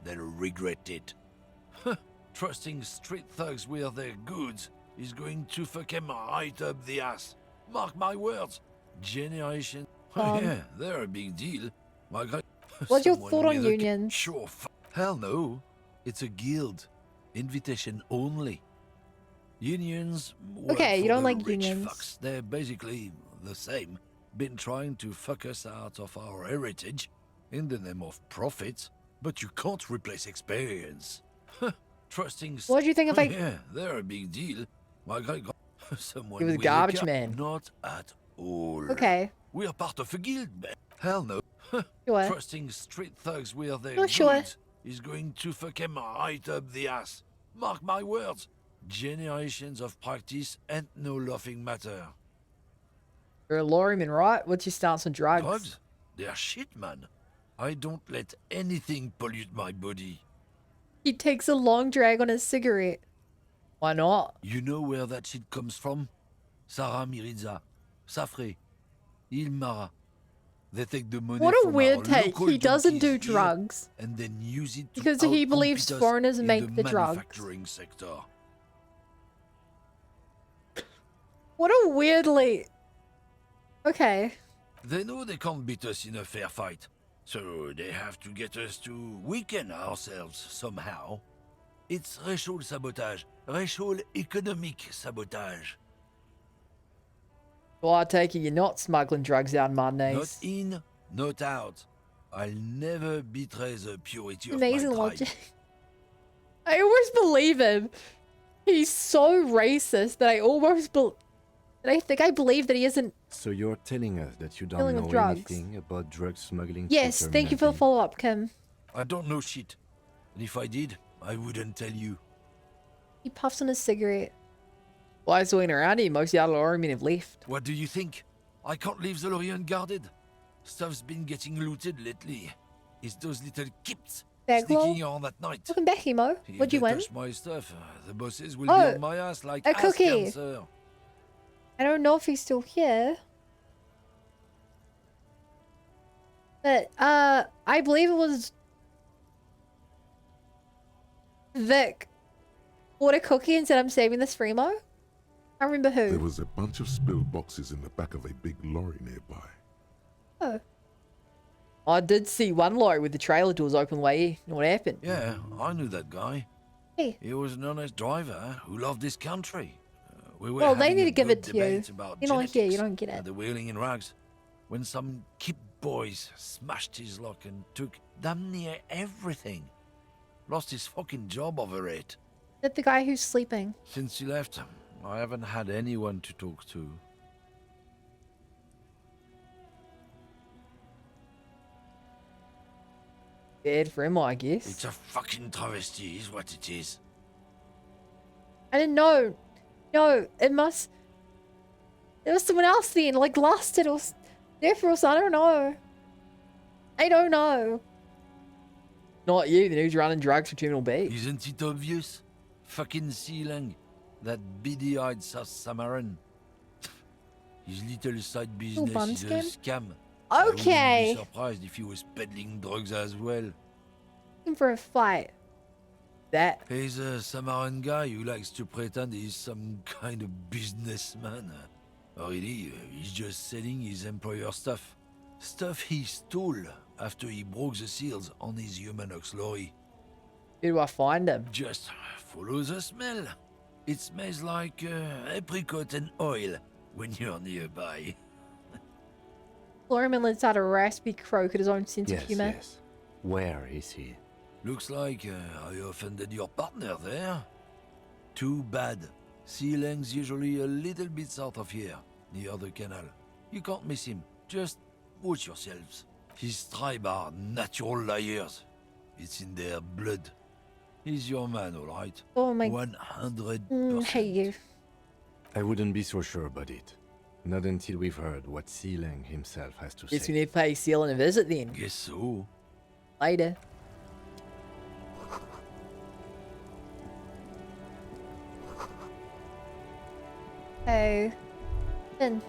they'll regret it. Trusting street thugs with their goods is going to fuck them right up the ass. Mark my words. Generation. Yeah, they're a big deal. My God. What's your Someone thought on with a unions? Sure. Hell no. It's a guild. Invitation only. Unions. Work Okay, you for don't the like rich unions. Fucks. They're basically the same. Been trying to fuck us out of our heritage in the name of profit, but you can't replace experience. Trusting. What do you think if I- Yeah, they're a big deal. My God. Someone He was a with garbage car- man. Not at all. Okay. We're part of a guild, man. Hell no. Sure. Trusting street thugs with their Oh, sure. goods is going to fuck them right up the ass. Mark my words. Generations of practice and no laughing matter. You're a lorryman, right? What's your stance on drugs? Drugs? They're shit, man. I don't let anything pollute my body. He takes a long drag on his cigarette. Why not? You know where that shit comes from? Sarah Miriza, Safre, Ilmara. They take the money What a from weird our take. local He doesn't do junkies here drugs. and then use it to Because he believes outcompete us foreigners in make the drugs. manufacturing sector. What a weirdly... Okay. They know they can't beat us in a fair fight, so they have to get us to weaken ourselves somehow. It's racial sabotage, racial economic sabotage. Well, I take it you're not smuggling drugs out in Not Martinez. in, not out. I'll never betray the purity of Amazing my tribe. logic. I almost believe him. He's so racist that I almost that I think I believe that he isn't. So you're telling us that you don't Dealing know with drugs. anything about drug smuggling? Yes, through thank you for the Terminal follow-up, Kim. I don't know shit. And if I did, I wouldn't tell you. He puffs on his cigarette. Why is he around here? Most of the other lorrymen have left. What do you think? I can't leave the lorry unguarded. Stuff's been getting looted lately. It's those little kips Bagwell? sneaking on at night. Welcome back, Emo. If What'd you they win? touch my stuff, the bosses will be Oh, on my ass like a ass cookie. cancer. I don't know if he's still here. But, I believe it was Vic bought a cookie and said, I'm saving this for Emo. I remember who. There was a bunch of spilled boxes in the back of a big lorry nearby. Oh. I did see one lorry with the trailer doors open the way here. You know what happened? Yeah, I knew that guy. Hey. He was an honest driver who loved this country. We were Well, they having need a to give good it to you. debate about You're not here, you genetics don't get at it. the Wheeling in Rags, when some kip boys smashed his lock and took damn near everything. Lost his fucking job over it. Is that the guy who's sleeping? Since he left, I haven't had anyone to talk to. Bad for him, I guess. It's a fucking travesty, is what it is. I didn't know. No, it must... There was someone else then, like lasted or there else. I don't know. I don't know. Not you, the who's running drugs for Terminal B. Isn't it obvious? Fucking Sealang, that beady-eyed South Samaran. His little side business bum is a scam? scam. Okay. I wouldn't be surprised if he was peddling drugs as well. Looking for a fight. That. He's a Samaran guy who likes to pretend he's some kind of businessman. Really, he's just selling his employer stuff. Stuff he stole after he broke the seals on his Humanox lorry. Where do I find him? Just follow the smell. It smells like apricot and oil when you're nearby. Lorryman lets out a raspy croak at his own sense of humor. Yes. Where is he? Looks like I offended your partner there. Too bad. Sealang's usually a little bit south of here, near the canal. You can't miss him. Just watch yourselves. His tribe are natural liars. It's in their blood. He's your man, all right? Oh my... 100%. Hey, you. I wouldn't be so sure about it. Not until we've heard what Sealang himself has to Guess say. we need to pay Sealang a visit then. Guess so. Later. Oh. Then.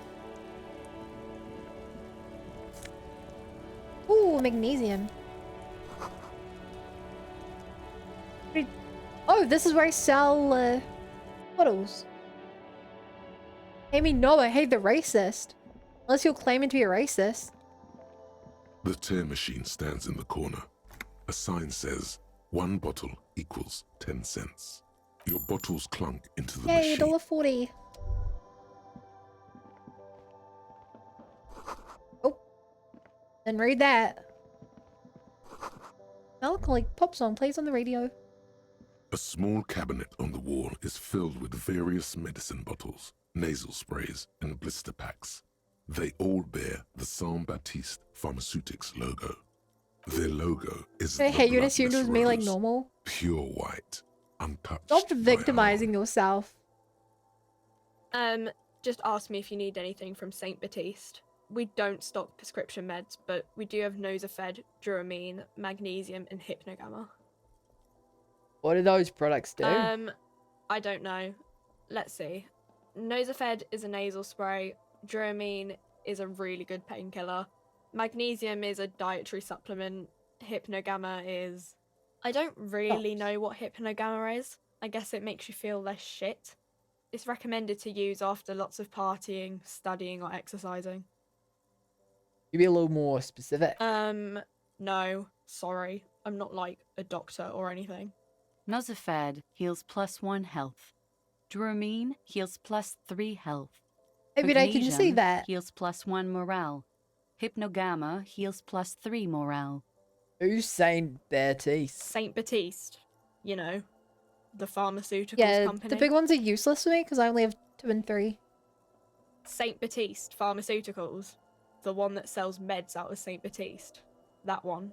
Ooh, magnesium. Oh, this is where I sell, bottles. Amy, no, I hate the racist. Unless you're claiming to be a racist. The tear machine stands in the corner. A sign says, 1 bottle equals 10 cents. Your bottles clunk into the Yay, machine. $1.40. Oh. Then read that. Melancholic pop song plays on the radio. A small cabinet on the wall is filled with various medicine bottles, nasal sprays, and blister packs. They all bear the Saint Baptiste Pharmaceutics logo. Their logo is the Hey, you assumed it bloodless was me like rose, normal? pure white, untouched. Stop by victimizing yourself. Just ask me if you need anything from Saint Baptiste. We don't stock prescription meds, but we do have Nosafed, Dramamine, Magnesium, and Hypnogamma. What do those products do? I don't know. Let's see. Nosafed is a nasal spray. Dramamine is a really good painkiller. Magnesium is a dietary supplement. Hypnogamma is... I don't really know what Hypnogamma is. I guess it makes you feel less shit. It's recommended to use after lots of partying, studying, or exercising. You be a little more specific. No. Sorry. I'm not like a doctor or anything. Nosafed heals +1 health. Dramamine heals +3 health. Every day, can you see Magnesium that? heals +1 morale. Hypnogamma heals +3 morale. Who's Saint Baptiste? Saint Baptiste. You know, the pharmaceuticals Yeah, company. the big ones are useless for me because I only have 2 and 3. Saint Baptiste Pharmaceuticals. The one that sells meds out of Saint Baptiste. That one.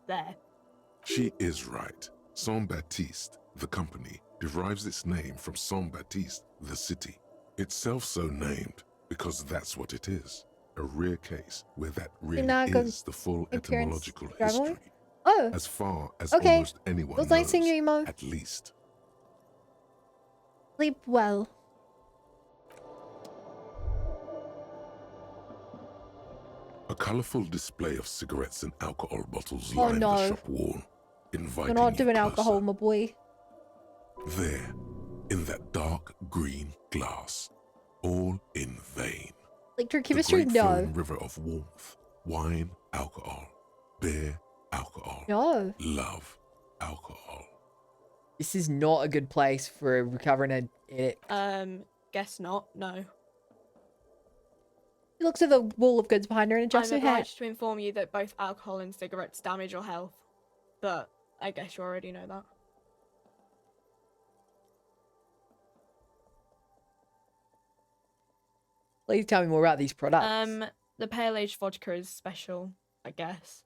There. She is right. Saint Baptiste, the company, derives its name from Saint Baptiste, the city. Itself so named because that's what it is. A rare case where that really is the full etymological history. Oh. As far as Okay. almost anyone Was nice seeing knows, you, Emo. at least. Sleep well. A colourful display of cigarettes and alcohol bottles Oh, line no. the shop wall, inviting We're not you doing closer. alcohol, my boy. There, in that dark green glass, all in vain. Electrochemistry? The great No. flowing river of warmth, wine, alcohol, beer, alcohol, No. love, alcohol. This is not a good place for a recovering addict. Guess not. No. She looks at the wall of goods behind her and adjusts I'm her hat. obliged to inform you that both alcohol and cigarettes damage your health. But I guess you already know that. Please tell me more about these products. The pale aged vodka is special, I guess.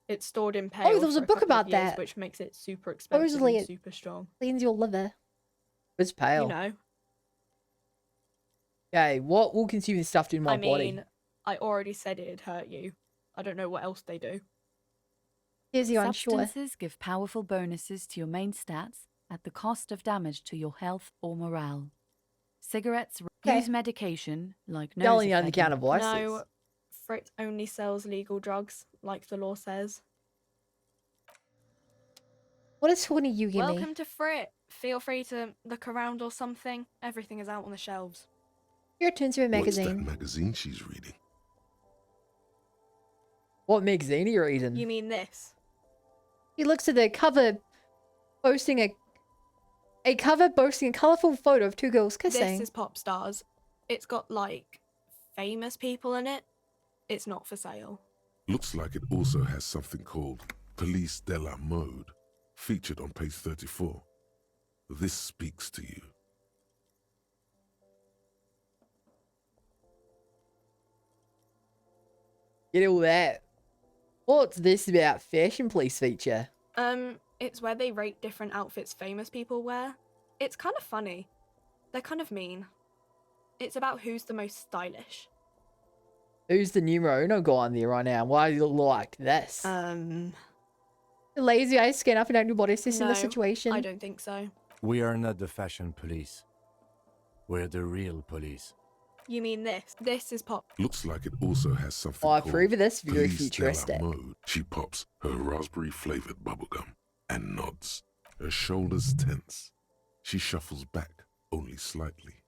It's stored in pale. there was a for book couple of about years, that. which makes it super expensive Supposedly and it super strong. cleans your liver. It's pale. You know. Okay, what will consume this stuff do in my I mean, body? I already said it'd hurt you. I don't know what else they do. Here's you unsure. Substances give powerful bonuses to your main stats at the cost of damage to your health or morale. Cigarettes use medication like Selling Nosafed. under-the-counter vices. No, Frit only sells legal drugs, like the law says. What is 20 you give me? Welcome to Frit. Feel free to look around or something. Everything is out on the shelves. Your turn to a What's magazine. that magazine she's reading? What magazine are you reading? You mean this? He looks at the cover, boasting a cover boasting a colourful photo of 2 girls kissing. This is Pop Stars. It's got, like, famous people in it. It's not for sale. Looks like it also has something called Police de la Mode, featured on page 34. This speaks to you. Get all that. What's this about fashion police feature? It's where they rate different outfits famous people wear. It's kind of funny. They're kind of mean. It's about who's the most stylish. Who's the numero uno guy on there right now? Why do you look like this? Lazy eyes scan up and out your body assessing No, the situation. I don't think so. We are not the fashion police. We're the real police. You mean this? This is pop. Looks like it also has something I called approve of this. Very police de la futuristic. mode. She pops her raspberry-flavored bubblegum and nods. Her shoulders tense. She shuffles back only slightly.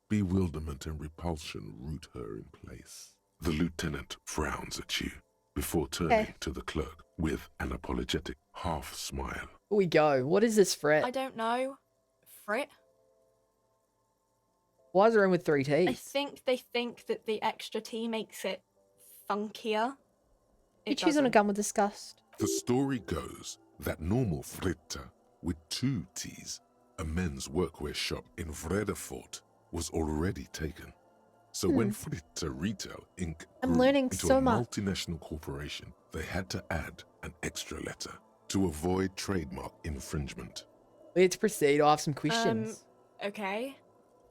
Bewilderment and repulsion root her in place. The lieutenant frowns at you before turning to the clerk with an apologetic half smile. Here we go. What is this fret? I don't know. Frit? Why is it in with 3 T's? I think they think that the extra T makes it funkier. You choose on a gun with disgust. The story goes that normal Fritta with 2 T's, a men's workwear shop in Vredefort, was already taken. So when Fritta Retail Inc. I'm grew learning into so a much. multinational corporation, they had to add an extra letter to avoid trademark infringement. Let's proceed. I have some questions. Okay.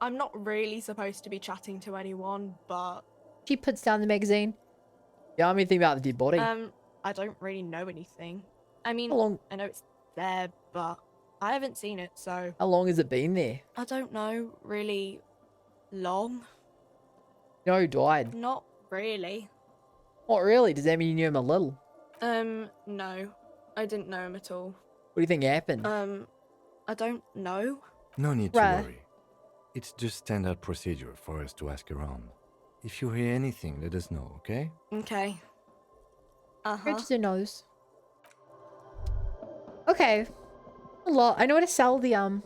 I'm not really supposed to be chatting to anyone, but... She puts down the magazine. Yeah, I mean, think about the dead body. I don't really know anything. I mean, How long- I know it's there, but I haven't seen it, so... How long has it been there? I don't know, really long. You know who died? Not really. Not really. Does that mean you knew him a little? No. I didn't know him at all. What do you think happened? I don't know. No need to worry. It's just standard procedure for us to ask around. If you hear anything, let us know, okay? Okay. Register knows. Okay. A lot. I know how to sell the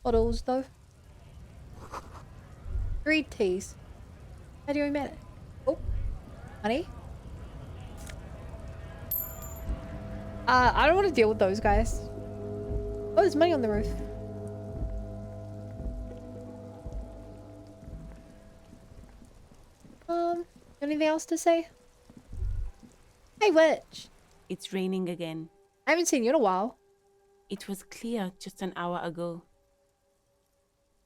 bottles though. 3 T's. How do you met it? Oh, money. I don't want to deal with those guys. Oh, there's money on the roof. Anything else to say? Hey, witch. It's raining again. I haven't seen you in a while. It was clear just an hour ago.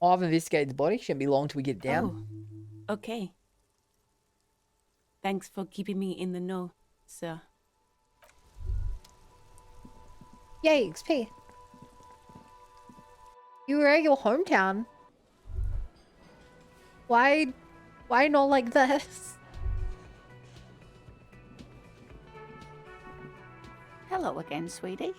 I've investigated the body. Shouldn't be long till we get down. Oh, okay. Thanks for keeping me in the know, sir. Yay, XP. You were at your hometown. Why not like this? Hello again, sweetie.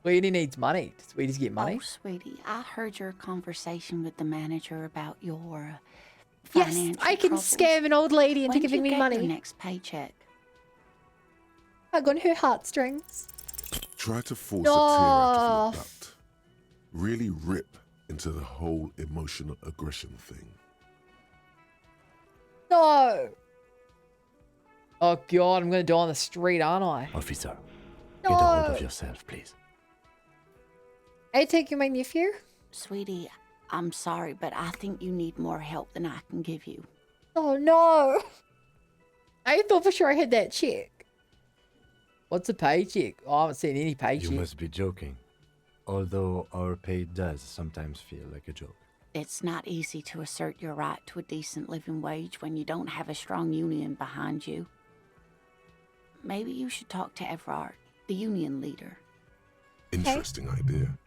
Sweetie needs money. Does Sweetie get money? Oh, sweetie, I heard your conversation with the manager about your Yes, financial I can troubles. scam an old lady into When giving do you me get money. Your next paycheck. I got her heartstrings. Try to force a tear out No. of your gut. Really rip into the whole emotional aggression thing. No. Oh god, I'm gonna die on the street, aren't I? Officer, No. get a hold of yourself, please. I take you my nephew? Sweetie, I'm sorry, but I think you need more help than I can give you. Oh no. I thought for sure I had that check. What's a paycheck? Oh, I haven't seen any paycheck. You must be joking. Although our pay does sometimes feel like a joke. It's not easy to assert your right to a decent living wage when you don't have a strong union behind you. Maybe you should talk to Everard, the union leader. Interesting idea.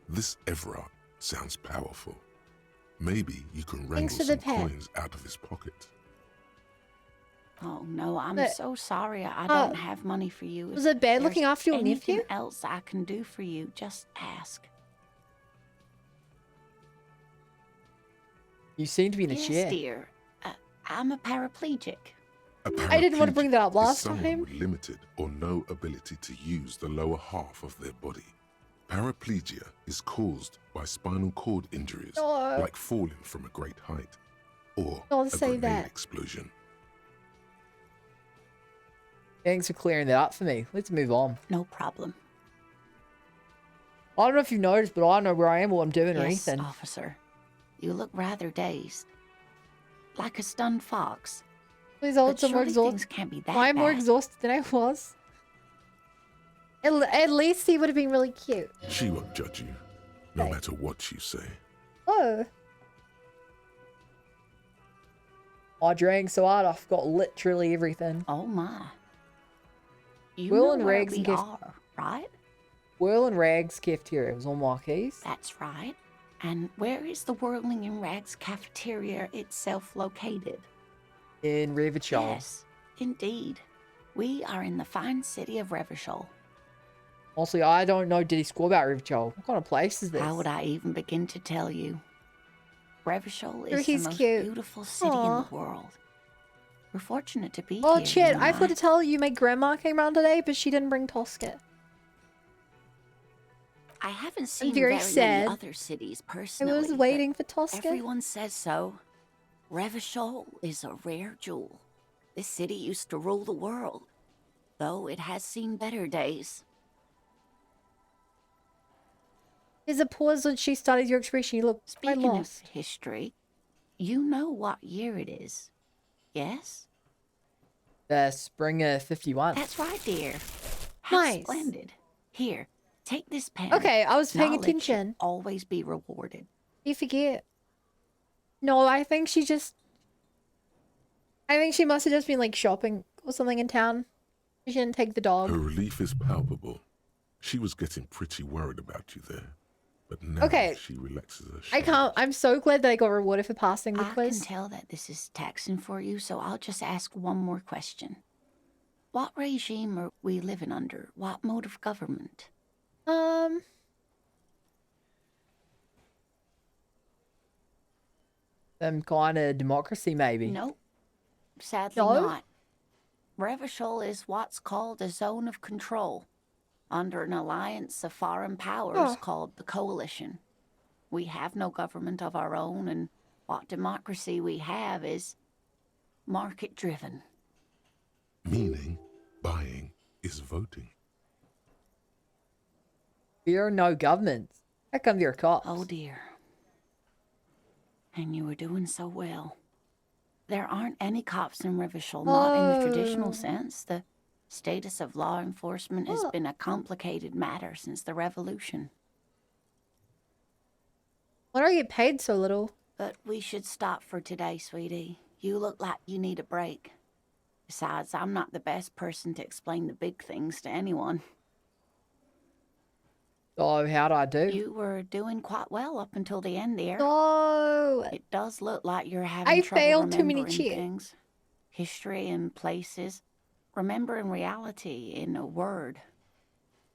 This Everard sounds powerful. Maybe you can wrangle Thanks for some the pet. coins out of his pocket. Oh no, I'm But- so sorry. I don't have money for you. Was If it bad there's looking after your anything nephew? else I can do for you, just ask. You seem to be in a Yes, chair. dear. I'm a paraplegic. I didn't want to bring that up Is last someone time. with limited or no ability to use the lower half of their body. Paraplegia is caused by spinal cord injuries, No. like falling from a great height, or Don't a say grenade that. explosion. Thanks for clearing that up for me. Let's move on. No problem. I don't know if you've noticed, but I don't know where I am or what I'm doing or Yes, anything. officer. You look rather dazed. Like a stunned fox. Please, I But some more surely exhausted. things can't be that Why I'm more bad. exhausted than I was. At least he would have been really cute. She won't judge you, no matter what you say. Oh. I drank so hard I forgot literally everything. Oh my. You Will know and where Rags we and Gift. are, right? Whirl and Rags cafeteria. It was on my keys. That's right. And where is the Whirling and Rags cafeteria itself located? In Revachol. Yes, indeed. We are in the fine city of Revachol. Honestly, I don't know did he score about Revachol. What kind of place is this? How would I even begin to tell you? Revachol is he's the most cute. beautiful city Aw. in the world. We're fortunate to be Oh, here. shit. you I and forgot to tell you my grandma came around today, but she didn't bring Tosca. I haven't seen very very sad. many other cities I personally. was but waiting for Tosca. Everyone says so. Revachol is a rare jewel. This city used to rule the world, though it has seen better days. There's a pause when she started your expression. You look quite Speaking of lost. history, you know what year it is, yes? Spring of 51. That's right, dear. How Nice. splendid. Here, take this pen. Okay, I was paying Knowledge should attention. always be rewarded. You forget. No, I think she just... I think she must have just been like shopping or something in town. She didn't take the dog. Her relief is palpable. She was getting pretty worried about you there. But now Okay. she relaxes her I can't... I'm so glad that I got rewarded for passing the I quiz. can tell that this is taxing for you, so I'll just ask one more question. What regime are we living under? What mode of government? Some kind of democracy, maybe. Nope. Sadly No? not. Revachol is what's called a zone of control, under an alliance of foreign powers Oh. called the Coalition. We have no government of our own, and what democracy we have is market-driven. Meaning, buying is voting. There are no governments. How come there are cops? Oh dear. And you were doing so well. There aren't any cops in Revachol, not in the traditional sense. The status of law enforcement has been a complicated matter since the revolution. Why do I get paid so little? But we should stop for today, sweetie. You look like you need a break. Besides, I'm not the best person to explain the big things to anyone. So how do I do? You were doing quite well up until the end there. No. It does look like you're having I trouble failed too many remembering checks. things. History and places. Remembering reality in a word.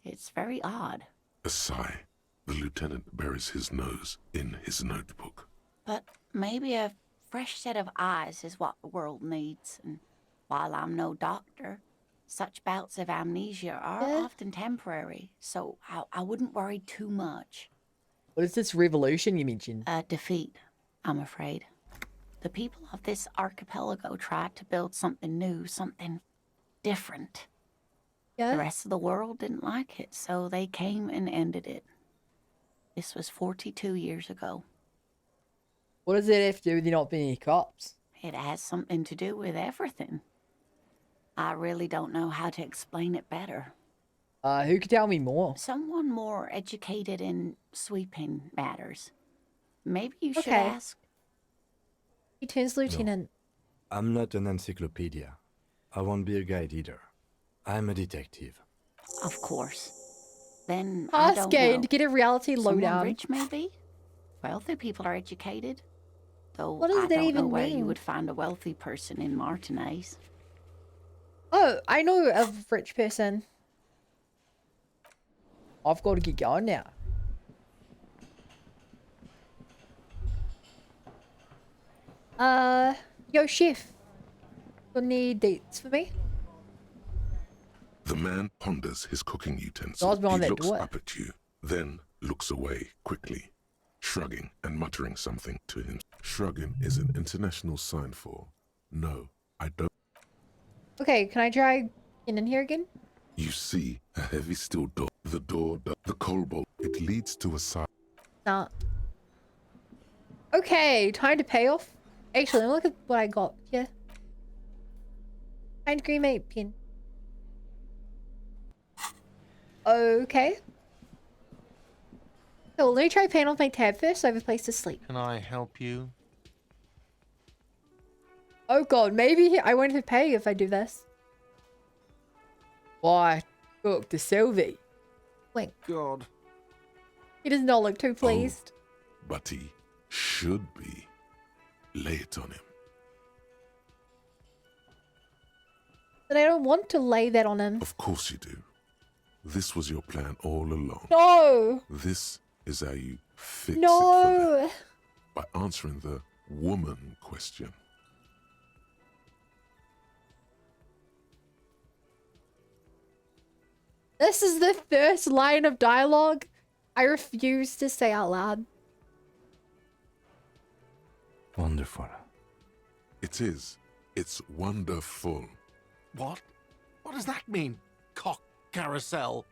It's very odd. A sigh. The lieutenant buries his nose in his notebook. But maybe a fresh set of eyes is what the world needs. And while I'm no doctor, such bouts of amnesia are often temporary, so I wouldn't worry too much. What is this revolution you mentioned? A defeat, I'm afraid. The people of this archipelago tried to build something new, something different. Yeah. The rest of the world didn't like it, so they came and ended it. This was 42 years ago. What does it have to do with you not being any cops? It has something to do with everything. I really don't know how to explain it better. Who could tell me more? Someone more educated in sweeping matters. Maybe you should Okay. ask. He turns lieutenant. I'm not an encyclopedia. I won't be a guide either. I'm a detective. Of course. Then I Task don't gained. know. Get a reality Someone lowdown. rich, maybe? Wealthy people are educated. Though What does I that don't know even where you mean? would find a wealthy person in Martinez. Oh, I know a rich person. I've got to get going now. Yo, chef. Got any dates for me? The man ponders his cooking utensil. Doors behind He that looks door. up at you, then looks away quickly, shrugging and muttering something to him. Shrugging is an international sign for, no, I don't. Okay, can I try in here again? You see a heavy steel door. The door, the coal bolt, it leads to a side. Nah. Okay, time to pay off. Actually, look at what I got here. Find cremate pin. Okay. So let me try paying off my tab first so I have a place to sleep. Can I help you? Oh god, maybe I won't have to pay if I do this. Why, look, to Sylvie. Wink. God. He does not look too pleased. But he should be. Lay it on him. But I don't want to lay that on him. Of course you do. This was your plan all along. No! This is how you fix it for No! them. By answering the woman question. This is the first line of dialogue I refuse to say out loud. Wonderful. It is. It's wonderful. What? What does that mean? Cock carousel.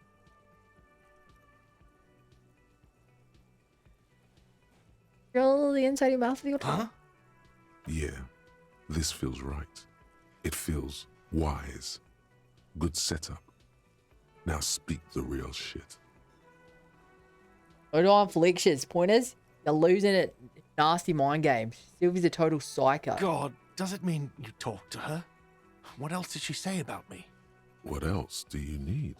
Drill the inside of your mouth with your tongue. Huh? Yeah, this feels right. It feels wise. Good setup. Now speak the real shit. Hold on for lectures, pointers. You're losing at nasty mind games. Sylvie's a total psycho. God, does it mean you talked to her? What else did she say about me? What else do you need?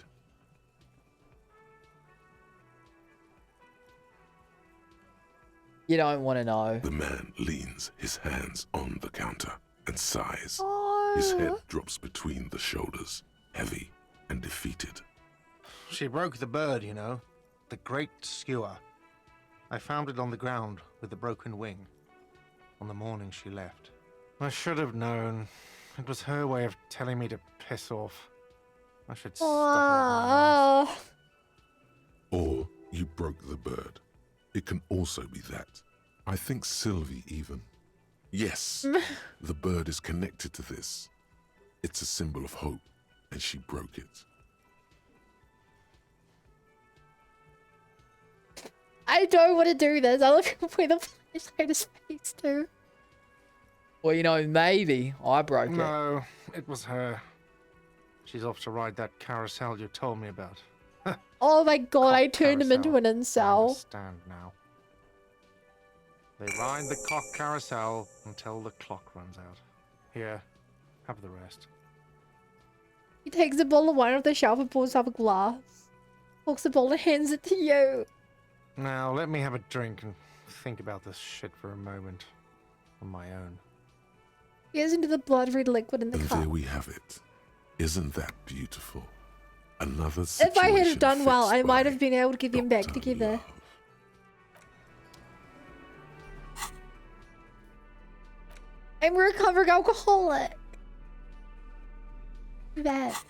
You don't want to know. The man leans his hands on the counter and sighs. Oh. His head drops between the shoulders, heavy and defeated. She broke the bird, you know. The great skewer. I found it on the ground with the broken wing. On the morning she left. I should have known. It was her way of telling me to piss off. I should stuff her. Or you broke the bird. It can also be that. I think Sylvie even. Yes, the bird is connected to this. It's a symbol of hope, and she broke it. I don't want to do this. I look where the flashlight is face to. Well, you know, maybe I broke it. No, it was her. She's off to ride that carousel you told me about. Oh my god, I Cock turned him into an carousel. I incel. understand now. They ride the cock carousel until the clock runs out. Here, have the rest. He takes a bottle of wine off the shelf and pours up a glass. Pokes the bottle and hands it to you. Now, let me have a drink and think about this shit for a moment. On my own. Peers into the blood-red liquid in the And cup. there we have it. Isn't that beautiful? Another If I had situation done well, fixed I might by have been able to get them back Dr. together. Love. I'm a recovering alcoholic. That.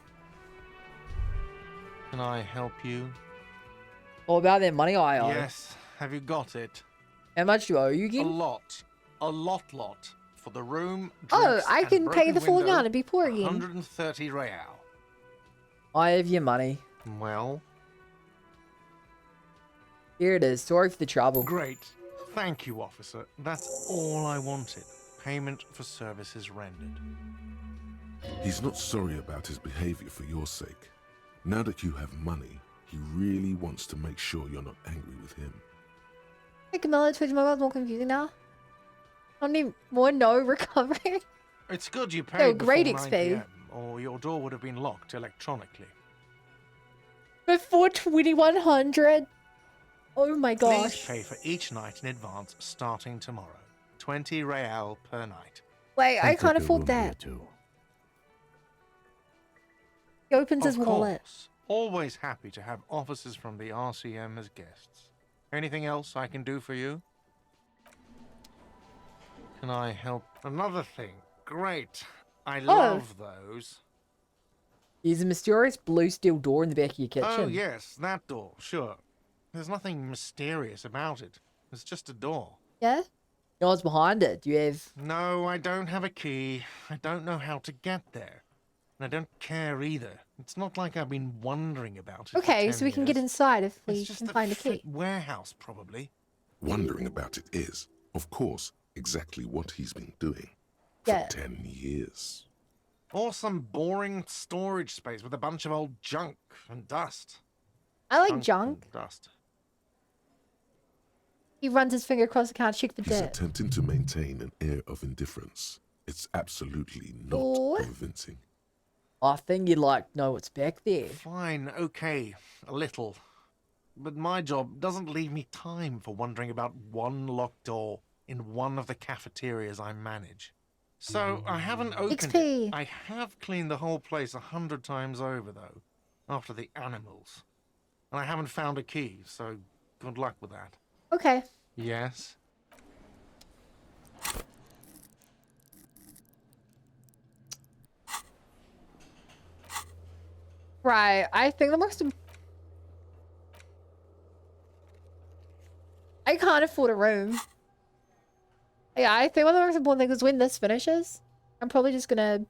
Can I help you? What about that money I owe? Yes. Have you got it? How much do you owe you A again? lot. A lot. For the room, Oh, drinks, I and can pay broken the full window, amount and be poor again. 130 real. I have your money. Well, Here it is. Sorry for the trouble. great. Thank you, officer. That's all I wanted. Payment for services rendered. He's not sorry about his behavior for your sake. Now that you have money, he really wants to make sure you're not angry with him. Hey Camilla, Twitch mobile's more confusing now. I don't need more no recovery. It's good you No, paid great before 9 XP. PM, or your door would have been locked electronically. Before 2100. Oh my Please gosh. pay for each night in advance starting tomorrow. 20 real per night. Wait, I I'll can't take a afford room that. here too. He opens his Of wallet. course. Always happy to have officers from the RCM as guests. Anything else I can do for you? Can I help? Another thing. Great. I love those. There's a mysterious blue steel door in the back of your kitchen. Oh, yes, that door, sure. There's nothing mysterious about it. It's just a door. Yeah? You know what's behind it? Do you have... No, I don't have a key. I don't know how to get there. And I don't care either. It's not like I've been wondering about it. for Okay, 10 so we can years. get inside if we It's just can a find a key. warehouse, probably. Wondering about it is, Of course, exactly what he's been doing for Yeah. 10 years. Or some boring storage space with a bunch of old junk and dust. I like junk. And dust. He runs his finger across the counter, check for He's dirt. attempting to maintain an air of indifference. It's absolutely not convincing. I think you'd like know what's back there. Fine, okay, a little. But my job doesn't leave me time for wondering about one locked door in one of the cafeterias I manage. So I haven't opened it. I have cleaned the whole place 100 times over, though, after the animals. And I haven't found a key, so good luck with that. Okay. Yes? Right, I think the most... I can't afford a room. Yeah, I think one of the most important things is when this finishes, I'm probably just gonna...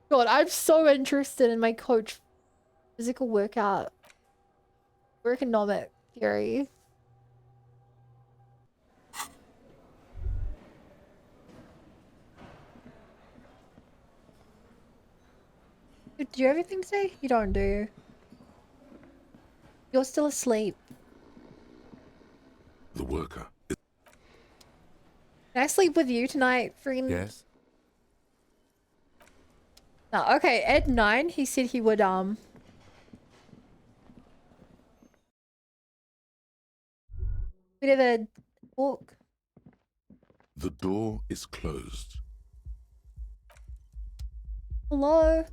God, I'm so interested in my coach physical workout. Ergonomic theory. Do you have anything to say? You don't, do you? You're still asleep. The worker. Can I sleep with you tonight, friend? Yes. No, okay, at 9, he said he would, we'd have a walk. The door is closed. Hello?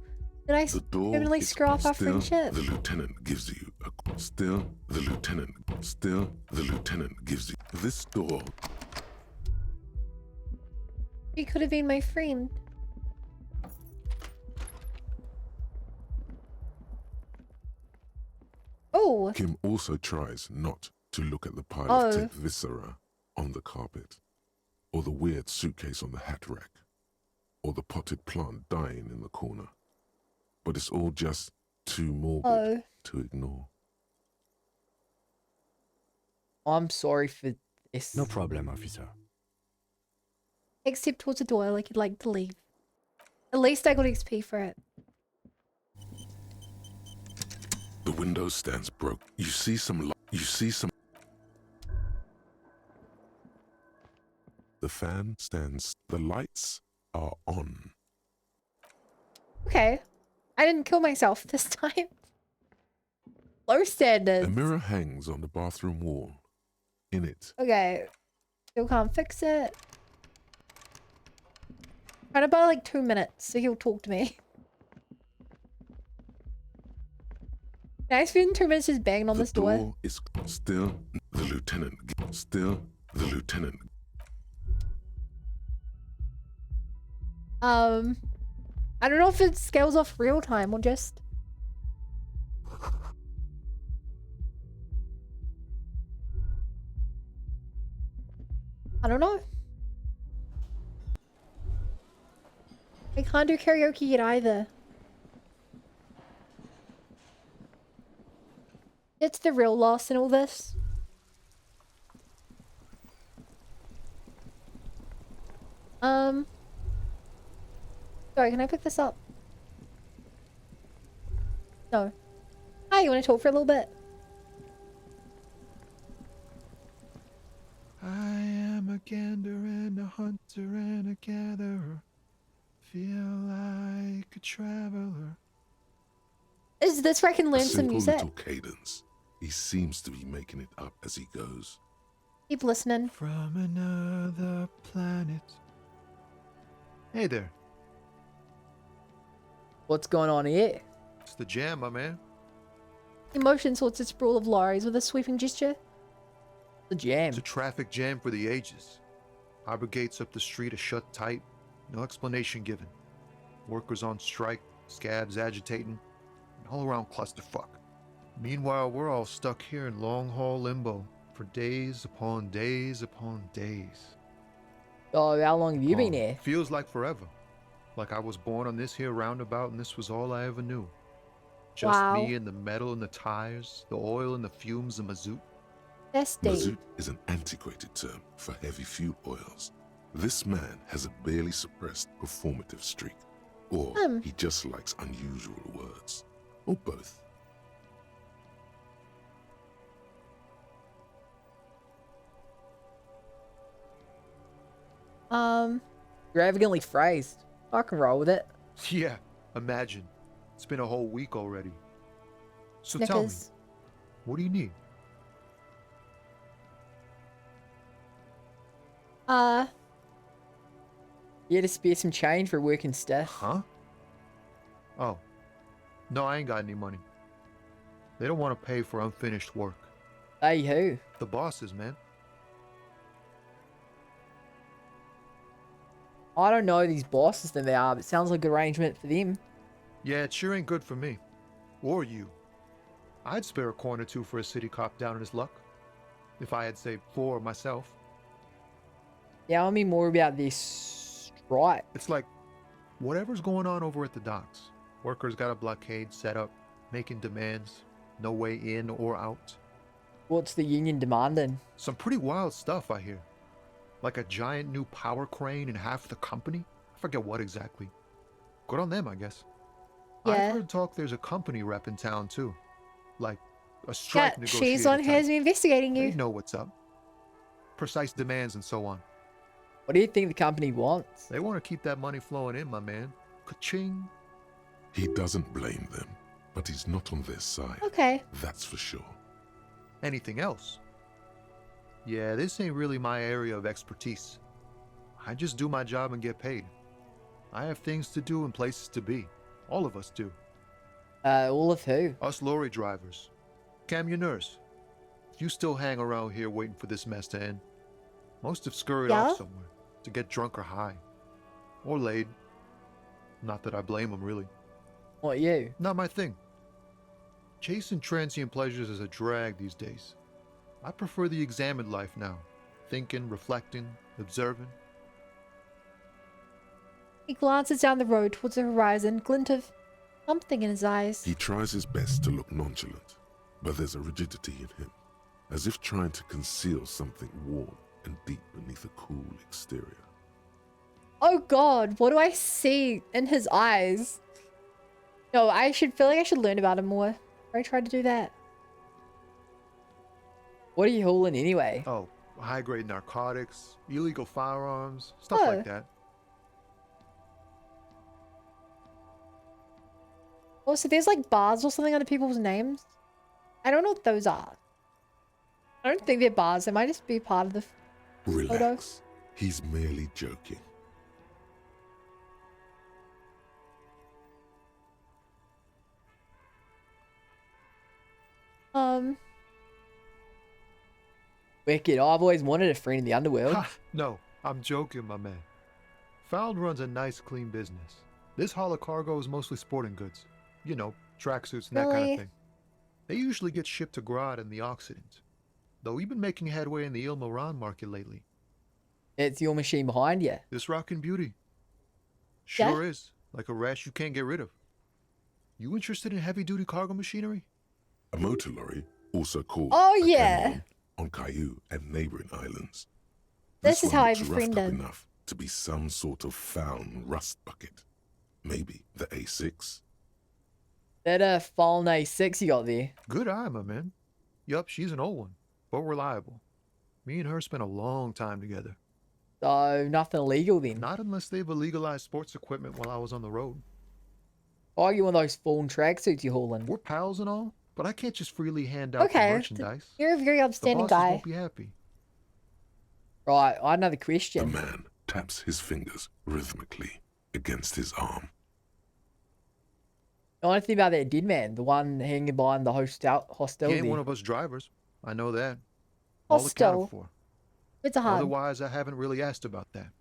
Did I The door permanently is screw off our still, friendship? the lieutenant gives you a... Still, the lieutenant gives you... This door... He could have been my friend. Oh! Kim also tries not to look at the pile Oh. of tape viscera on the carpet, or the weird suitcase on the hat rack, or the potted plant dying in the corner. But it's all just too morbid to ignore. I'm sorry for this. No problem, officer. Except towards the door like you'd like to leave. At least I got XP for it. The window stands broke. You see some... The fan stands... The lights are on. Okay. I didn't kill myself this time. Low standards. A mirror hangs on the bathroom wall. In it, Okay. Still can't fix it. Trying about like 2 minutes so he'll talk to me. Can I spend 2 minutes just banging on this door? the door is still the lieutenant. Still the lieutenant. I don't know if it scales off real time or just... I don't know. I can't do karaoke yet either. It's the real loss in all this. Sorry, can I pick this up? No. Hi, you want to talk for a little bit? I am a gander and a hunter and a gatherer. Feel like a traveler. Is this where I can learn A some simple music? little cadence. He seems to be making it up as he goes. Keep listening. From another planet. Hey there. What's going on here? It's the jam, my man. Emotion sorts its sprawl of lorries with a sweeping gesture. The jam. It's a traffic jam for the ages. Harbor gates up the street are shut tight. No explanation given. Workers on strike, scabs agitating, an all-around clusterfuck. Meanwhile, we're all stuck here in long-haul limbo for days upon days upon days. Oh, how long have you been here? Feels like forever. Like I was born on this here roundabout and this was all I ever knew. Just Wow. me and the metal and the tires, the oil and the fumes of mazout. Zesty. Mazout is an antiquated term for heavy fuel oils. This man has a barely suppressed performative streak. Or he just likes unusual words. Or both. Extravagantly phrased. I can roll with it. Yeah, imagine. It's been a whole week already. So tell me, Snickers. what do you need? Yeah, to spare some change for working stuff. Huh? Oh. No, I ain't got any money. They don't want to pay for unfinished work. Hey, who? The bosses, man. I don't know these bosses than they are, but it sounds like a good arrangement for them. Yeah, it sure ain't good for me. Or you. I'd spare a coin or two for a city cop down in his luck. If I had, say, 4 myself. Tell me more about this strike. It's like, whatever's going on over at the docks. Workers got a blockade set up, making demands. No way in or out. What's the union demanding? Some pretty wild stuff, I hear. Like a giant new power crane in half the company? I forget what exactly. Good on them, I guess. Yeah. I've heard talk there's a company rep in town, too. Like, a strike Yeah, negotiator she's the one who type. has me investigating They you. know what's up. Precise demands and so on. What do you think the company wants? They want to keep that money flowing in, my man. Ka-ching. He doesn't blame them, but he's not on their side. Okay. That's for sure. Anything else? Yeah, this ain't really my area of expertise. I just do my job and get paid. I have things to do and places to be. All of us do. All of who? Us lorry drivers. Camionneurs. You still hang around here waiting for this mess to end. Most have scurried off somewhere to get drunk or high. Or laid. Not that I blame them, really. What, you? Not my thing. Chasing transient pleasures is a drag these days. I prefer the examined life now. Thinking, reflecting, observing. He glances down the road towards the horizon, glint of something in his eyes. He tries his best to look nonchalant, but there's a rigidity in him, as if trying to conceal something warm and deep beneath a cool exterior. Oh god, what do I see in his eyes? No, I feel like I should learn about him more. I tried to do that. What are you hauling anyway? Oh, high-grade narcotics, illegal firearms, stuff like that. Oh, so there's like bars or something under people's names? I don't know what those are. I don't think they're bars. They might just be part of the photo. Relax. He's merely joking. Wicked. I've always wanted a friend in the underworld. Ha, no, I'm joking, my man. Found runs a nice, clean business. This haul of cargo is mostly sporting goods. You know, tracksuits and that kind Really? of thing. They usually get shipped to Grad and the Occident. Though we've been making headway in the Il Moran market lately. It's your machine behind you. This rockin' beauty. Sure is. Like a rash you can't get rid of. You interested in heavy-duty cargo machinery? A motor lorry, also called Oh, a yeah. camion, on Caillou and neighboring islands. This is one how I looks roughed befriend up him. enough to be some sort of found rust bucket. Maybe the A6. That Fallen A6 you got there. Good eye, my man. Yup, she's an old one, but reliable. Me and her spent a long time together. So, nothing illegal then? Not unless they've illegalized sports equipment while I was on the road. Are you one of those Fallen tracksuits you're hauling? We're pals and all, but I can't just freely hand out the Okay, merchandise. you're a very The upstanding bosses guy. won't be happy. Right, I had another The question. man taps his fingers rhythmically against his arm. The only thing about that dead man, the one hanging behind the He hostility. ain't one of us drivers. I know that. All Hostel. accounted for. It's a hard. Otherwise, I haven't really asked about that.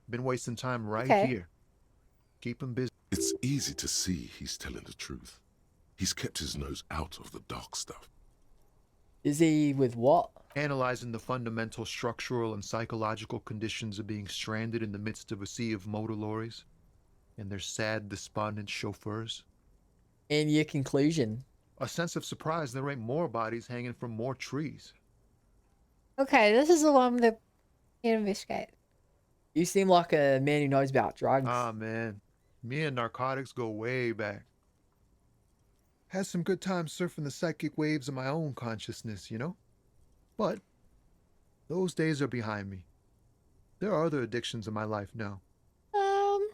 Been wasting time right Okay. here. Keep him busy. It's easy to see he's telling the truth. He's kept his nose out of the dark stuff. Is he with what? Analyzing the fundamental structural and psychological conditions of being stranded in the midst of a sea of motor lorries and their sad, despondent chauffeurs. And your conclusion? A sense of surprise there ain't more bodies hanging from more trees. Okay, this is the one that you investigate. You seem like a man who knows about drugs. Ah, man. Me and narcotics go way back. Had some good times surfing the psychic waves of my own consciousness, you know? But those days are behind me. There are other addictions in my life now.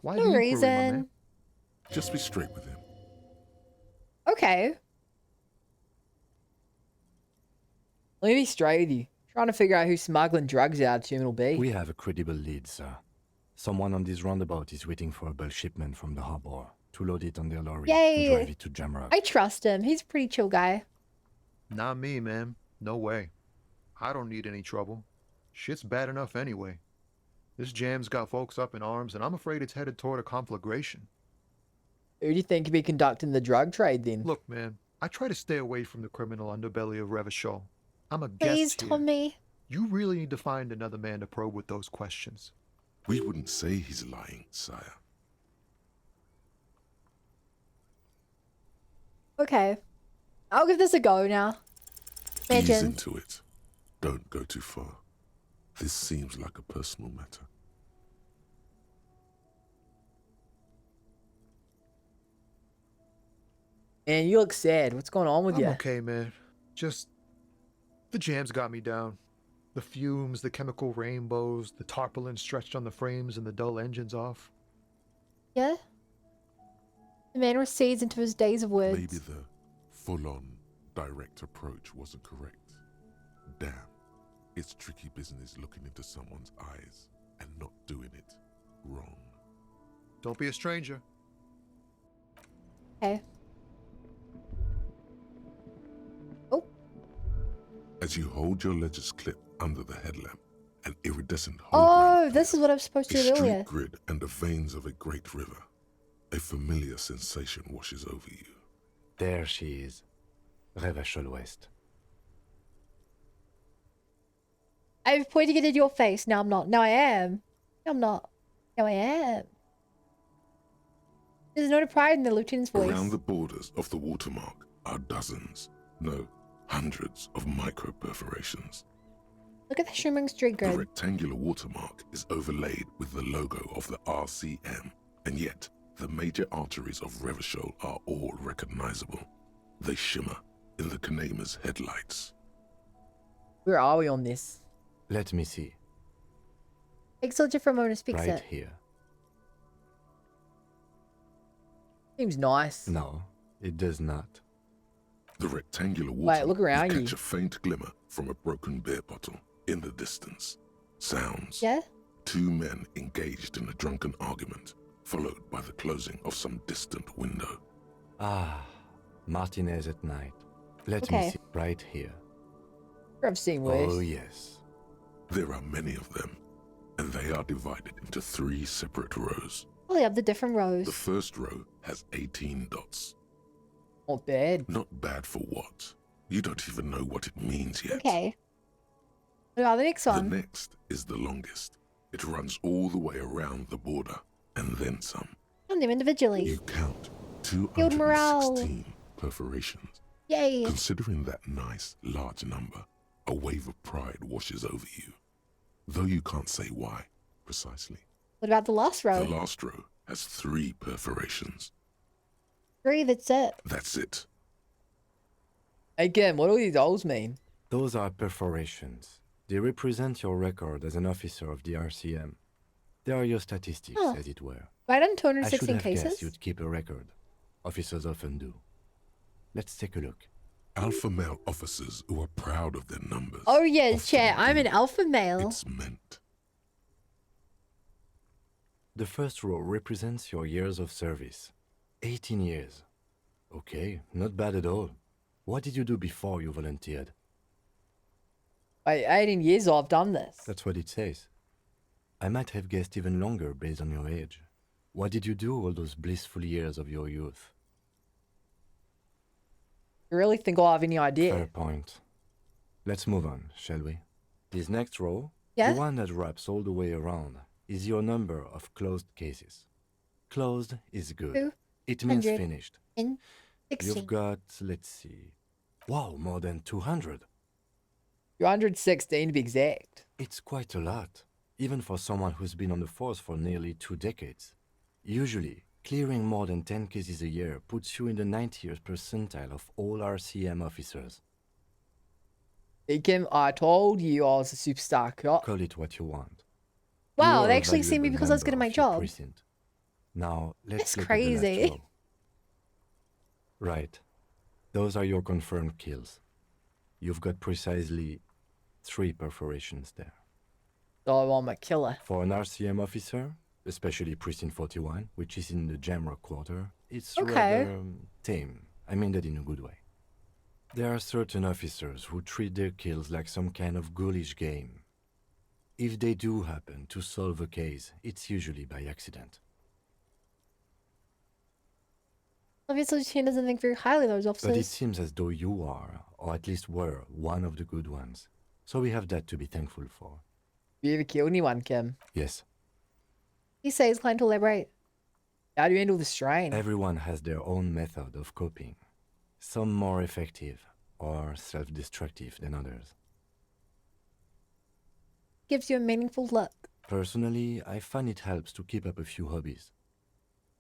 Why No the inquiry, my reason. man? Just be straight with him. Okay. Let me be straight with you. Trying to figure out who's smuggling drugs out of Terminal B. We have a credible lead, sir. Someone on this roundabout is waiting for a bulk shipment from the harbor to load it on their lorry Yay. and drive it to Jamrock. I trust him. He's a pretty chill guy. Not me, man. No way. I don't need any trouble. Shit's bad enough anyway. This jam's got folks up in arms, and I'm afraid it's headed toward a conflagration. Who do you think could be conducting the drug trade then? Look, man, I try to stay away from the criminal underbelly of Revachol. I'm a Please, guest here. Tommy. You really need to find another man to probe with those questions. We wouldn't say he's lying, sire. Okay. I'll give this a go now. Ease Imagine. into it. Don't go too far. This seems like a personal matter. Man, you look sad. What's going on with I'm you? okay, man. Just the jam's got me down. The fumes, the chemical rainbows, the tarpaulin stretched on the frames and the dull engines off. Yeah? The man recedes into his days of words. Maybe the full-on, direct approach wasn't correct. Damn, it's tricky business looking into someone's eyes and not doing it wrong. Don't be a stranger. Okay. As you hold your ledger's clip under the headlamp, an iridescent hologram Oh, this is what I was supposed to a do street earlier. grid and the veins of a great river. A familiar sensation washes over you. There she is. Revachol West. I was pointing it in your face. Now I'm not. Now I am. No, I'm not. Now I am. There's a note of pride in the lieutenant's voice. Around the borders of the watermark are dozens, no, hundreds of micro perforations. Look at the shimmering street The grid. rectangular watermark is overlaid with the logo of the RCM, and yet the major arteries of Revachol are all recognizable. They shimmer in the Kanema's headlights. Where are we on this? Let me see. Takes a for a moment to speak Right it. here. Seems nice. No, it does not. The rectangular Wait, water look around you you. catch a faint glimmer from a broken beer bottle in the distance. Sounds. Yeah? Two men engaged in a drunken argument, followed by the closing of some distant window. Ah, Martinez at night. Let Okay. me see. Right here. I've seen worse. Oh, yes. There are many of them, and they are divided into 3 separate rows. Oh, they have the different rows. The first row has 18 dots. Not bad. Not bad for what? You don't even know what it means yet. Okay. What about the next one? The next is the longest. It runs all the way around the border, and then some. Count them individually. You count Build morale. 216 perforations. Yay. Considering that nice, large number, a wave of pride washes over you. Though you can't say why, precisely. What about the last row? The last row has 3 perforations. 3, that's it. That's it. Again, what do these holes mean? Those are perforations. They represent your record as an officer of the RCM. They are your statistics, Huh. as it were. Right on I should 216 have guessed cases? you'd keep a record. Officers often do. Let's take a look. Alpha male officers who are proud of their numbers. Oh, yeah, chat. I'm an alpha male. It's meant. The first row represents your years of service. 18 years. Okay, not bad at all. What did you do before you volunteered? Wait, 18 years I've done this. That's what it says. I might have guessed even longer based on your age. What did you do all those blissful years of your youth? You really think I'll have any idea? Fair point. Let's move on, shall we? This next row, Yeah? the one that wraps all the way around, is your number of closed cases. Closed is good. It means 200 finished. and 16. You've got, let's see. Wow, more than 200. 216 to be exact. It's quite a lot, even for someone who's been on the force for nearly 2 decades. Usually, clearing more than 10 cases a year puts you in the 90th percentile of all RCM officers. Deacon, I told you I was a superstar cop. Call it what you want. Wow, You they are a actually see me valuable because I was good at member my of your job. precinct. Now, let's That's look at the last crazy. row. Right. Those are your confirmed kills. You've got precisely 3 perforations there. So I'm a killer. For an RCM officer, especially Precinct 41, which is in the Jamrock Quarter, it's Okay. rather tame. I mean that in a good way. There are certain officers who treat their kills like some kind of ghoulish game. If they do happen to solve a case, it's usually by accident. Obviously, Shane doesn't think very highly of those officers. But it seems as though you are, or at least were, one of the good ones. So we have that to be thankful for. You ever kill anyone, Kim? Yes. He says, inclined to elaborate. How do you handle the strain? Everyone has their own method of coping. Some more effective or self-destructive than others. Gives you a meaningful look. Personally, I find it helps to keep up a few hobbies.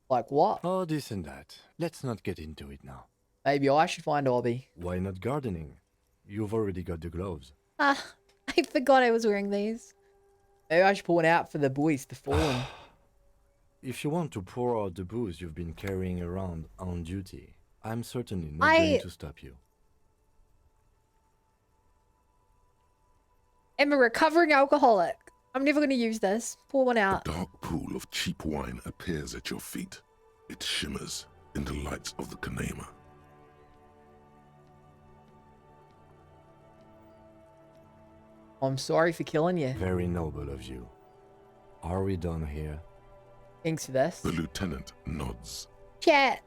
Like what? Oh, this and that. Let's not get into it now. Maybe I should find a hobby. Why not gardening? You've already got the gloves. Ah, I forgot I was wearing these. Maybe I should pour one out for the boys, the fallen. If you want to pour out the booze you've been carrying around on duty, I'm certainly not going to stop you. I'm a recovering alcoholic. I'm never going to use this. Pour one out. A dark pool of cheap wine appears at your feet. It shimmers in the lights of the Kanema. I'm sorry for killing you. Very noble of you. Are we done here? Thanks for this. The lieutenant nods. Chat.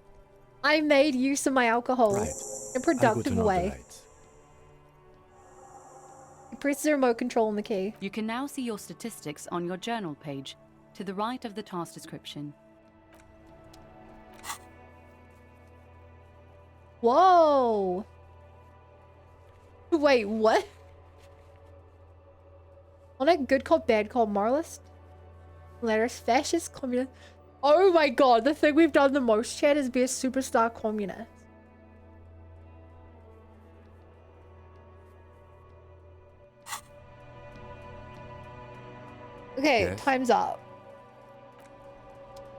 I made use of my alcohol Right. in a productive way. Press the remote control on the key. You can now see your statistics on your journal page, to the right of the task description. Whoa. Wait, what? On a good cop, bad cop, moralist? Letters, fascist, communist. Oh my god, the thing we've done the most, chat, is be a superstar communist. Okay, Yes? time's up.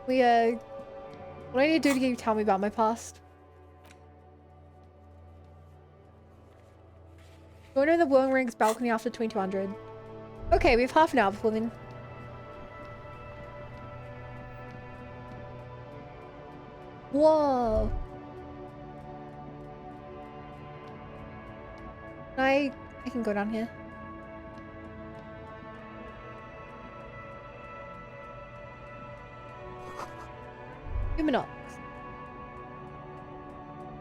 We, what do I need to do to get you to tell me about my past? Going to the Whirling Rings balcony after 2200. Okay, we have half an hour before then. Whoa. I can go down here. Humanox.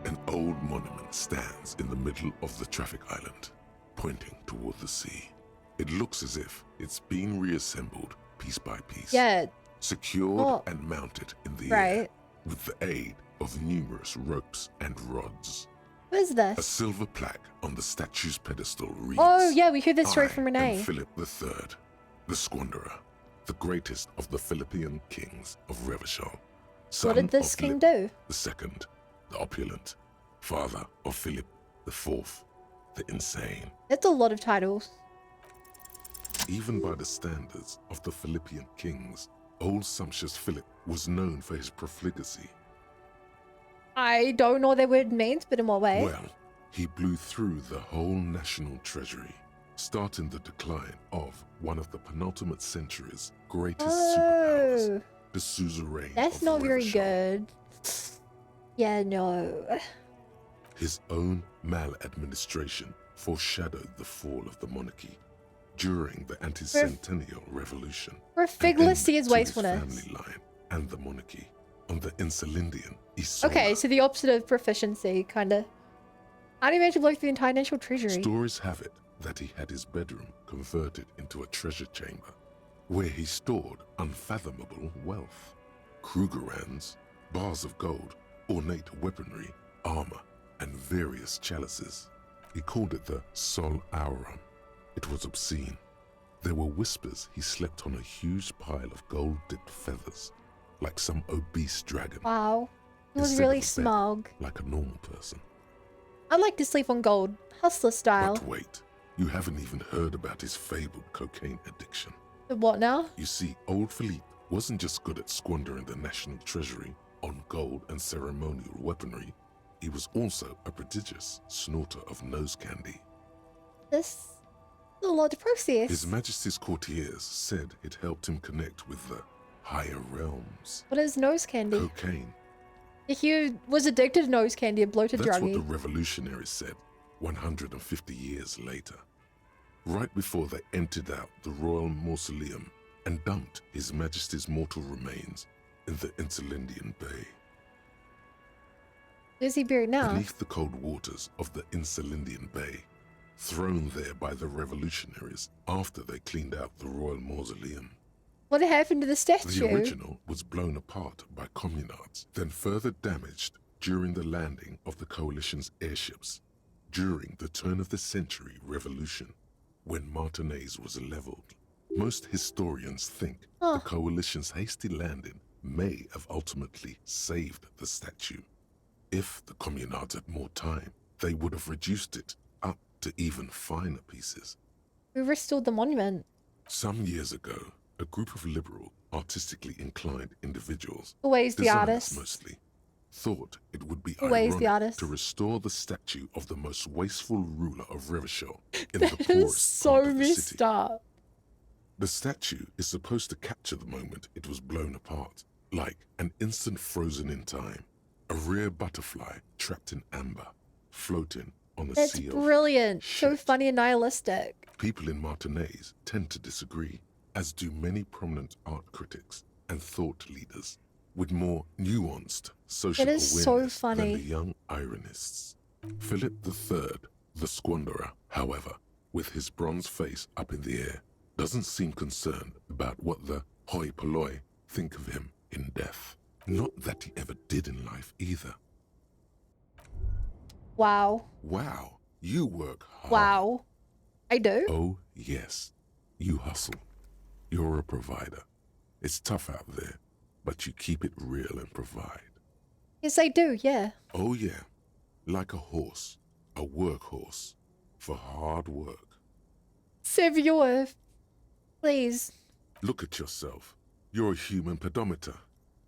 An old monument stands in the middle of the traffic island, pointing toward the sea. It looks as if it's been reassembled piece by piece. Yeah. Secured Oh. and mounted in the Right. air with the aid of numerous ropes and rods. What is A this? silver plaque on the statue's pedestal reads, Oh, yeah, we heard this story "I from am Renee. Philip III, the Squanderer, the greatest of the Philippian kings of Revachol. What did this king do? The second, the opulent, father of Philip the Fourth, the insane. That's a lot of titles. Even by the standards of the Philippian kings, old sumptuous Philip was known for his profligacy. I don't know what that word means, but in what way? Well, he blew through the whole national treasury, starting the decline of one of the penultimate century's greatest superpowers, the suzerain That's of not very Revachol. good. Yeah, no. His own maladministration foreshadowed the fall of the monarchy during the anti-centennial revolution. For a figless see his to his wastefulness. family line and the monarchy on the Insulindian Isona. Okay, so the opposite of proficiency, kinda. How do you manage to blow through the entire national treasury? Stories have it that he had his bedroom converted into a treasure chamber where he stored unfathomable wealth. Krugerrands, bars of gold, ornate weaponry, armor, and various chalices. He called it the Sol Aurum, It was obscene. There were whispers he slept on a huge pile of gold-dipped feathers, like some obese dragon. Wow. He was instead really of a bed, smug. like a normal person. I'd like to sleep on gold, hustler style. But wait, you haven't even heard about his fabled cocaine addiction. The what now? You see, old Philippe wasn't just good at squandering the national treasury on gold and ceremonial weaponry, he was also a prodigious snorter of nose candy. This is a lot to process. His Majesty's courtiers said it helped him connect with the higher realms. What is nose candy? Cocaine. If you was addicted to nose candy, a bloated That's druggie. what the revolutionaries said 150 years later, right before they emptied out the royal mausoleum and dumped His Majesty's mortal remains in the Insulindian Bay. Is he buried now? Beneath the cold waters of the Insulindian Bay, thrown there by the revolutionaries after they cleaned out the royal mausoleum. What happened to the statue? The original was blown apart by communards, then further damaged during the landing of the coalition's airships during the turn-of-the-century revolution, when Martinez was leveled. Most historians think the coalition's hasty landing may have ultimately saved the statue. If the communards had more time, they would have reduced it up to even finer pieces. Who restored the monument? Some years ago, a group of liberal, artistically inclined individuals, Always the designers artists. mostly, thought it would be Always the ironic artists. to restore the statue of the most wasteful ruler of Revachol in That the is poorest so part of the messed city. up. The statue is supposed to capture the moment it was blown apart, like an instant frozen in time, a rare butterfly trapped in amber, floating on a That's sea of brilliant. So funny and nihilistic. People in Martinez tend to disagree, as do many prominent art critics and thought leaders with more nuanced social It is so awareness funny. than the young ironists. Philip III, the squanderer, however, with his bronze face up in the air, doesn't seem concerned about what the hoi polloi think of him in death. Not that he ever did in life either. Wow. Wow, you work hard. Wow. I do. Oh, yes. You hustle. You're a provider. It's tough out there, but you keep it real and provide. Yes, I do, yeah. Oh, yeah. Like a horse, a workhorse, for hard work. Savior, please. Look at yourself. You're a human pedometer.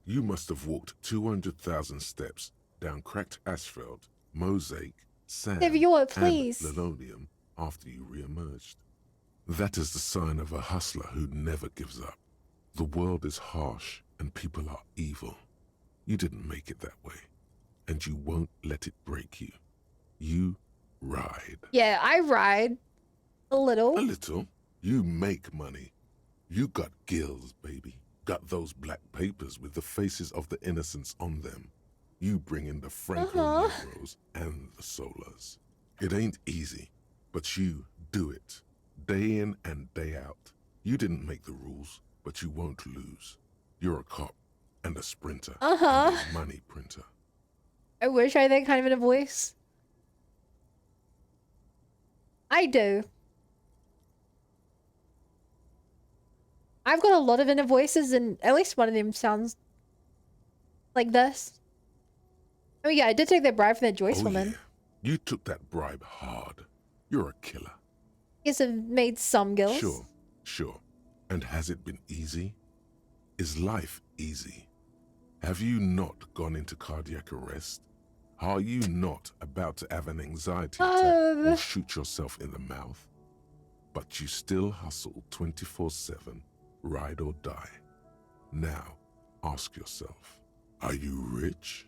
You must have walked 200,000 steps down cracked asphalt, mosaic, sand, Savior, please. and linoleum after you re-emerged. That is the sign of a hustler who never gives up. The world is harsh and people are evil. You didn't make it that way, and you won't let it break you. You ride. Yeah, I ride. A little. A little. You make money. You got gills, baby. Got those black papers with the faces of the innocents on them. You bring in the Franco Negroes and the Solas. It ain't easy, but you do it. Day in and day out. You didn't make the rules, but you won't lose. You're a cop and a sprinter. And a money printer. I wish I had that kind of in a voice. I do. I've got a lot of inner voices, and at least one of them sounds like this. Oh yeah, I did take that bribe from that Joyce woman. Yeah. You took that bribe hard. You're a killer. Guess I've made some gills. Sure. And has it been easy? Is life easy? Have you not gone into cardiac arrest? Are you not about to have an anxiety attack or shoot yourself in the mouth? But you still hustle 24/7, ride or die. Now, ask yourself, are you rich?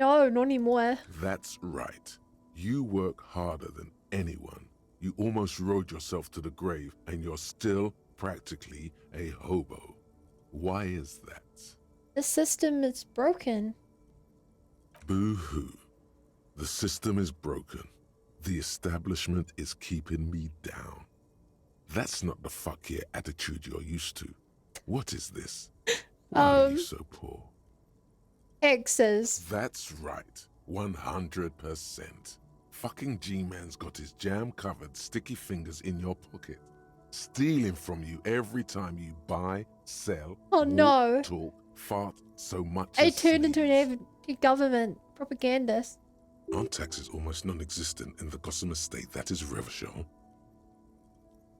No, not anymore. That's right. You work harder than anyone. You almost rode yourself to the grave, and you're still practically a hobo. Why is that? The system is broken. Boo-hoo. The system is broken. The establishment is keeping me down. That's not the fuck yeah attitude you're used to. What is this? Why are you so poor? Exes. That's right. 100%. Fucking G-Man's got his jam-covered sticky fingers in your pocket, stealing from you every time you buy, sell, Oh no. talk, fart, so much I as turned into an government propagandist. Aren't taxes almost non-existent in the Gossamer state that is Revachol?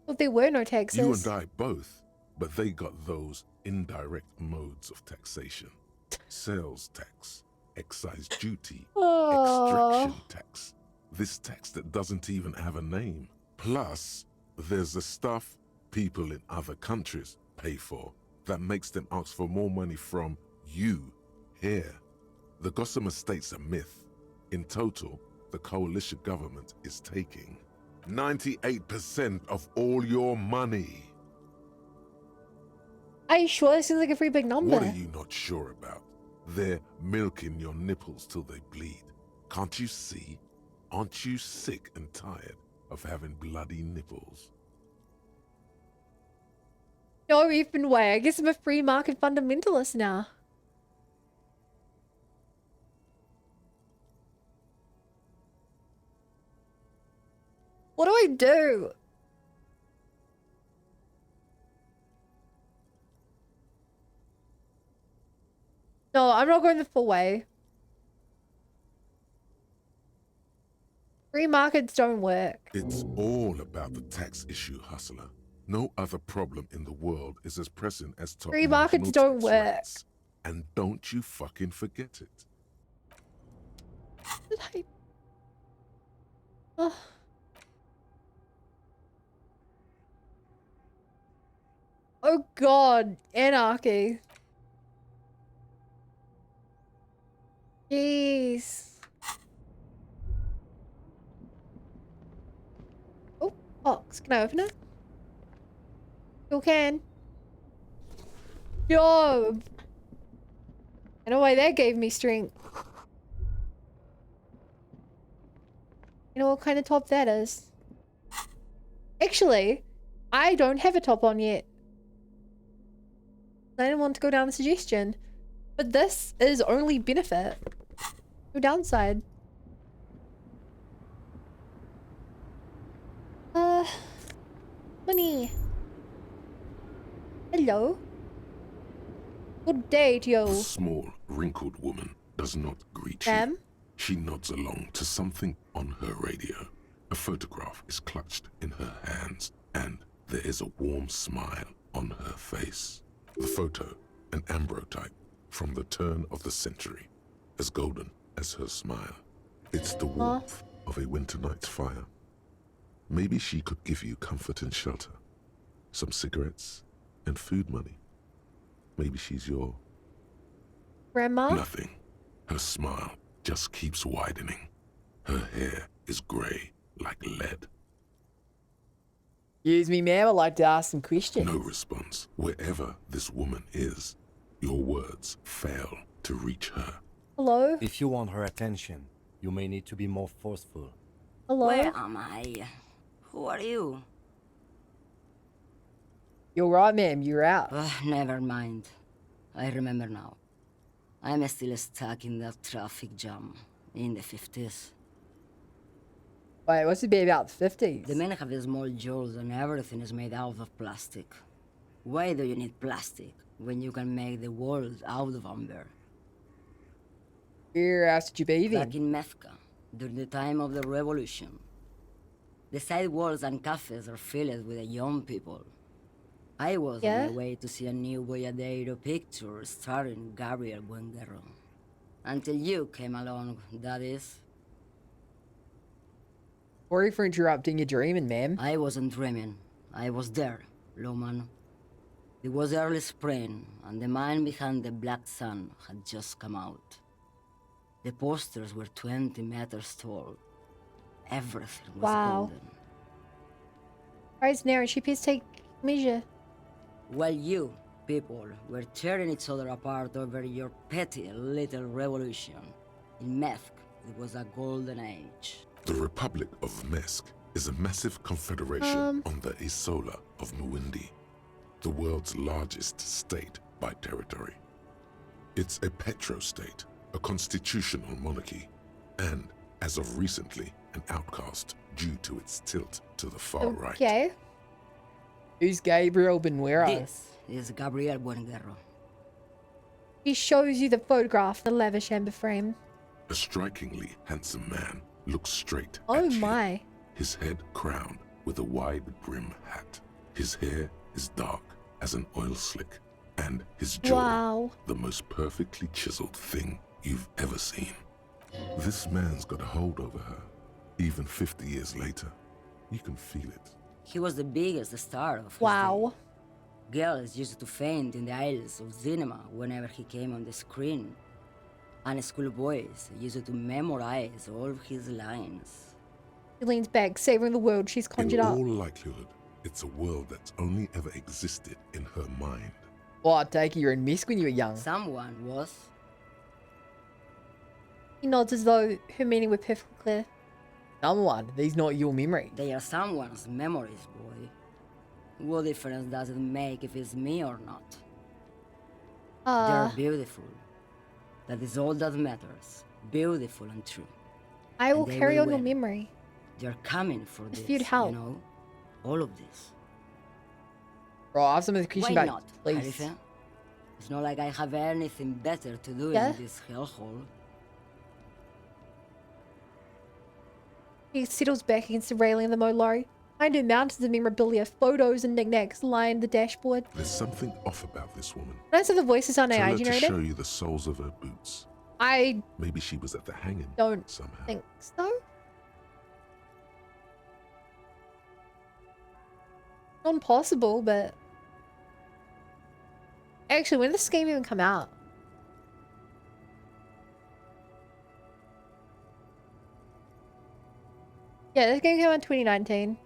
Well, there were no taxes. You and I both, but they got those indirect modes of taxation. Sales tax, excise duty, extraction tax. This tax that doesn't even have a name. Plus, there's the stuff people in other countries pay for that makes them ask for more money from you here. The Gossamer state's a myth. In total, the coalition government is taking 98% of all your money. Are you sure? This seems like a pretty big number. What are you not sure about? They're milking your nipples till they bleed. Can't you see? Aren't you sick and tired of having bloody nipples? No, even way. I guess I'm a free market fundamentalist now. What do I do? No, I'm not going the full way. Free markets don't work. It's all about the tax issue, hustler. No other problem in the world is as pressing as top Free markets don't work. rates. And don't you fucking forget it. Oh. Oh god, anarchy. Jeez. Oh, box. Can I open it? You can. Job. I know why that gave me strength. You know what kind of top that is? Actually, I don't have a top on yet. I didn't want to go down the suggestion. But this is only benefit. No downside. Money. Hello. Good day to you. The small, wrinkled woman does not greet Ma'am? you. She nods along to something on her radio. A photograph is clutched in her hands, and there is a warm smile on her face. The photo, an ambrotype from the turn of the century, as golden as her smile. It's the warmth of a winter night's fire. Maybe she could give you comfort and shelter, some cigarettes and food money. Maybe she's your... Grandma? Nothing. Her smile just keeps widening. Her hair is grey like lead. Excuse me, ma'am. I'd like to ask some questions. No response. Wherever this woman is, your words fail to reach her. Hello? If you want her attention, you may need to be more forceful. Hello? Where am I? Who are you? You're right, ma'am. You're out. Never mind. I remember now. I'm still stuck in that traffic jam in the 50s. Wait, what's it be about the 50s? The men have the small jaws and everything is made out of plastic. Why do you need plastic when you can make the world out of amber? Where else did you be then? Back in Methka, during the time of the revolution. The sidewalks and cafes are filled with the young people. I was on my way to see a new Boyadero picture starring Gabriel Buenguerro. Until you came along, that is. Sorry for interrupting your dreaming, ma'am. I wasn't dreaming. I was there, Lowman. It was early spring, and the man behind the Black Sun had just come out. The posters were 20 meters tall. Everything was golden. Right now, she please take measure. While you, people, were tearing each other apart over your petty little revolution, in Methk, it was a golden age. The Republic of Mesk is a massive confederation on the Isola of Muindi, the world's largest state by territory. It's a petrostate, a constitutional monarchy, and, as of recently, an outcast due to its tilt to the far right. Okay. Who's Gabriel Benuero? This is Gabriel Buenguerro. He shows you the photograph, the lavish amber frame. A strikingly handsome man looks straight Oh at you. my. His head crowned with a wide brim hat. His hair is dark as an oil slick, and his jaw Wow. the most perfectly chiseled thing you've ever seen. This man's got a hold over her. Even 50 years later, you can feel it. He was the biggest star of his Wow. day. Girls used to faint in the aisles of cinema whenever he came on the screen. And schoolboys used to memorize all of his lines. She leans back, savoring the world she's conjured In up. all likelihood, it's a world that's only ever existed in her mind. Well, I take it you're in Misk when you were young. Someone was. He nods as though her meaning were perfectly clear. Someone. These not your memory. They are someone's memories, boy. What difference does it make if it's me or not? They're beautiful. That is all that matters. Beautiful and true. I will And they carry will on your win. memory. They're coming for this, If you'd help. you know? All of this. Bro, I have some question Why about not, please. Khalifa? It's not like I have anything better to do Yeah? in this hellhole. He settles back against the railing of the motor lorry. Behind her, mountains of memorabilia, photos and knickknacks line the dashboard. There's something off about this woman. Notice that the voices aren't Tell AI her to generated. show you the soles of her boots. I Maybe she was at the hanging don't somehow. think so. Not impossible, but actually, when did this game even come out? Yeah, this game came out in 2019.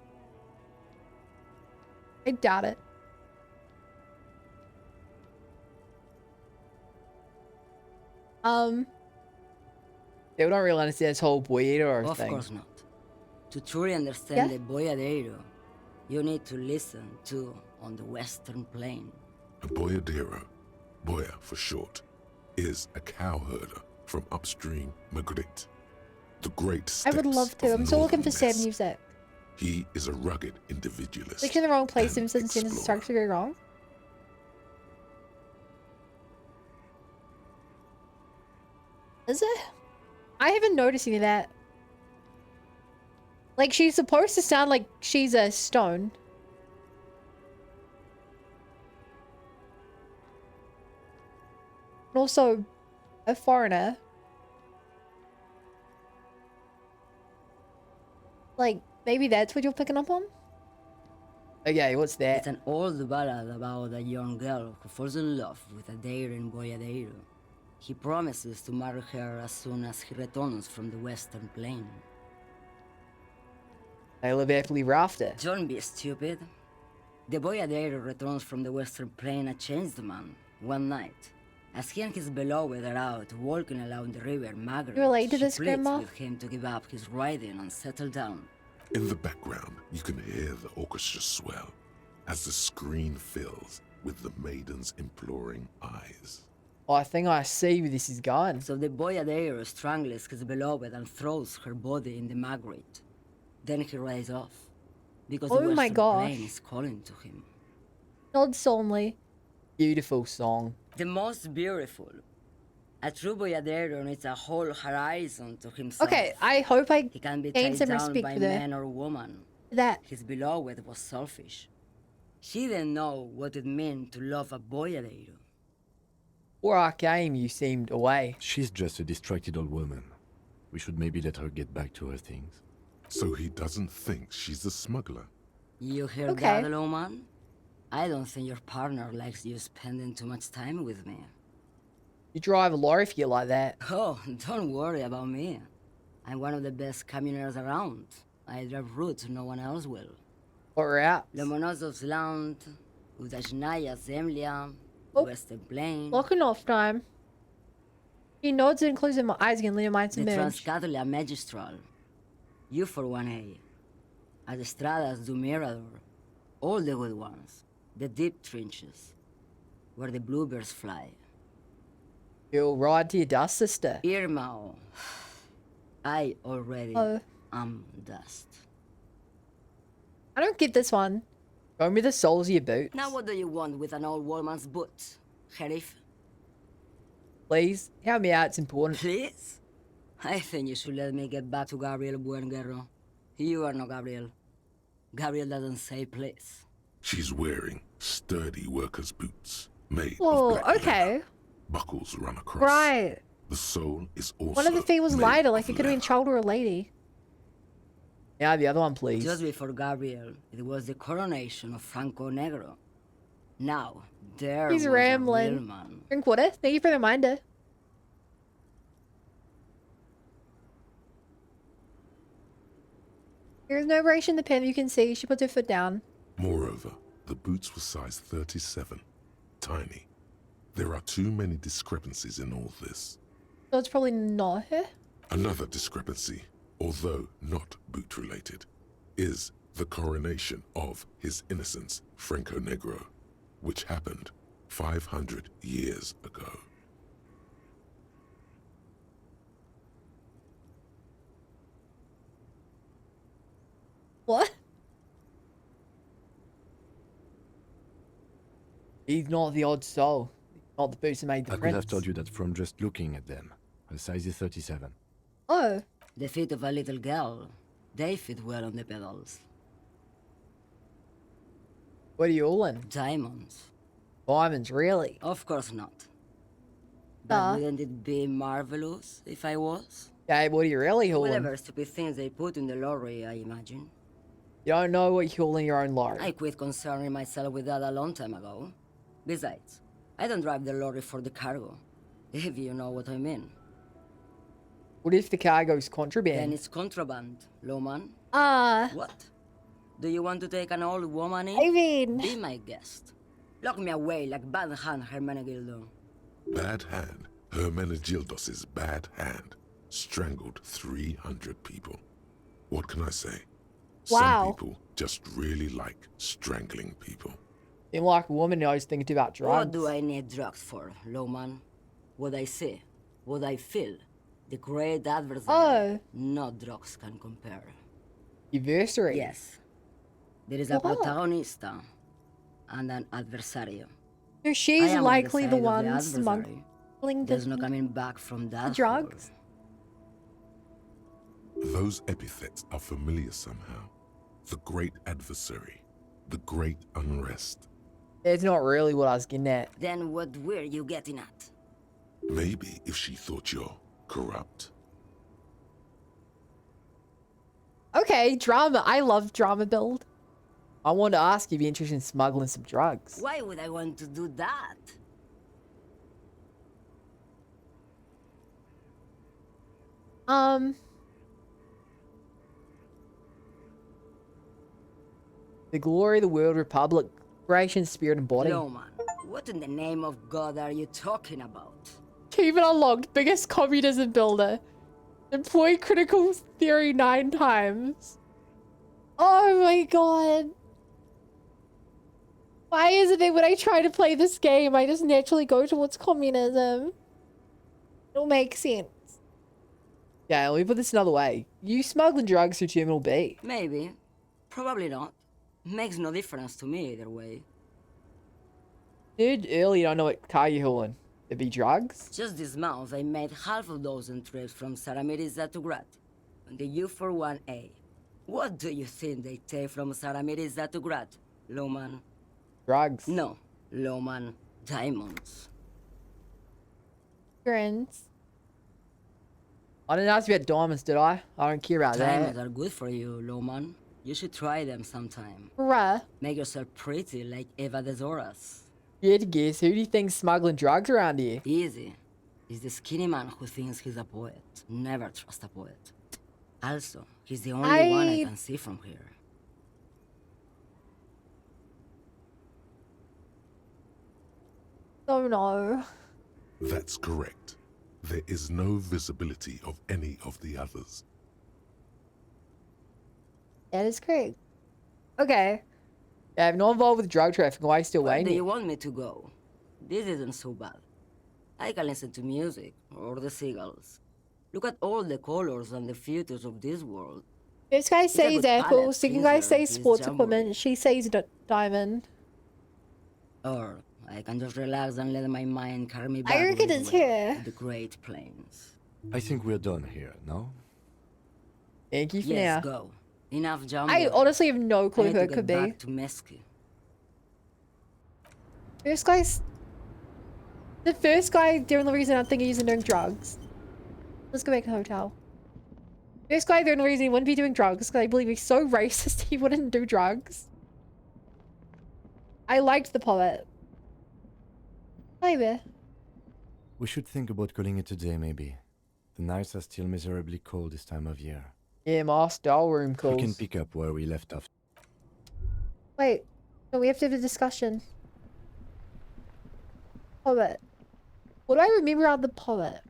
I doubt it. They don't really understand this whole Boyero Of thing. course not. To truly understand Yeah? the Boyadero, you need to listen to On the Western Plain. A boyadero, boya for short, is a cow herder from upstream Magritte, the great I would steppes love to. of I'm still looking for sad northern music. He is a rugged individualist. Clicked in the wrong place, and and since it starts to go wrong. Is it? I haven't noticed any of that. Like, she's supposed to sound like she's a stone. And also, a foreigner. Like, maybe that's what you're picking up on? Okay, what's that? It's an old ballad about a young girl who falls in love with a daring boyadero. He promises to marry her as soon as he returns from the Western Plain. They live happily ever after. Don't be stupid. The boyadero returns from the Western Plain a changed man, one night. As he and his beloved are out walking along the river Margaret, You relate to she this, pleads Grandma? with him to give up his riding and settle down. In the background, you can hear the orchestra swell as the screen fills with the maiden's imploring eyes. Oh, I think I see where this is going. So the boyadero strangles his beloved and throws her body in the Margaret. Then he rides off, because Oh the my Western gosh. Plain is calling to him. Nod solemnly. Beautiful song. The most beautiful. A true boyadero needs a whole horizon to himself. Okay, I hope I He can be gain tied some down respect by for that. man or woman. That. His beloved was selfish. She didn't know what it meant to love a boyadero. Or our game, you seemed away. She's just a distracted old woman. We should maybe let her get back to her things. So he doesn't think she's a smuggler. You hear Okay. that, little man? I don't think your partner likes you spending too much time with me. You drive a lorry if you get like that. Oh, don't worry about me. I'm one of the best camioners around. I drive routes no one else will. Or out. Lomonosov's Land, Udajnaya Zemlya, Oh. Western Plain. Locking off time. He nods and closes my eyes again, letting her mind The submerge. Transcatolia Magistral. You for 1A. Adestradas do Mirador. All the good ones. The deep trenches. Where the bluebirds fly. You'll ride to your dust, sister. Irmao. I already. Oh. dust. I don't get this one. Show me the soles of your boots. Now what do you want with an old woman's boots, Sheriff? Please, help me out, it's important. Please? I think you should let me get back to Gabriel Buenguerro. You are not Gabriel. Gabriel doesn't say please. She's wearing sturdy worker's boots made Oh, of black okay. leather. Buckles run across. Right. The sole is also One of the feet was made lighter, like of it could have been child or a lady. Yeah, the other one, please. Just before Gabriel, it was the coronation of Franco Negro. Now, there He's was a real rambling. man. Drink water. Thank you for the reminder. There's no abrasion in the pen, you can see. She puts her foot down. Moreover, the boots were size 37. Tiny. There are too many discrepancies in all this. So it's probably not her. Another discrepancy, although not boot-related, is the coronation of His Innocence, Franco Negro, which happened 500 years ago. What? He's not the odd soul. Not the boots that made the I could prince. have told you that from just looking at them. A size is 37. Oh. The feet of a little girl. They fit well on the pedals. What are you all in? Diamonds. Diamonds, really? Of course not. But wouldn't it be marvelous if I was? Yeah, what are you really hauling? Whatever stupid things they put in the lorry, I imagine. You don't know what you're hauling your own lorry. I quit concerning myself with that a long time ago. Besides, I don't drive the lorry for the cargo, if you know what I mean. What if the cargo's contraband? Then it's contraband, Lowman. What? Do you want to take an old woman in? I mean... Be my guest. Lock me away like Bad Hand Hermenegildo. Bad Hand, Hermenegildos's bad hand, strangled 300 people. What can I say? Wow. Some people just really like strangling people. Seem like a woman knows thinking too about drugs. What do I need drugs for, Lowman? What I see, what I feel, the great adversary. Oh. No drugs can compare. Adversary? Yes. There is a protagonista and an adversario. So she's likely the side of one adversary. smuggling There's no coming back from that. drugs. Those epithets are familiar somehow. The great adversary, the great unrest. It's not really what I was getting at. Then what were you getting at? Maybe if she thought you're corrupt. Okay, drama. I love drama build. I wanted to ask if you're interested in smuggling some drugs. Why would I want to do that? The glory of the world republic, creation, spirit, and body. No, man. What in the name of God are you talking about? Achievement unlocked. Biggest communism builder. Employ critical theory 9 times. Oh my god. Why is it that when I try to play this game, I just naturally go towards communism? It'll make sense. Yeah, let me put this another way. You smuggling drugs through Terminal B. Maybe. Probably not. Makes no difference to me either way. Dude, early, you don't know what car you're hauling. It'd be drugs? Just this month, I made half a dozen trips from Saramiriza to Grat on the U41A. What do you think they take from Saramiriza to Grat, Lowman? Drugs. No, Lowman. Diamonds. Grins. I didn't ask you about diamonds, did I? I don't care about Diamonds that. are good for you, Lowman. You should try them sometime. Bruh. Make yourself pretty like Eva de Zoras. You had to guess, who do you think's smuggling drugs around here? Easy. It's the skinny man who thinks he's a poet. Never trust a poet. Also, he's the only one I can see from here. Oh no. That's correct. There is no visibility of any of the others. That is correct. Okay. Yeah, I'm not involved with drug trafficking. Why are you still Where do waiting? you want me to go? This isn't so bad. I can listen to music, or the seagulls. Look at all the colors and the futures of this world. This guy says apple, second guy says sports Jamboree. equipment, she says diamond. Or I can just relax and let my mind carry me back I reckon with it's the wind here. to the Great Plains. I think we're done here, no? Thank you for Yes, now. go. Enough Jamboree. I honestly have no I clue need who to it could get be. back to Mesky. First guy's... The first guy, the only reason I think he's doing drugs. Let's go back to the hotel. First guy, the only reason he wouldn't be doing drugs, because I believe he's so racist he wouldn't do drugs. I liked the poet. Hi there. We should think about calling it a day, maybe. The nights are still miserably cold this time of year. Yeah, my style room calls. We can pick up where we left off. Wait. No, we have to have a discussion. Poet. What do I remember about the poet?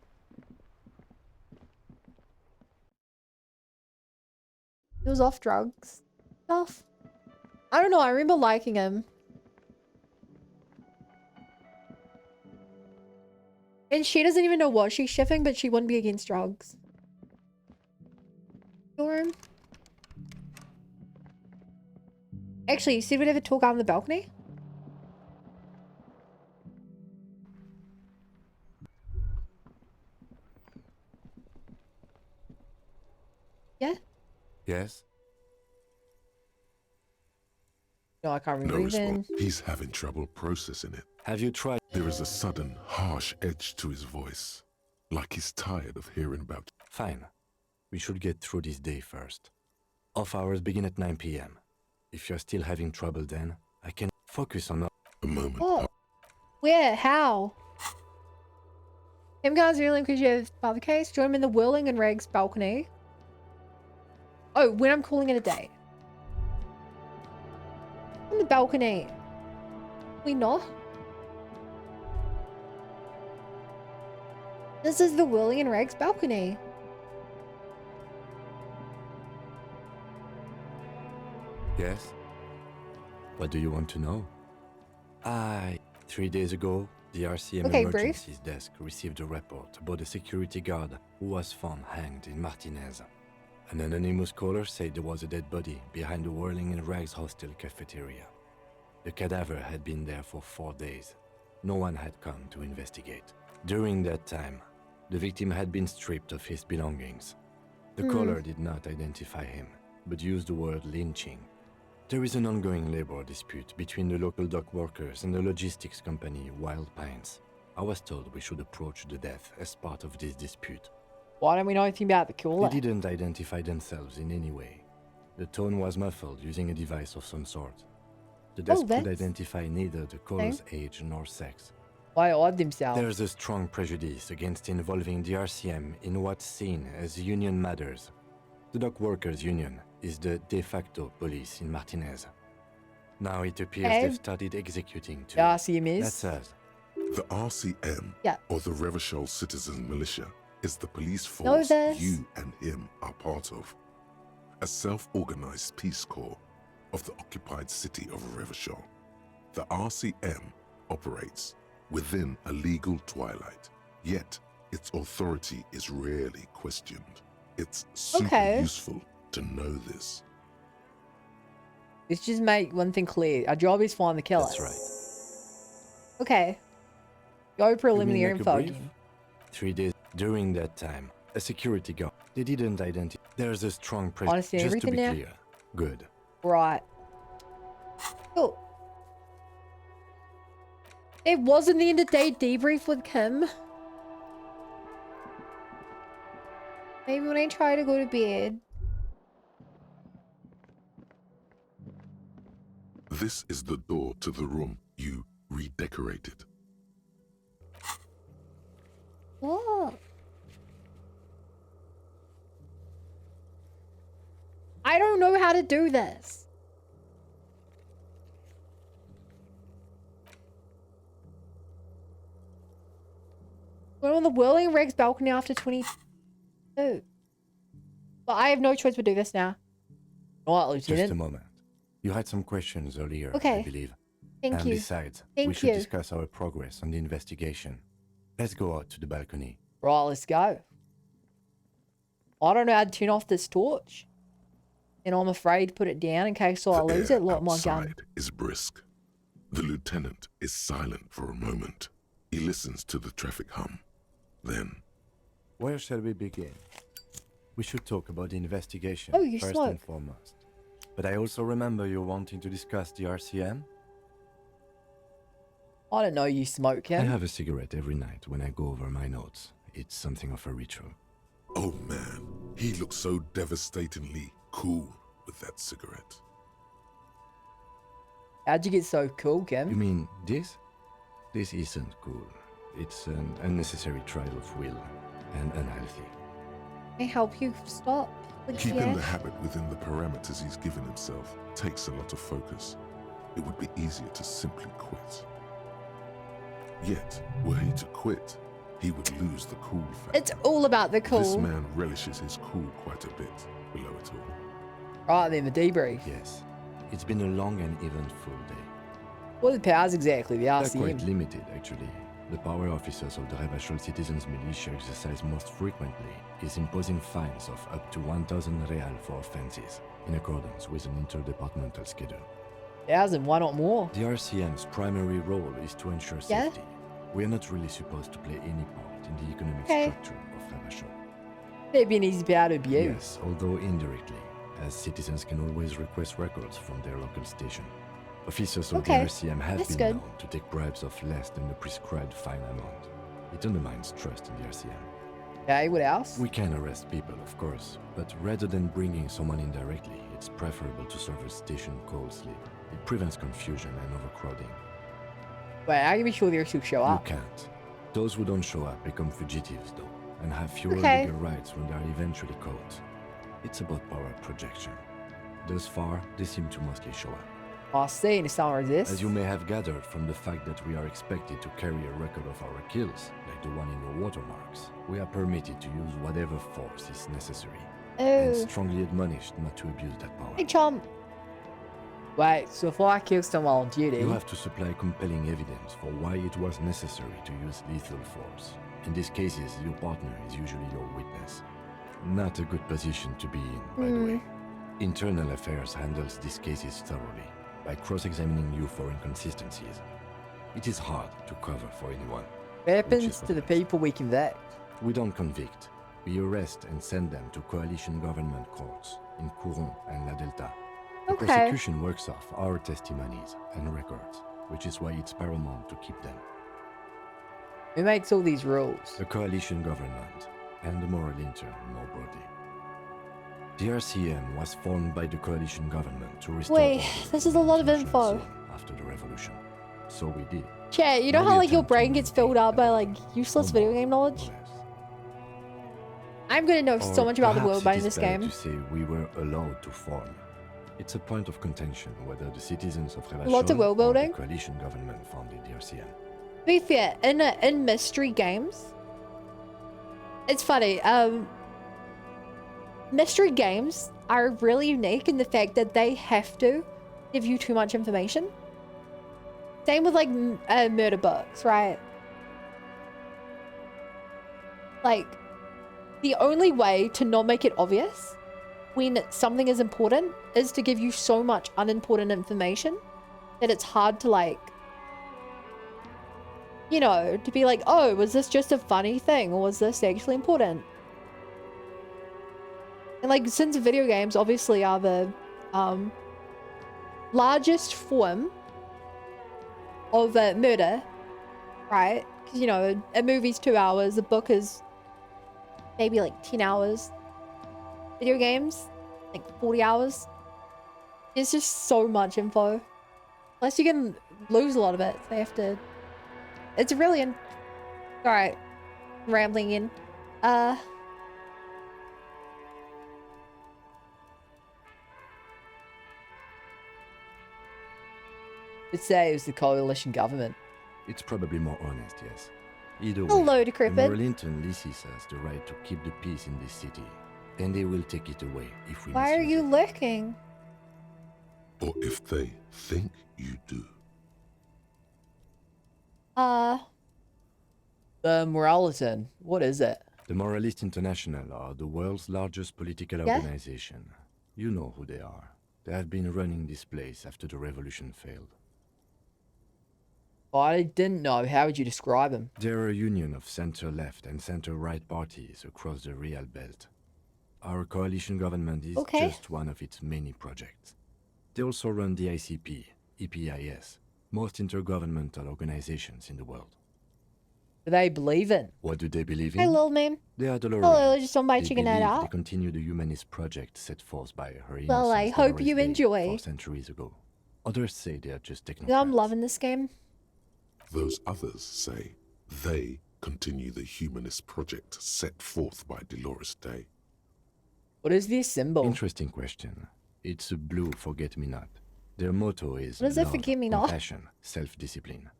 He was off drugs. Stuff. I don't know, I remember liking him. And she doesn't even know what she's shifting, but she wouldn't be against drugs. Your room? Actually, you said we'd have a talk out on the balcony? Yeah? Yes? No, I can't No remember even. response. He's having trouble processing it. Have you tried? There is a sudden, harsh edge to his voice, like he's tired of hearing about. Fine. We should get through this day first. Off hours begin at 9 p.m. If you're still having trouble then, I can focus on... A moment. Oh. Where? How? Him guys really because you have father case? Join him in the Whirling and Rags balcony. Oh, when I'm calling it a day. On the balcony. We not? This is the Whirling and Rags balcony. Yes? What do you want to know? 3 days ago, the RCM Okay, Emergencies Desk received a report about a security guard who was found hanged in Martinez. An anonymous caller said there was a dead body behind the Whirling and Rags hostel cafeteria. The cadaver had been there for 4 days. No one had come to investigate. During that time, the victim had been stripped of his belongings. The caller did not identify him, but used the word lynching. There is an ongoing labor dispute between the local dock workers and the logistics company Wild Pines. I was told we should approach the death as part of this dispute. Why don't we know anything about the caller? They didn't identify themselves in any way. The tone was muffled using a device of some sort. The desk could identify neither the caller's age nor sex. Why hide themselves? There's a strong prejudice against involving the RCM in what's seen as union matters. The dock workers' union is the de facto police in Martinez. Now it appears they've started executing too. The RCM is? That's us. The RCM, or the Revachol Citizen Militia, is the police Know force this. you and him are part of. A self-organized peace corps of the occupied city of Revachol. The RCM operates within a legal twilight, yet its authority is rarely questioned. It's super useful to know this. Let's just make one thing clear. Our job is find the killer. That's right. Okay. Go preliminary You mean like a info. brief? 3 days during that time, a security guard. They didn't identify. There's a strong prejudice. Honestly, Just to everything be now? clear. Good. Right. Cool. It wasn't the end of day debrief with Kim. Maybe when I try to go to bed. This is the door to the room you redecorated. What? I don't know how to do this. We're on the Whirling Regs balcony after 22. But I have no choice but to do this now. All right, Just a Lieutenant. moment. You had some questions earlier, Okay. I believe. Thank and you. besides, Thank we should you. discuss our progress on the investigation. Let's go out to the balcony. Right, let's go. I don't know how to turn off this torch. And I'm afraid to put it down in case I lose it. Look, my gun. Outside is brisk. The lieutenant is silent for a moment. He listens to the traffic hum. Then, where shall we begin? We should talk about the investigation you first smoke. and foremost. But I also remember you wanting to discuss the RCM. I don't know you smoke, Ken. I have a cigarette every night when I go over my notes. It's something of a ritual. oh man, he looks so devastatingly cool with that cigarette. How'd you get so cool, Ken? You mean this? This isn't cool. It's an unnecessary trial of will and unhealthy. Can I help you stop? Keeping the habit within the parameters he's given himself takes a lot of focus. It would be easier to simply quit. Yet, were he to quit, he would lose the cool factor. It's all about the cool. This man relishes his cool quite a bit below it all. Right then, the debrief. Yes. It's been a long and eventful day. What are the powers exactly? The They're RCM? quite limited, actually. The power officers of the Revachol Citizens Militia exercise most frequently is imposing fines of up to 1,000 real for offenses, in accordance with an interdepartmental schedule. 1,000, why not more? The RCM's primary role is to ensure Yeah? safety. We are not really supposed to play any part in the economic structure of Revachol. It'd be an easy power to abuse. Yes, although indirectly, as citizens can always request records from their local station. Officers of the RCM have That's been good. known to take bribes of less than the prescribed fine amount. It undermines trust in the RCM. Okay, what else? We can arrest people, of course, but rather than bringing someone in directly, it's preferable to serve a station call slip. It prevents confusion and overcrowding. Wait, how can we sure they actually show You up? can't. Those who don't show up become fugitives, though, and have fewer Okay. legal rights when they are eventually caught. It's about power projection. Thus far, they seem to mostly show up. I see, and it's not resist. As you may have gathered from the fact that we are expected to carry a record of our kills, like the one in your watermarks, we are permitted to use whatever force is necessary, and Oh. strongly admonished not to abuse that power. Hey, chomp. Wait, so if I kill someone on duty, You have to supply compelling evidence for why it was necessary to use lethal force. In these cases, your partner is usually your witness. Not a good position to be in, by the way. Internal Affairs handles these cases thoroughly, by cross-examining you for inconsistencies. It is hard to cover for anyone. what happens to the people we convict? We don't convict. We arrest and send them to coalition government courts in Couron and La Delta. The Okay. prosecution works off our testimonies and records, which is why it's paramount to keep them. Who makes all these rules? The coalition government and the moral intern more broadly. The RCM was formed by the coalition government to restore Wait, order this is a lot of info. after the revolution. So we did. Chat, you know Now how we like your attempt to brain gets filled up by like useless video game knowledge? I'm gonna know so Or much about the perhaps world it by is this better game. to say we were allowed to form. It's a point of contention whether the citizens of Revachol Lots of world or the building. coalition government founded the RCM. To be fair, in mystery games, it's funny. Mystery games are really unique in the fact that they have to give you too much information. Same with like murder books, right? Like, the only way to not make it obvious when something is important is to give you so much unimportant information that it's hard to like, you know, to be like, oh, was this just a funny thing or was this actually important? And like, since video games obviously are the largest form of murder, right? Because, you know, a movie's 2 hours, a book is maybe like 10 hours. Video games, like 40 hours. There's just so much info. Plus you can lose a lot of it. So they have to... It's really... Alright. Rambling in. Let's say it was the coalition government. It's probably more honest, yes. Either way, Hello, the Decrepit. moral intern leases us the right to keep the peace in this city. Then they will take it away if we Why are misuse you it. lurking? Or if they think you do. The Moralitan, what is it? The Moralist International are the world's largest political Yeah? organization. You know who they are. They have been running this place after the revolution failed. I didn't know. How would you describe them? They're a union of center-left and center-right parties across the Real Belt. Our coalition government is just one of its many projects. They also run the ICP, EPIS, most intergovernmental organizations in the world. Do they believe in? What do they believe in? Hey, little man. They are the Hello, just on my chicken head They out. continue the humanist project set forth by her Well, I hope you enjoy. 4 centuries ago. Others say they are just technocrats. I'm loving this game. Those others say they continue the humanist project set forth by Dolores Day. What is this symbol? Interesting question. It's a blue forget-me-not. Their motto is What is it, love, forget-me-not? compassion, self-discipline.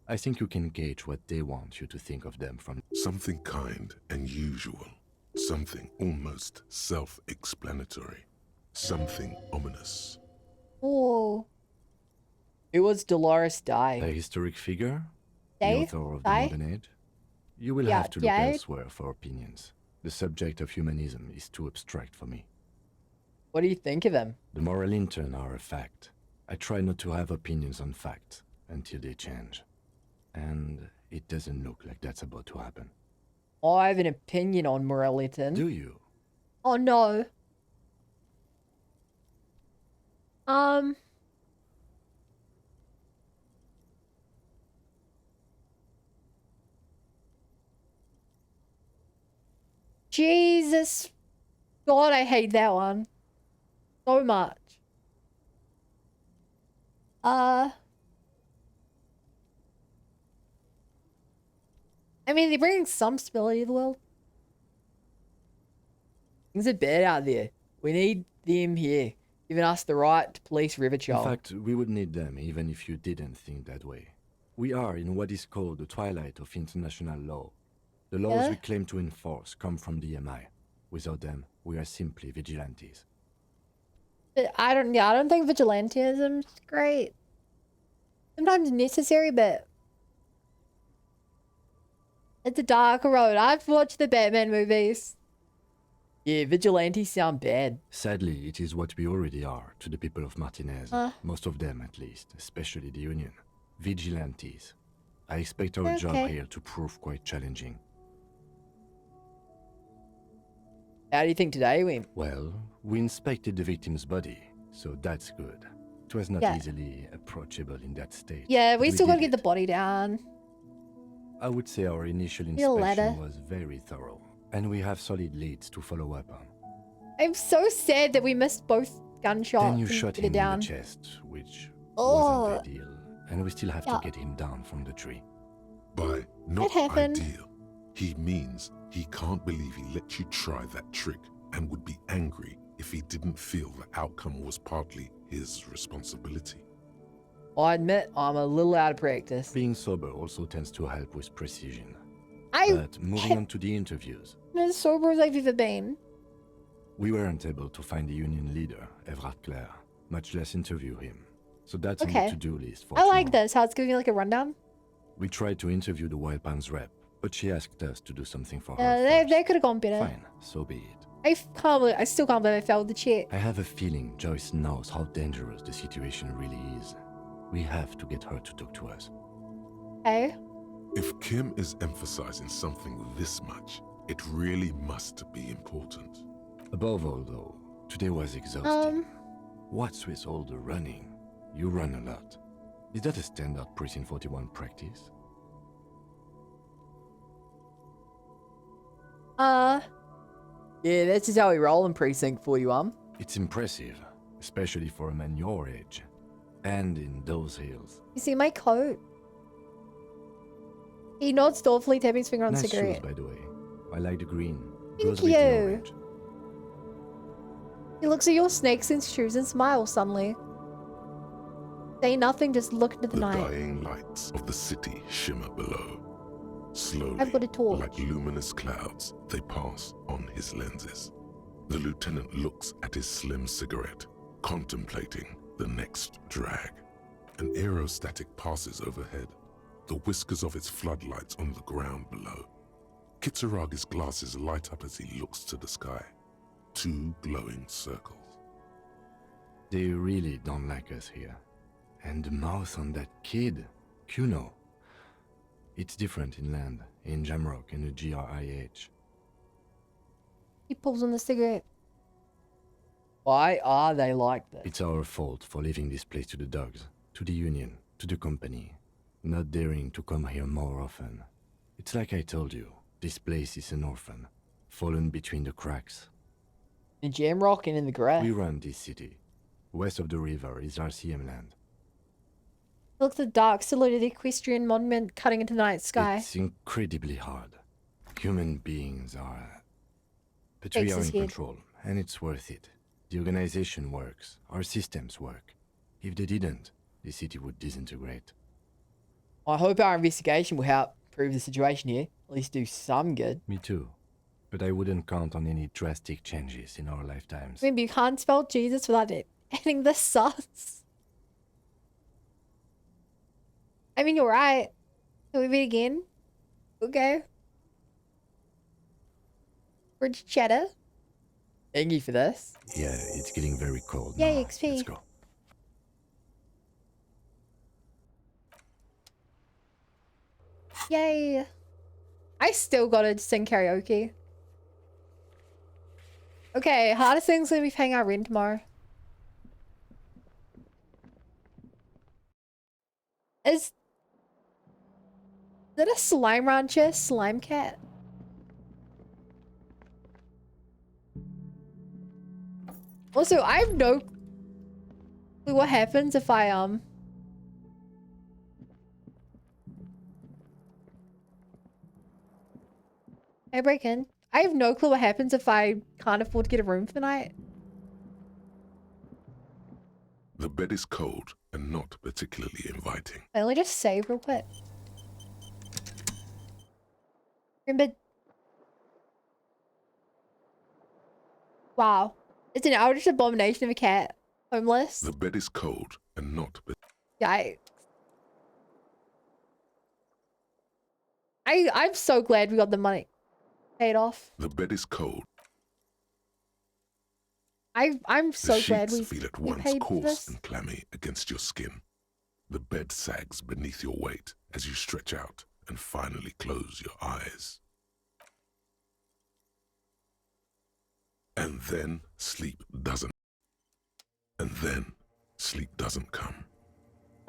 I think you can gauge what they want you to think of them from. Something kind and usual. Something almost self-explanatory. Something ominous. Oh. Who was Dolores Day? A historic figure? Day? The author of the Day? modern age? You will have to look elsewhere for opinions. The subject of humanism is too abstract for me. What do you think of them? The moral intern are a fact. I try not to have opinions on facts until they change. And it doesn't look like that's about to happen. I have an opinion on Moreliton. Do you? Oh, no. Jesus. God, I hate that one. So much. I mean, they're bringing some stability to the world. Things are bad out there. We need them here, giving us the right to police Riverchild. In fact, we would need them even if you didn't think that way. We are in what is called the twilight of international law. The laws we claim to enforce come from the MI. Without them, we are simply vigilantes. But I don't think vigilantism's great. Sometimes necessary, but it's a dark road. I've watched the Batman movies. Yeah, vigilantes sound bad. Sadly, it is what we already are to the people of Martinez. Most of them, at least, especially the Union. Vigilantes. I expect our job here to prove quite challenging. How do you think today went? Well, we inspected the victim's body, so that's good. It was not easily approachable in that state. Yeah, we still gotta get the body down. I would say our initial inspection was very thorough, and we have solid leads to follow up on. I'm so sad that we missed both gunshots. Then you shot him in the chest, which wasn't ideal, and we still have to get him down from the tree. By not ideal, he means he can't believe he let you try that trick and would be angry if he didn't feel the outcome was partly his responsibility. I admit I'm a little out of practice. Being sober also tends to help with precision. But moving on to the interviews. As sober as I've ever been. We weren't able to find the union leader, Everard Clare, much less interview him. So that's on the to-do list for tomorrow. like this, how it's giving you like a rundown. We tried to interview the Wild Pines rep, but she asked us to do something for her. They could have gone better. Fine, so be it. I still can't believe I failed the check. I have a feeling Joyce knows how dangerous the situation really is. We have to get her to talk to us. Okay. If Kim is emphasizing something this much, it really must be important. Above all, though, today was exhausting. What's with all the running? You run a lot. Is that a standard Precinct 41 practice? Yeah, that's just how we roll in Precinct 41. It's impressive, especially for a man your age. And in those hills. You see my coat? He nods thoughtfully, tapping his finger on the Nice cigarette. shoes, by the way. I like the green. Thank Goes with the you. orange. He looks at your snakeskin shoes and smiles suddenly. Say nothing, just look into the night. Dying lights of the city shimmer below. Slowly, I've got a torch. like luminous clouds, they pass on his lenses. The lieutenant looks at his slim cigarette, contemplating the next drag. An aerostatic passes overhead, the whiskers of its floodlights on the ground below. Kitsaragi's glasses light up as he looks to the sky. 2 glowing circles. They really don't like us here. And the mouth on that kid, Kuno. It's different inland, in Jamrock and the GRIH. He pulls on the cigarette. Why are they like this? It's our fault for leaving this place to the dogs, to the union, to the company. Not daring to come here more often. It's like I told you, this place is an orphan, fallen between the cracks. In Jamrock and in the grass. We run this city. West of the river is RCM land. Look at the dark silhouette of the equestrian monument cutting into the night sky. It's incredibly hard. Human beings are... But we are in control, and it's worth it. The organization works. Our systems work. If they didn't, the city would disintegrate. I hope our investigation will help prove the situation here. At least do some good. Me too. But I wouldn't count on any drastic changes in our lifetimes. Maybe you can't spell Jesus without it adding the sus. I mean, you're right. Can we meet again? Okay. Bridge cheddar. Thank you for this. Yeah, it's getting very cold. Yay, now. XP. Let's go. Yay. I still gotta sing karaoke. Okay, hardest thing's gonna be paying our rent tomorrow. Is that a slime rancher? Slime cat? Also, I have no clue what happens if I Hey, break in. I have no clue what happens if I can't afford to get a room for the night. The bed is cold and not particularly inviting. I only just save real quick. Remember? Wow. It's an outrage abomination of a cat. Homeless. The bed is cold and not... Yikes. I'm so glad we got the money paid off. The bed is cold. I'm so the glad sheets feel at once paid for coarse this. and clammy against your skin. The bed sags beneath your weight as you stretch out and finally close your eyes. And then sleep doesn't. And then sleep doesn't come.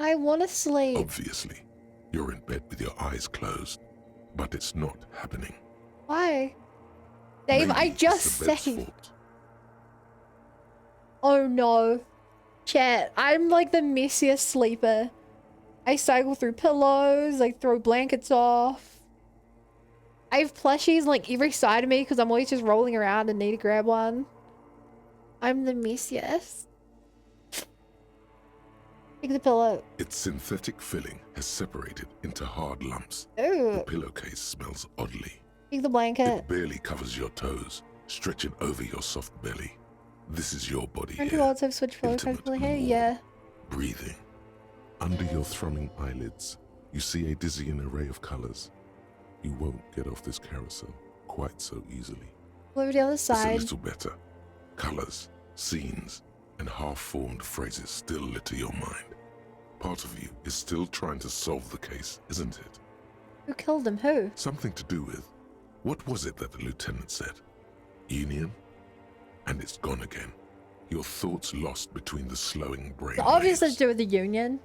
I want to sleep. Obviously, you're in bed with your eyes closed, but it's not happening. Why? Dave, Maybe I just it's the bed's said. fault. Oh no. Chat, I'm like the messiest sleeper. I cycle through pillows, I throw blankets off. I have plushies like every side of me because I'm always just rolling around and need to grab one. I'm the messiest. Take the pillow. Its synthetic filling has separated into hard lumps. Ooh. The pillowcase smells oddly. Take the blanket. It barely covers your toes, stretching over your soft belly. This is your body Turn here, towards I've switched forward comfortably here. Yeah. breathing. Under your thrumming eyelids, you see a dizzying array of colors. You won't get off this carousel quite so easily. Over the other It's a side. little better. Colors, scenes, and half-formed phrases still litter your mind. Part of you is still trying to solve the case, isn't it? Who killed him? Who? Something to do with, what was it that the lieutenant said? Union? And it's gone again. Your thoughts lost between the slowing brain So obviously waves. to do with the union.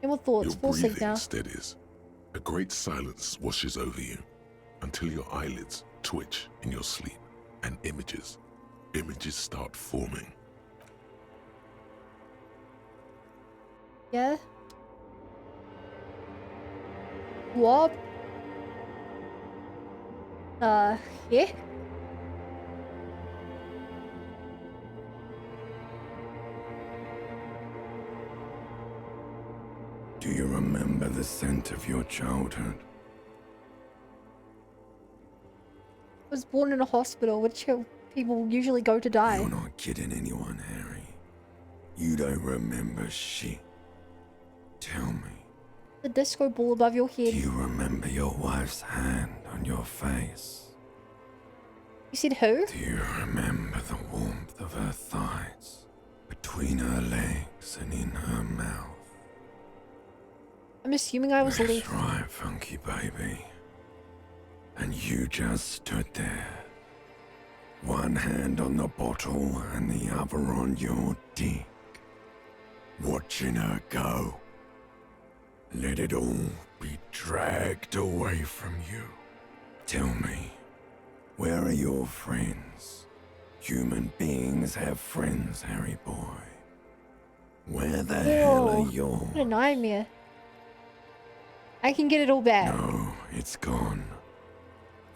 Any more thoughts? Your Full sync breathing now. steadies. A great silence washes over you until your eyelids twitch in your sleep and images start forming. Yeah. What? Yeah. Do you remember the scent of your childhood? I was born in a hospital, which people usually go to die. You're not kidding anyone, Harry. You don't remember shit. Tell me, The disco ball above your head. do you remember your wife's hand on your face? You said who? Do you remember the warmth of her thighs? between her legs and in her mouth. I'm assuming I was That's left. right, funky baby. And you just stood there. One hand on the bottle and the other on your dick. Watching her go. Let it all be dragged away from you. Tell me, where are your friends? Human beings have friends, Harry boy. Where the hell are yours? What a nightmare. I can get it all back. No, it's gone.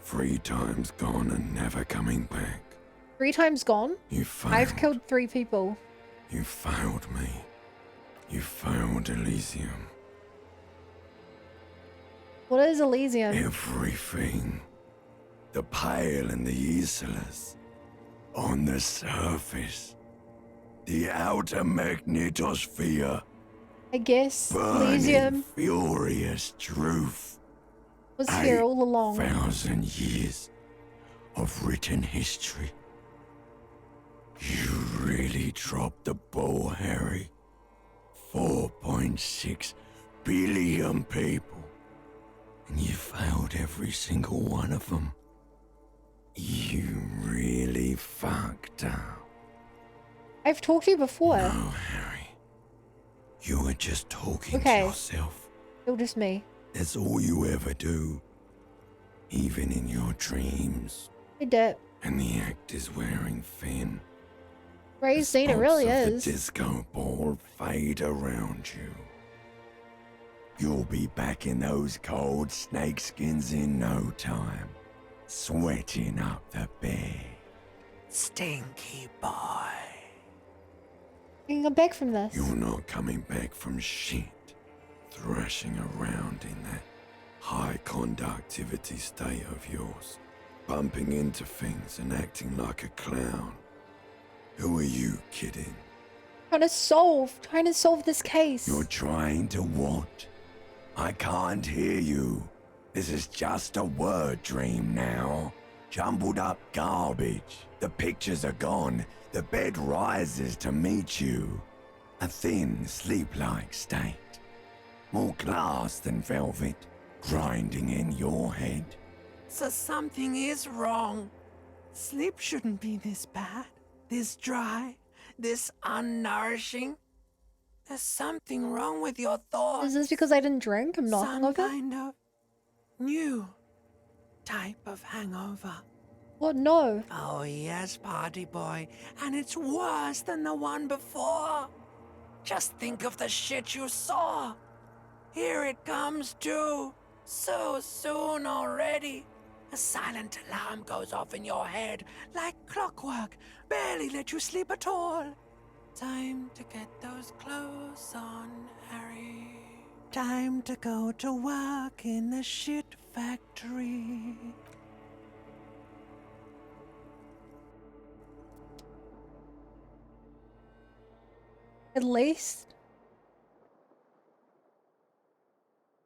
3 times gone and never coming back. 3 times gone? You failed. I've killed 3 people. You failed me. You failed Elysium. What is Elysium? Everything. The Pale and the Islas. On the surface. The outer magnetosphere. I guess Burning, Elysium furious truth. was here all along. 8,000 years of written history. You really dropped the ball, Harry. 4.6 billion people. And you failed every single one of them. You really fucked up. I've talked to you before. No, Harry. You were just talking to yourself. Still just me. That's all you ever do. Even in your dreams. I did. And the act is wearing thin. Crazy, it really is. The disco ball fade around you. You'll be back in those cold snakeskins in no time. Sweating up the bed. Stinky boy. I can come back from this. You're not coming back from shit. Thrashing around in that high conductivity state of yours. Bumping into things and acting like a clown. Who are you kidding? Trying to solve this case. You're trying to what? I can't hear you. This is just a word dream now. Jumbled up garbage. The pictures are gone. The bed rises to meet you. A thin, sleep-like state. More glass than velvet, grinding in your head. So something is wrong. Sleep shouldn't be this bad, this dry, this unnourishing. There's something wrong with your thoughts. Is this because I didn't drink? I'm not hungover? Some kind of new type of hangover. What? No. Oh yes, party boy. And it's worse than the one before. Just think of the shit you saw. Here it comes too. So soon already. A silent alarm goes off in your head like clockwork. Barely let you sleep at all. Time to get those clothes on, Harry. Time to go to work in the shit factory. At least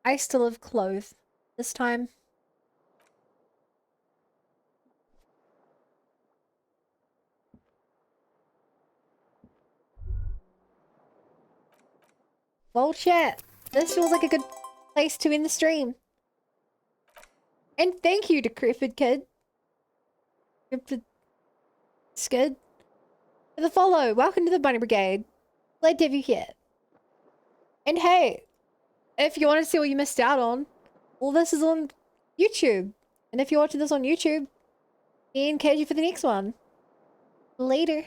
I still have clothes this time. Well, chat, this feels like a good place to end the stream. And thank you, Decrepit Kid. Decrepit Skid. For the follow. Welcome to the Bunny Brigade. Glad to have you here. And hey, if you want to see what you missed out on, all this is on YouTube. And if you're watching this on YouTube, then catch you for the next one. Later.